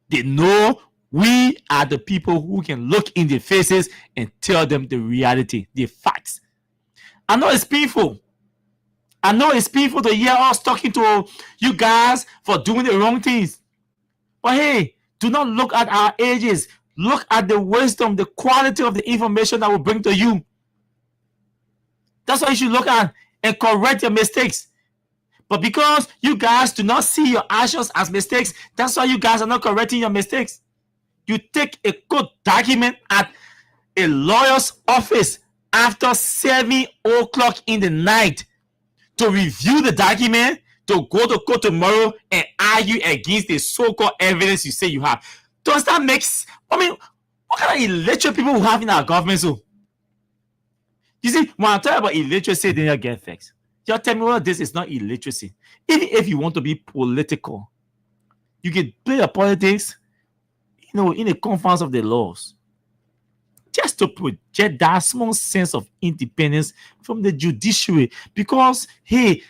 They know we are the people who can look in their faces and tell them the reality, the facts. I know it's painful. I know it's painful to hear us talking to you guys for doing the wrong things. But hey, do not look at our ages. Look at the wisdom, the quality of the information that we bring to you. That's what you should look at and correct your mistakes. But because you guys do not see your actions as mistakes, that's why you guys are not correcting your mistakes. You take a court document at a lawyer's office after 7 o'clock in the night to review the document, to go to court tomorrow and argue against the so-called evidence you say you have. Does that make sense? I mean, what kind of illiterate people we have in our government? So, you see, when I talk about illiteracy, then you get facts. You tell me, well, this is not illiteracy. Even if you want to be political, you can play the politics, in the confines of the laws, just to project that small sense of independence from the judiciary. Because, hey,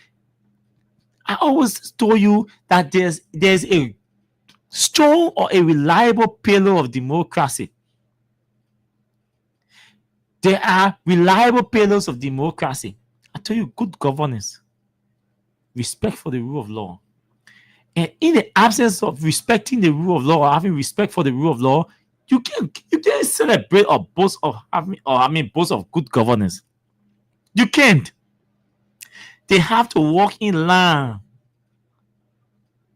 I always told you that there's a strong or a reliable pillar of democracy. There are reliable pillars of democracy. I tell you, good governance, respect for the rule of law. And in the absence of respecting the rule of law or having respect for the rule of law, you can't celebrate or boast of boast of good governance. You can't. They have to walk in line.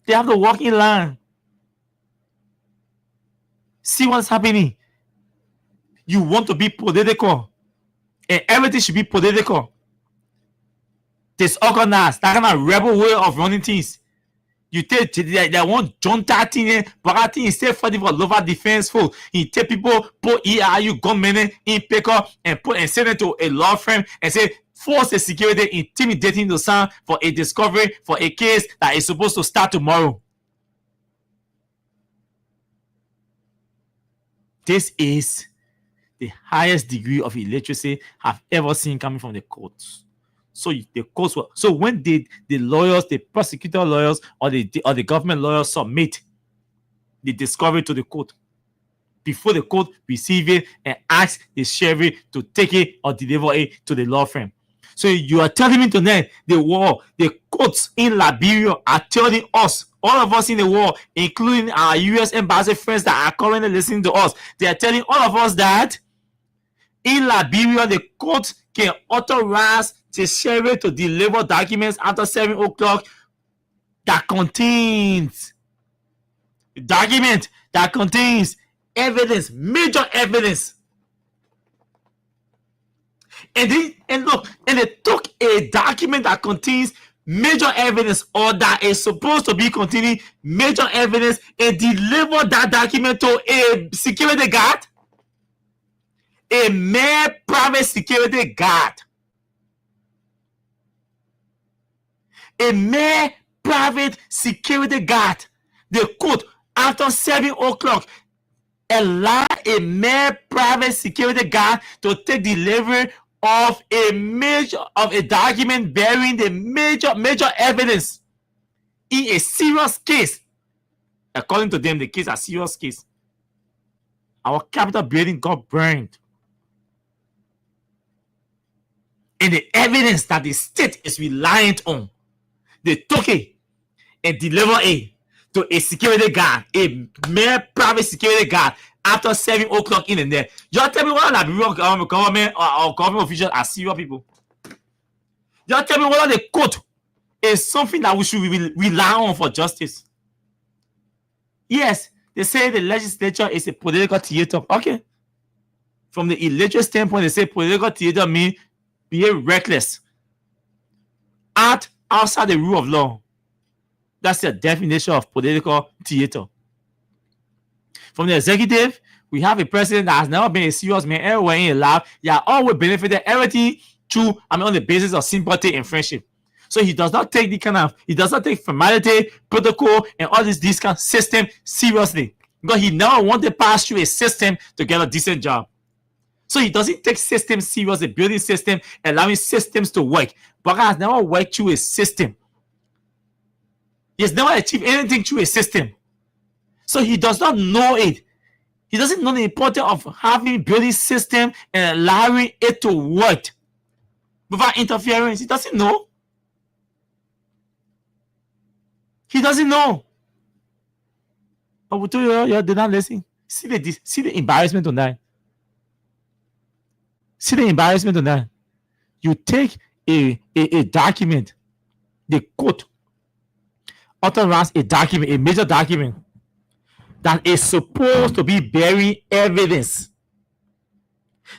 They have to walk in line. See what's happening. You want to be political, and everything should be political. Disorganized, that kind of rebel way of running things. You take they want John 13, but I think instead fighting for local defense force, he take people, put EIU gunmen in pick up and send it to a law firm and say force the security, intimidating the son for a discovery for a case that is supposed to start tomorrow. This is the highest degree of illiteracy I've ever seen coming from the courts. So the courts were, so when the lawyers, the prosecutor lawyers, or the government lawyers submit the discovery to the court, before the court receive it and ask the sheriff to take it or deliver it to the law firm. So you are telling me tonight the courts in Liberia are telling us, all of us in the world, including our U.S. embassy friends that are currently listening to us, they are telling all of us that in Liberia, the court can authorize the sheriff to deliver documents after 7 o'clock that contains evidence, major evidence. And they took a document that contains major evidence, or that is supposed to be containing major evidence, and delivered that document to a security guard, a mere private security guard, a mere private security guard. They could, after 7 o'clock, allow a mere private security guard to take delivery of a document bearing the major evidence in a serious case. According to them, the case is a serious case. Our Capitol building got burned, and the evidence that the state is reliant on, they took it and delivered it to a security guard, a mere private security guard, after 7 o'clock in the night. Just tell me what the government or government officials are serious people. Just tell me whether the court is something that we should rely on for justice. Yes, they say the legislature is a political theater. Okay. From the electoral standpoint, they say political theater means behave reckless, act outside the rule of law. That's the definition of political theater. From the executive, we have a president that has never been a serious man everywhere in his life. He has always benefited everything on the basis of sympathy and friendship. So he does not take he does not take formality, protocol, and all this kind of system seriously, because he never wanted to pass through a system to get a decent job. So he doesn't take systems seriously, building system, allowing systems to work. But has never worked through a system. He has never achieved anything through a system. So he does not know it. He doesn't know the importance of having building system and allowing it to work without interference. He doesn't know. He doesn't know. But we told you did not listen. See the embarrassment tonight. See the embarrassment tonight. You take a document, the court authorize a document, a major document that is supposed to be bearing evidence,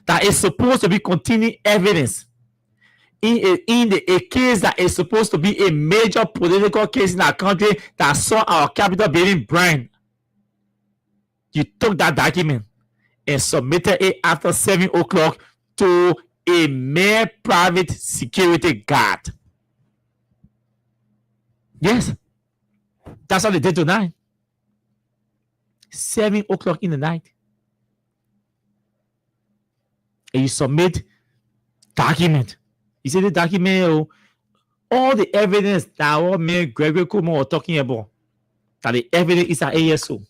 that is supposed to be containing evidence in a case that is supposed to be a major political case in our country that saw our Capitol building burned. You took that document and submitted it after 7 o'clock to a mere private security guard. Yes, that's what they did tonight. 7 o'clock in the night. And you submit document. You see the document, all the evidence that our man Gregory Kumo was talking about, that the evidence is an ASO.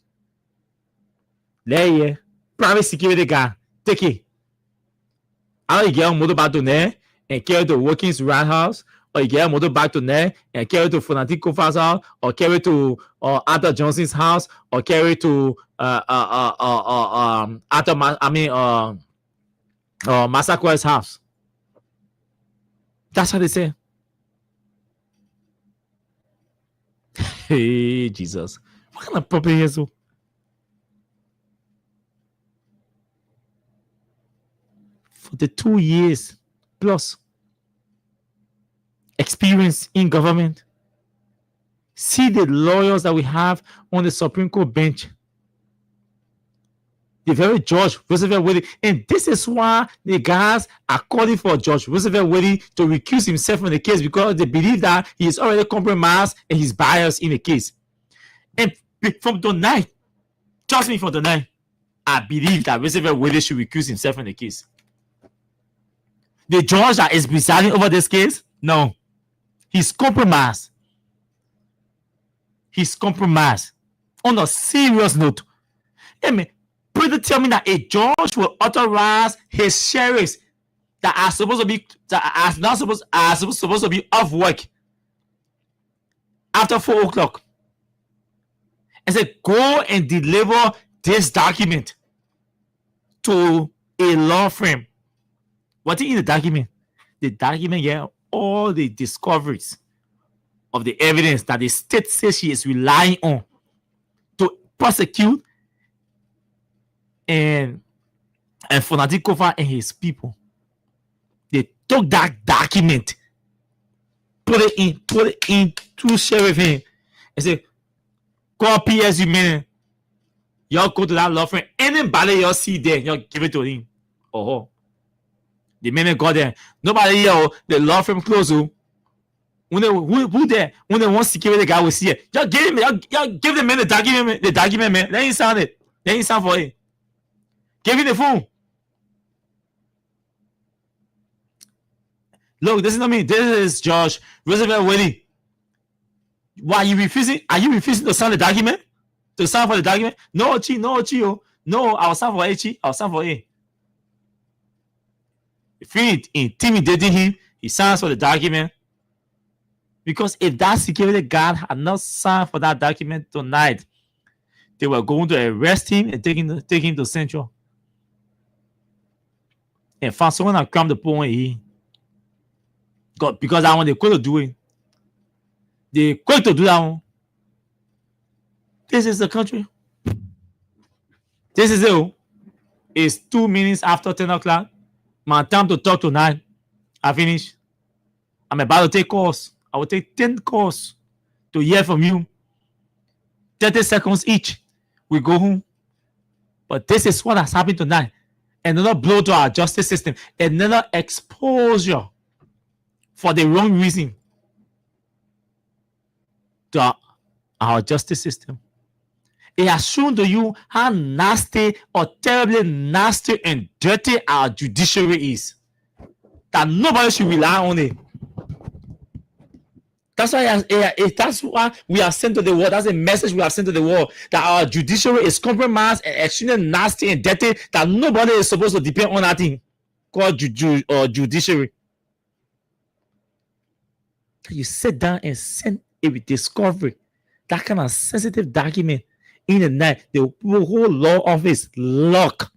There, private security guard, take it. I you get a motor back to there and carry to Workings Rat House, or you get a motor back to there and carry to Fonati Kofa's house, or carry to Arthur Johnson's house, or carry to Massaqua's house. That's how they say. Hey, Jesus. What kind of property is it? For the 2 years plus experience in government, see the lawyers that we have on the Supreme Court bench. The very George Roosevelt Wade. And this is why the guys are calling for George Roosevelt Wade to recuse himself from the case, because they believe that he is already compromised and he's biased in the case. And from tonight, trust me, from tonight, I believe that Roosevelt Wade should recuse himself from the case. The judge that is presiding over this case, no. He's compromised. He's compromised. On a serious note, please tell me that a judge will authorize his sheriffs that are supposed to be supposed to be off work after 4 o'clock and say, go and deliver this document to a law firm. What is in the document? The document, yeah, all the discoveries of the evidence that the state says she is relying on to prosecute and Fonadi Kofa and his people. They took that document, put it in to sheriff him, and say, call PSU man. Y'all go to that law firm. Anybody y'all see there, y'all give it to him. Oh, the minute got there, nobody y'all the law firm close. When they who there? When they want security guy will see it. Y'all give him, y'all give the man the document, man. Let him sign it. Let him sign for it. Give him the phone. Look, this is not me. This is George Roosevelt Willie. Why are you refusing? Are you refusing to sign the document? To sign for the document? No, Chi, oh. No, I'll sign for A, Chi. I'll sign for A. If you intimidating him, he signs for the document. Because if that security guard had not signed for that document tonight, they were going to arrest him and take him to Central. And find someone and cram the point here. Because that one they could do it. They quick to do that one. This is the country. This is it. It's 2 minutes after 10 o'clock. My time to talk tonight. I finished. I'm about to take calls. I will take 10 calls to hear from you. 30 seconds each. We go home. But this is what has happened tonight. Another blow to our justice system. Another exposure for the wrong reason to our justice system. It has shown to you how nasty or terribly nasty and dirty our judiciary is. That nobody should rely on it. That's why we have sent to the world. That's a message we have sent to the world. That our judiciary is compromised and extremely nasty and dirty. That nobody is supposed to depend on that thing called judiciary. You sit down and send a discovery, that kind of sensitive document in the night, the whole law office lock.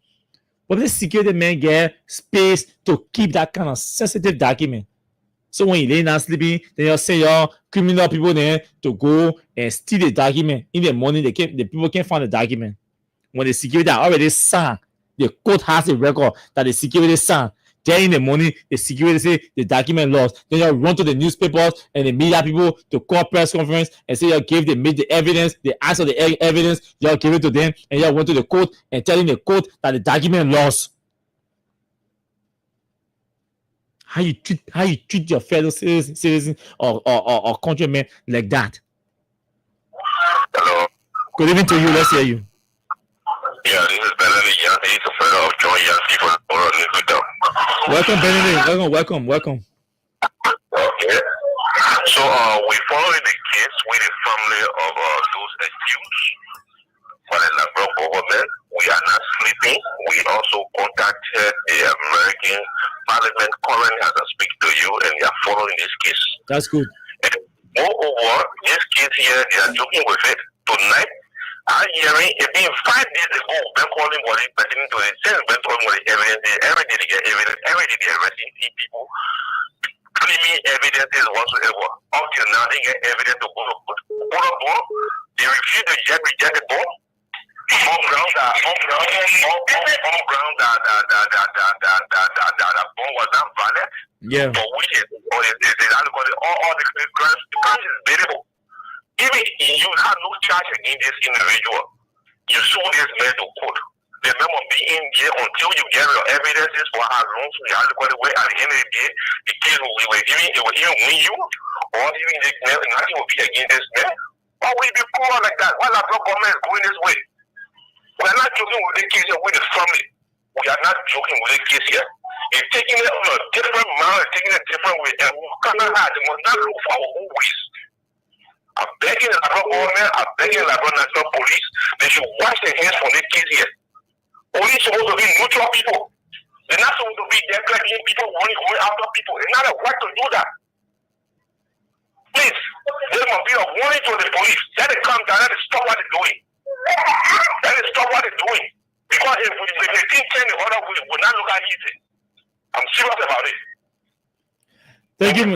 But the security men get space to keep that kind of sensitive document. So when you lay down sleeping, then you say your criminal people there to go and steal the document. In the morning, the people can't find the document. When the security are already signed, the court has a record that the security signed. Then in the morning, the security say the document lost. Then you run to the newspapers and the media people to call press conference and say they made the evidence, they answer the evidence, you give it to them, and you went to the court and telling the court that the document lost. How you treat your fellow citizens or countrymen like that? Hello. Good evening to you. Let's hear you. Yeah, this is Benedict Yancey, the friend of John Yancey from Oron. Welcome, Benedict. Welcome. Okay. So we following the case with the family of those accused for the Labrador government. We are not sleeping. We also contacted the American Parliament currently as I speak to you, and they are following this case. That's good. And moreover, this case here, they are joking with it. Tonight, I'm hearing it being 5 days ago, been calling what it pertaining to it, since been calling what the evidence, every day they get evidence, every day they're arresting people, claiming evidences whatsoever. Up till now, they get evidence to go to court. They refuse to reject the ball. On ground that the ball was not valid. Yeah. For which all the crimes is bearable. Even you had no charge against this individual, you sold this man to court. The man will be in jail until you get your evidences for how long you have to go away. At the end of the day, the case will either win you, or even nothing will be against this man. Why would it be poor like that? Why not government is going this way? We are not joking with the case here with the family. We are not joking with the case here. You're taking it on a different manner, taking it a different way, and we cannot have. They must not look for our own ways. I'm begging the Labrador government, I'm begging the Labrador National Police, they should wash their hands from this case here. Police supposed to be neutral people. They're not supposed to be there collecting people, going after people. It's not a right to do that. Please, there must be a warning to the police. Let it come down, let it stop what they're doing. Let it stop what they're doing. Because if they think turn the other way, we'll not look at easy. I'm serious about it.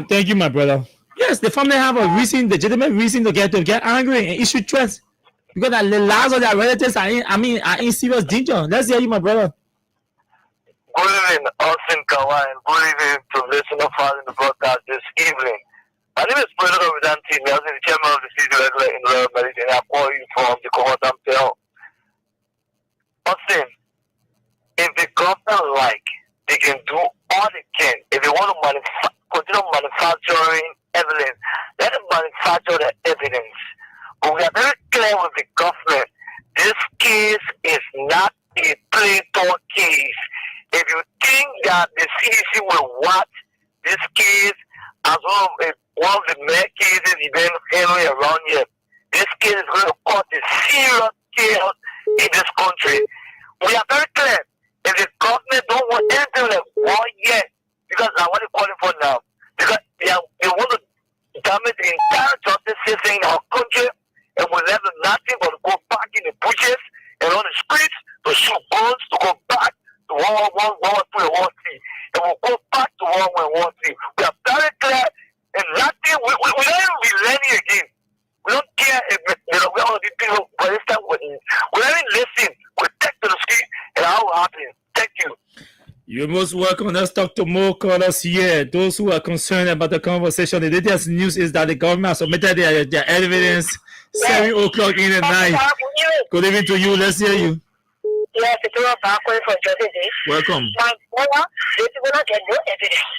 Thank you, my brother. Yes, the family have a reason, legitimate reason to get angry and issue threats because the lives of their relatives are in serious danger. Let's hear you, my brother. Good evening, Austin Kawa, and good evening to listeners following the broadcast this evening. My name is President of the team. I was the chairman of the city regular in the Medicine. I call you from the Cohort Town. Austin, if the government like, they can do all they can. If they want to continue manufacturing evidence, let them manufacture the evidence. But we are very clear with the government. This case is not a plain talk case. If you think that the CDC will watch this case as one of the main cases you've been handling around here, this case is going to cause a serious chaos in this country. We are very clear. If the government don't want anything like war yet, because I want to call it for now, because they want to damage the entire justice system in our country, and we'll have nothing but to go back in the bushes and on the streets to shoot guns, to go back to 112 and 1C. And we'll go back to 1C. We are very clear, and nothing, we don't even be learning again. We don't care if we all these people, for instance, we don't even listen. We take to the street, and how will happen. Thank you. You're most welcome. Let's talk to more callers here. Those who are concerned about the conversation. The latest news is that the government has submitted their evidence 7 o'clock in the night. Good evening to you. Let's hear you. Yes, it's all back for Jody. Welcome. My brother, if you don't get no evidence.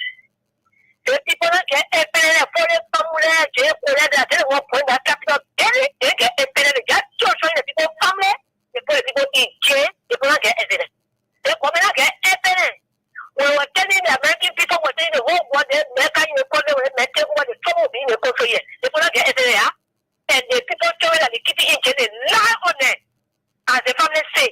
If people don't get evidence for the family, they won't point that capital. They get evidence. They get children, the people family. They put people in jail. They don't get evidence. They come and get evidence. We were telling the American people, were telling the whole world, they're making the problem, they're making the trouble being in the country. They don't get evidence. And the people showing that they keep it in jail, they lie on them. As the family say,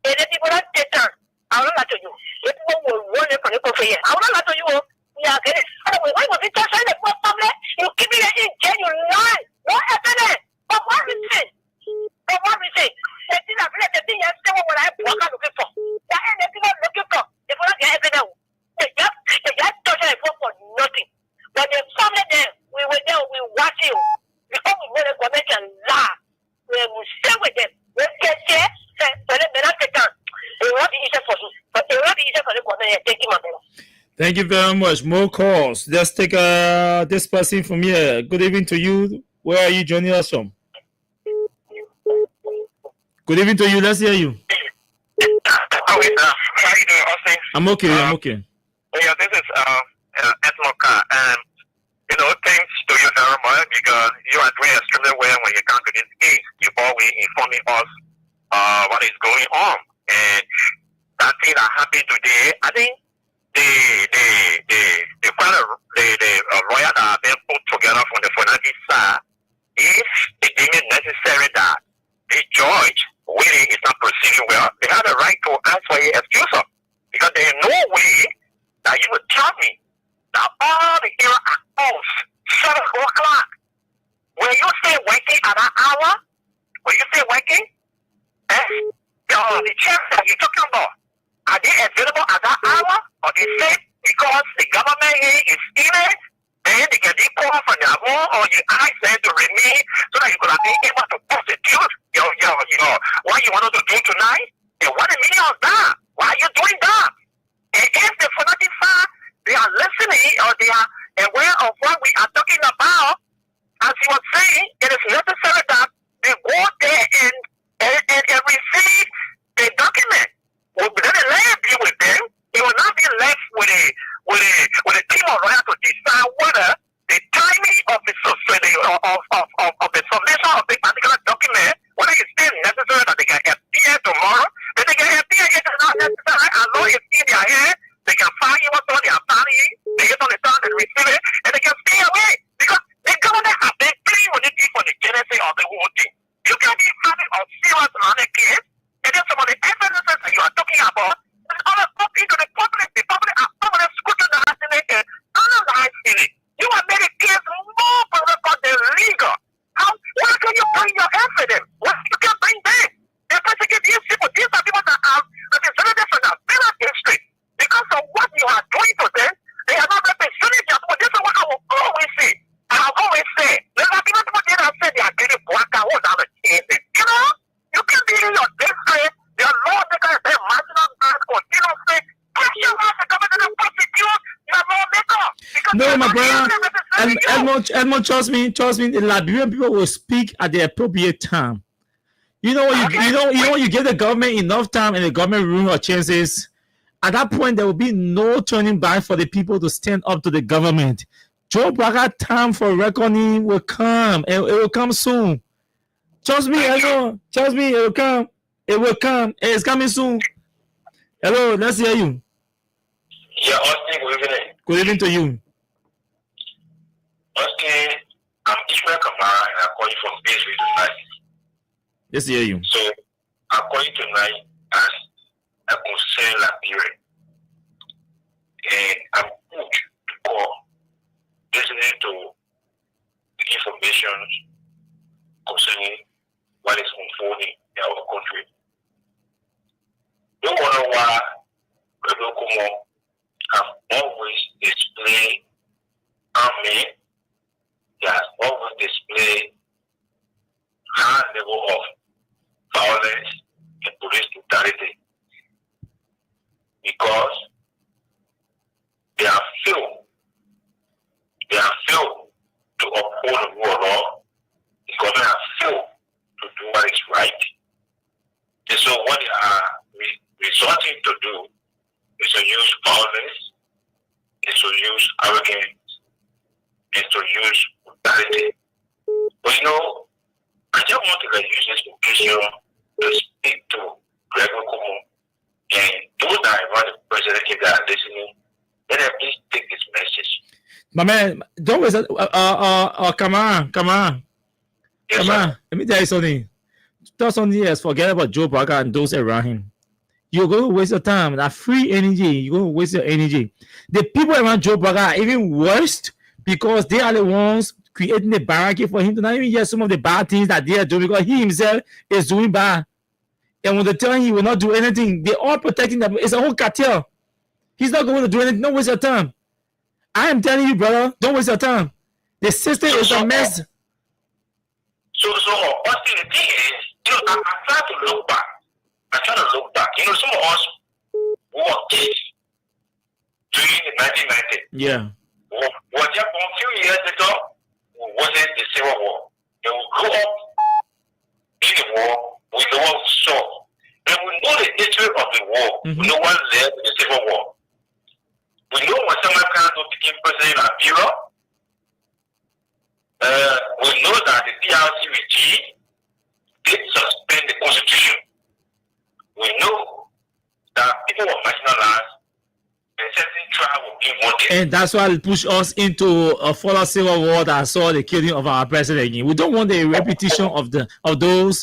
and the people don't take time. I will not to you. The people will run from the country. I will not to you. We are getting. Why was it just the poor family? You keep it in jail, you lie. What evidence? For what reason? For what reason? They did not let the thing yesterday what I walk out looking for. That ain't the thing I'm looking for. They will not get evidence. They just touch it for nothing. But the family there, we were there, we watch you. Before we know the government can lie, we will stay with them. We get there, but they not take time. It will not be easy for you. But it will not be easy for the government. Thank you, my brother. Thank you very much. More calls. Let's take this person from here. Good evening to you. Where are you joining us from? Good evening to you. Let's hear you. How you doing, Austin? I'm okay. I'm okay. Yeah, this is Esmoka, and thanks to you very much because you are doing extremely well when you come to this case. You always informing us what is going on, and that thing that happened today. I think the lawyer that have been put together from the forensic side, if it deemed necessary that the judge really is not proceeding well, they have the right to ask for an excuse because there is no way that you would tell me that all the error are off 7 o'clock. When you say working at that hour, when you say working, the checks that you're talking about, are they available at that hour? Or they say because the government here is in it, then they can be called from their home or you ask them to remain so that you could have been able to prosecute what you wanted to do tonight? And what the meaning of that? Why are you doing that? And if the fanatic side, they are listening or they are aware of what we are talking about, as you were saying, it is necessary that they go there and receive the document. Well, then the land be with them. It will not be left with a team of lawyers to decide whether the timing of the submission of the particular document, whether it's still necessary that they can appear tomorrow, then they can appear. If it's not necessary, as long as it's in their hand, they can find you what they are planning, they get on the stand and receive it, and they can stay away. Because the government has been clean with it for the genesis of the whole thing. You can be having a serious running case, and then some of the evidences that you are talking about is all up into the public. The public are over scrutinizing it and analyzing it. You have made a case more political than legal. Why can you bring your evidence? What you can bring them? They persecute these people. These are people that have represented from the village history. Because of what you are doing to them, they are not representing them. This is what I No, my brother. Edmond, trust me. The Liberian people will speak at the appropriate time. You know when you give the government enough time and the government room or chances, at that point there will be no turning back for the people to stand up to the government. Joe Braga time for reckoning will come, and it will come soon. Trust me, Edmond. Trust me, it will come. It will come. It's coming soon. Hello, let's hear you. Yeah, Austin, good evening. Good evening to you. Austin, I'm Ishmael Kamara, and I'm calling from Israel tonight. Let's hear you. So, I'm calling tonight as a concerned Liberian. And I'm good to call, listening to the information concerning what is unfolding in our country. No wonder why Rebel Kumo have always displayed army. He has always displayed high level of violence and police brutality because they have failed to uphold the rule of law. The government has failed to do what is right. And so what they are resorting to do is to use violence, is to use arrogance, is to use brutality. But I just want to use this occasion to speak to Gregor Kumu and those that run the president if they are listening, let them please take this message. My man, don't waste Kamara. Yes, Let me tell you something. 2000 years, forget about Joe Braga and those around him. You're going to waste your time. That free energy, you're going to waste your energy. The people around Joe Braga are even worse because they are the ones creating the barricade for him to not even hear some of the bad things that they are doing because he himself is doing bad. And when they tell him he will not do anything, they're all protecting them. It's a whole cartel. He's not going to do anything. Don't waste your time. I am telling you, brother, don't waste your time. The system is a mess. So, Austin, the thing is, I'm trying to look back. Some of us who were kids during the 1990s. Yeah. Was just a few years ago, wasn't the Civil War. And we grew up in the war, we know what we saw. And we know the nature of the war. We know what led to the Civil War. We know when someone became president in Liberia. We know that the DRC regime did suspend the constitution. We know that people were marginalized and certain tribes were being wanted. And that's why it pushed us into a further civil war that saw the killing of our president again. We don't want a repetition of those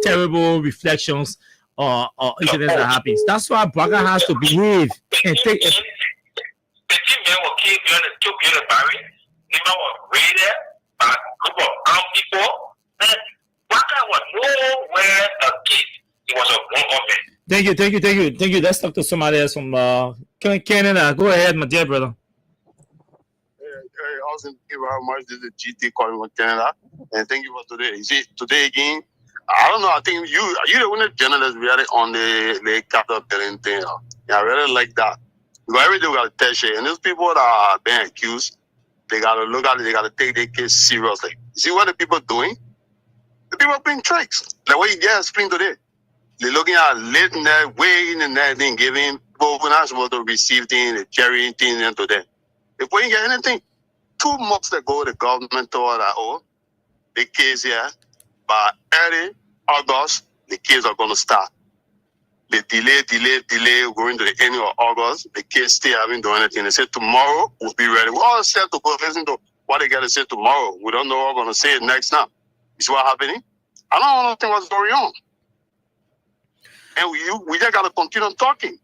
terrible reflections or incidents that happens. That's why Braga has to behave and take it. The team men were killed beyond the barrier. Nima was raided by a group of armed people. And Braga was nowhere a kid. He was a grown up man. Thank you. Let's talk to somebody else from Canada. Go ahead, my dear brother. Austin, thank you very much. This is GT calling from Canada. And thank you for today. You see, today again, I don't know, I think you're the only journalist really on the Capitol building thing. Yeah, I really like that. Because every day we got to test it. And those people that are being accused, they got to look at it, they got to take their case seriously. You see what the people doing? The people are being tricks. Like what you just explained today. They're looking at late in there, way in there, then giving people who are not supposed to receive things, they carrying things into them. If we didn't get anything, 2 months ago, the government told that, the case here, by early August, the case are going to start. They delay, going to the end of August, the case still haven't done anything. They said tomorrow we'll be ready. We all set to go listen to what they got to say tomorrow. We don't know what we're going to say next now. You see what's happening? I don't understand what's going on. And we just got to continue talking.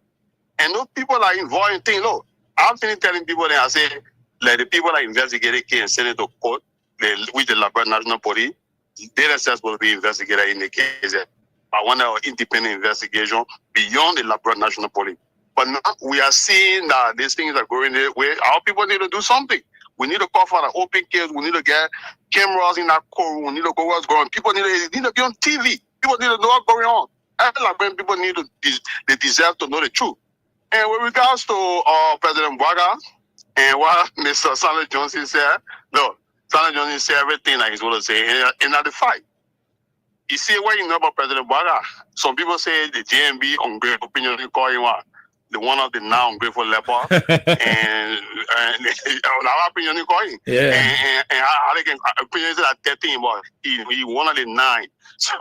And those people are involved in things. Look, I'm telling people that I say, like the people that investigated case and sent it to court, with the Liberia National Police, they themselves will be investigated in the case. I want an independent investigation beyond the Liberia National Police. But now we are seeing that these things are going the way. Our people need to do something. We need to call for an open case. We need to get cameras in that courtroom. We need to go what's going on. People need to be on TV. People need to know what's going on. Every Liberian people they deserve to know the truth. And with regards to President Bwaga and what Mr. Samuel Johnson said, no, Samuel Johnson said everything that he's going to say in the fight. You see what you know about President Bwaga? Some people say the JMB ungrateful opinion they call him the one of the now ungrateful leper, and our opinion they call him. Yeah. And I think opinion is at 13, but he one of the 9. So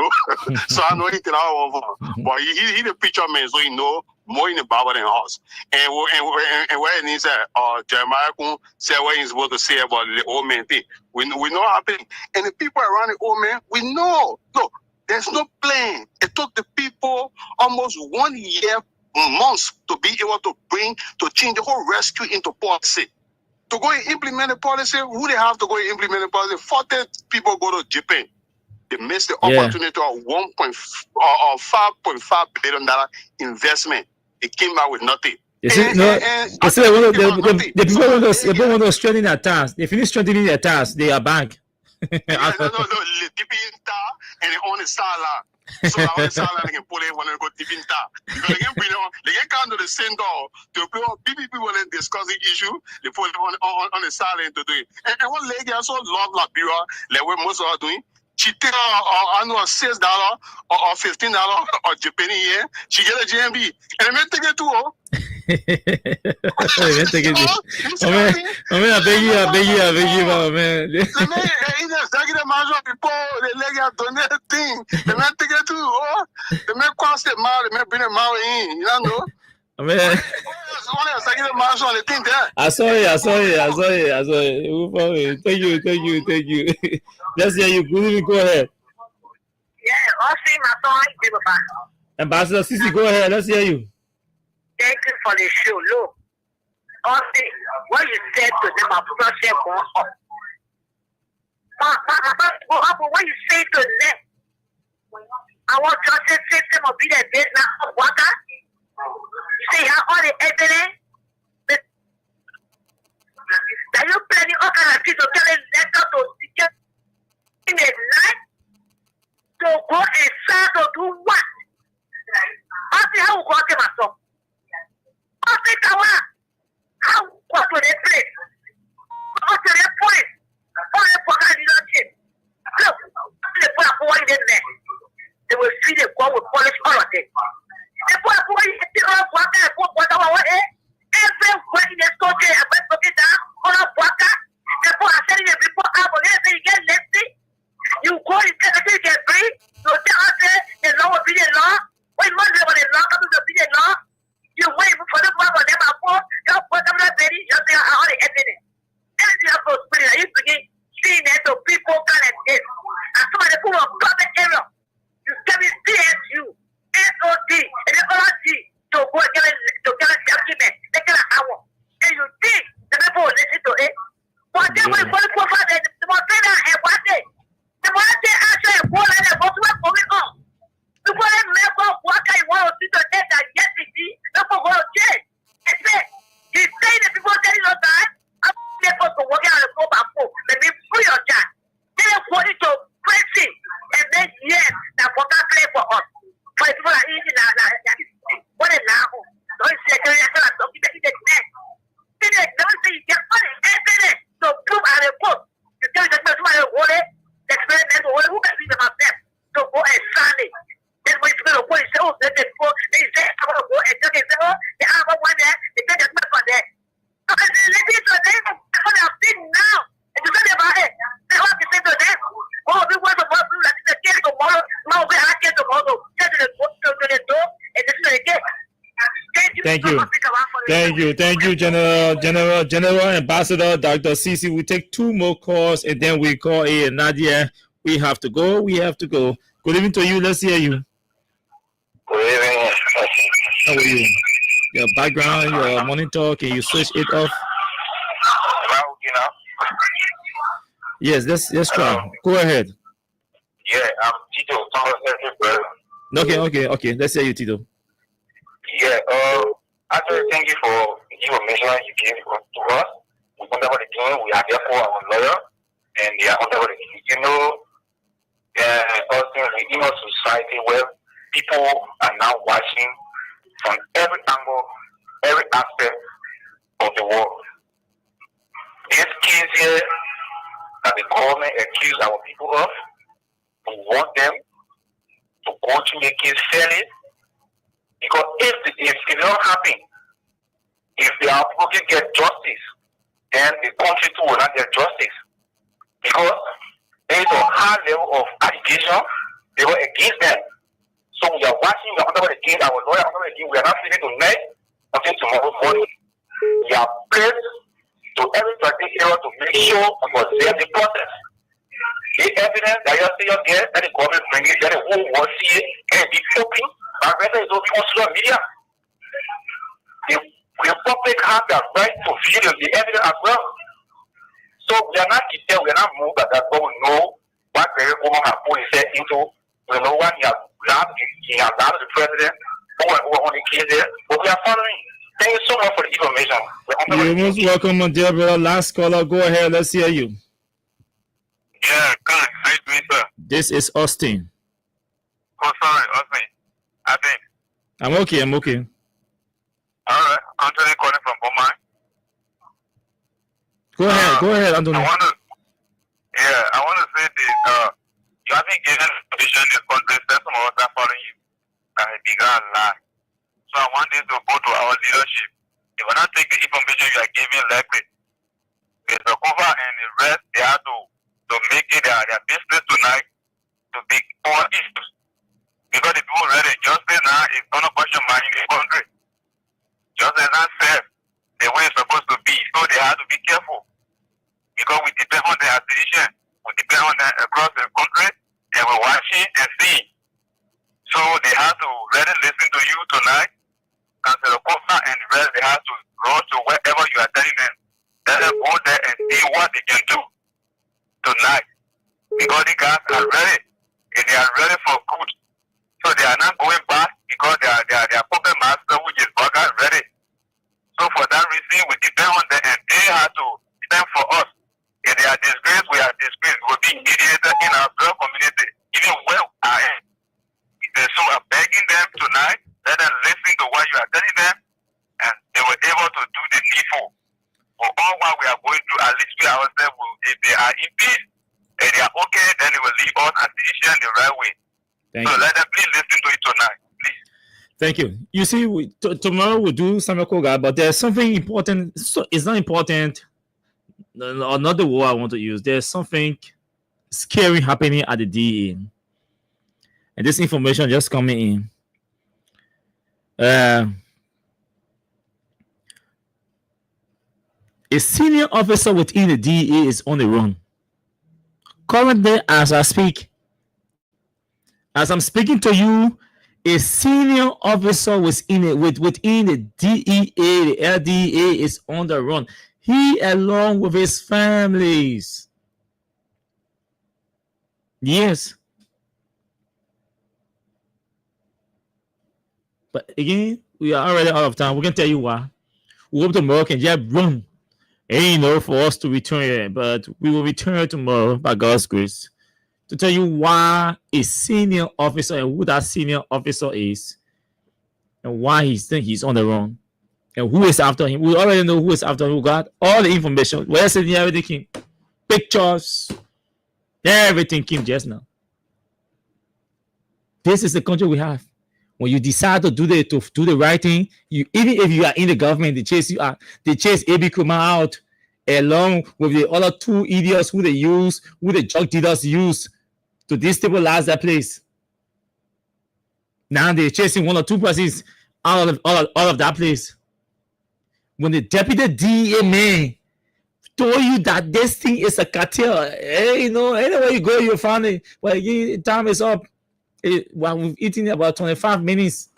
so I know he did all over, but he the preacher man, so he know more in the Bible than us. And where he said, Jeremiah Kun said what he's supposed to say about the old man thing. We know happening. And the people around the old man, we know. Look, there's no plan. It took the people almost 1 year, months to be able to change the whole rescue into policy. To go and implement the policy, who they have to go and implement the policy? 40 people go to Japan. They missed the opportunity of $5.5 billion investment. They came out with nothing. You see, the people want to strengthen their task. They finish strengthening their task. They are back. They be in town and they own the sideline. So I want the sideline they can pull it when they go deep in town. Because they can come to the same door to people when they discuss the issue. They put it on the sideline to do it. And one lady also love Liberia, like what most of us are doing. She take I know $6 or $15 or Japanese yen. She get a JMB and they may take it too. I beg you, man. I saw it. Thank you. Let's hear you. Go ahead. Yeah, I'll see my song. Ambassador Sisi, go ahead. Let's hear you. Thank you for the show. Look, I'll see what you said to them about share going up. What you say to them? I want justice system to be the best now of water. You say how all the evidence that you planning all kind of things to tell them letter to get in the night to go and start to do what? I see how we go to myself. I think how go to the place. Go to the point. All the fucking leadership. Look, they put a boy in there. They will see the boy will polish all of them. They put a boy in the water and put water away. Everywhere in the country, I went to get down on a water. They put a setting the people out of there. They get lefty. You go and get free. So tell us the law will be the law. When one day when the law comes to be the law, you wait for the one of them are for your bottom of the you say all the evidence. Anything of those spirit, you begin seeing that to people can and this. And some of the people of government area, you tell me CSU, SOD, and the ORG to go and get a document, they get an hour. And you think the people will listen to it. But then when the profile, the more say that and one day, the more they actually go and they go to what's going on. The more they make up what kind of want to see to take that yes, it is, the people will change. And say, he say the people telling us that, I'm able to work out and go back home. Let me free your job. They are going to prison and then yes, that what can play for us. For the people that are eating now, what is now? Don't say, don't say, don't say, don't say, you get all the evidence to prove and report. You tell the person who hold it, the experiment who can see them themselves to go and sign it. Then when you go and say, oh, they say, I'm going to go and tell them, oh, they have one there, they take the back on there. Because they listen to them, that's what I've seen now. And you say about it, they want to say to them, oh, we want to go through that, the case tomorrow, now we have to tomorrow, get to the door, and this is the case. Thank you, General Ambassador Dr. Sisi. We take 2 more calls and then we call a Nadia. We have to go. Good evening to you. Let's hear you. Good evening. How are you? Your background, your monitor, can you switch it off? Yes, let's try. Go ahead. Yeah, I'm Tito. Okay. Let's hear you, Tito. Yeah, actually, thank you for the information you gave to us. We wonder what they're doing. We are there for our lawyer, and they are under what they're doing. You know, also in a society where people are now watching from every angle every aspect of the world. This case here that the government accused our people of, we want them to go through the case fairly, because if it don't happen, if our people can get justice, then the country too will not get justice. Because there is a high level of allegation they were against them. So we are watching, we are under the game, our lawyer under the game, we are not feeling tonight until tomorrow morning. We are prayed to every particular to make sure we observe the process. The evidence that you see here, that the government bring it, that the whole world see it, and be open, and whether it's open on social media. The public have the right to view the evidence as well. So we are not detailed, we are not moved by that, but we know what the woman has put himself into. We know what he has done to the president, who on the case there, but we are following. Thank you so much for the information. You're most welcome, my dear brother. Last caller, go ahead, let's hear you. Yeah, Khan, how you doing, sir? This is Austin. Oh, sorry, Austin. I think. I'm okay. Alright, Anthony calling from Boma. Go ahead, Anthony. I want to say this. You haven't given vision this country, some of us are following you. And it began a lie. So I want this to go to our leadership. They will not take the information you are giving lightly. Mr. Kova and the rest, they have to make it their business tonight to be all issues. Because the people ready justice now is not a question mark in the country. Justice not said the way it's supposed to be. So they have to be careful. Because we depend on their decision. We depend on them across the country, and we're watching and seeing. So they have to really listen to you tonight. Councilor Kofa and the rest, they have to go to wherever you are telling them. Let them go there and see what they can do tonight. Because the guys are ready, and they are ready for good. So they are not going back because they are puppet master, which is Burger ready. So for that reason, we depend on them, and they have to stand for us. If they are disgraced, we are disgraced. We'll be mediated in our girl community, even well ahead. So I'm begging them tonight, let them listen to what you are telling them, and they were able to do the needful. For all what we are going through, at least we ourselves, if they are in peace and they are okay, then they will leave us as decision the right way. Let them please listen to it tonight, please. Thank you. You see, tomorrow we'll do Samuel Koga, but there's something important. So it's not important, or not the word I want to use. There's something scary happening at the DEA. And this information just coming in. A senior officer within the DEA is on the run. Currently, as I speak, as I'm speaking to you, a senior officer within the DEA, the LDA, is on the run. He, along with his families. Yes. But again, we are already out of time. We can tell you why. We hope tomorrow can just run. Ain't no for us to return here, but we will return tomorrow by God's grace to tell you why a senior officer and who that senior officer is and why he's on the run and who is after him. We already know who is after him. We got all the information. Where's everything? Pictures, everything came just now. This is the country we have. When you decide to do the right thing, even if you are in the government, they chase you out. They chase A.B. Kuma out along with the other two idiots who the drug dealers use to destabilize that place. Now they're chasing one or two persons out of that place. When the deputy DEA man told you that this thing is a cartel, anywhere you go, you'll find it. But again, time is up. While we've eaten about 25 minutes.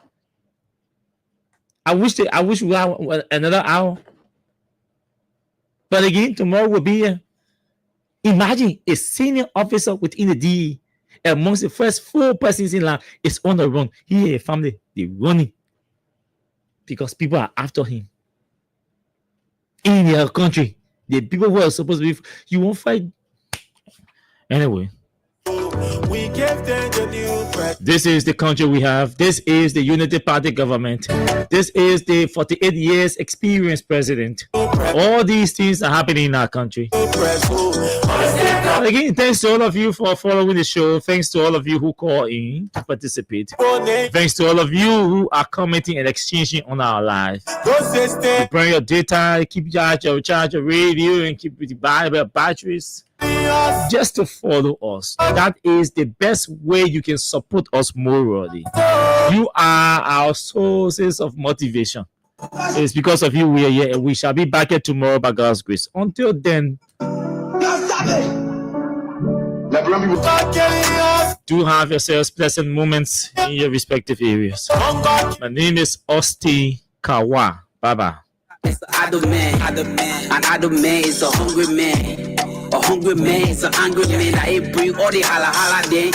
I wish we had another hour. But again, tomorrow will be here. Imagine a senior officer within the DE amongst the first 4 persons in line is on the run. He and his family, they're running because people are after him. In their country, the people who are supposed to be, you won't fight. Anyway. We gave them the new president. This is the country we have. This is the Unity Party government. This is the 48 years experienced president. All these things are happening in our country. Again, thanks to all of you for following the show. Thanks to all of you who call in to participate. Thanks to all of you who are commenting and exchanging on our live. You burn your data, keep charge your radio, and keep the Bible batteries just to follow us. That is the best way you can support us morally. You are our sources of motivation. It's because of you we are here, and we shall be back here tomorrow by God's grace. Until then, do have yourselves pleasant moments in your respective areas. My name is Osti Kawa. Bye-bye. It's the idle man. An idle man is a hungry man. A hungry man is an angry man. I ain't bring all the holla then.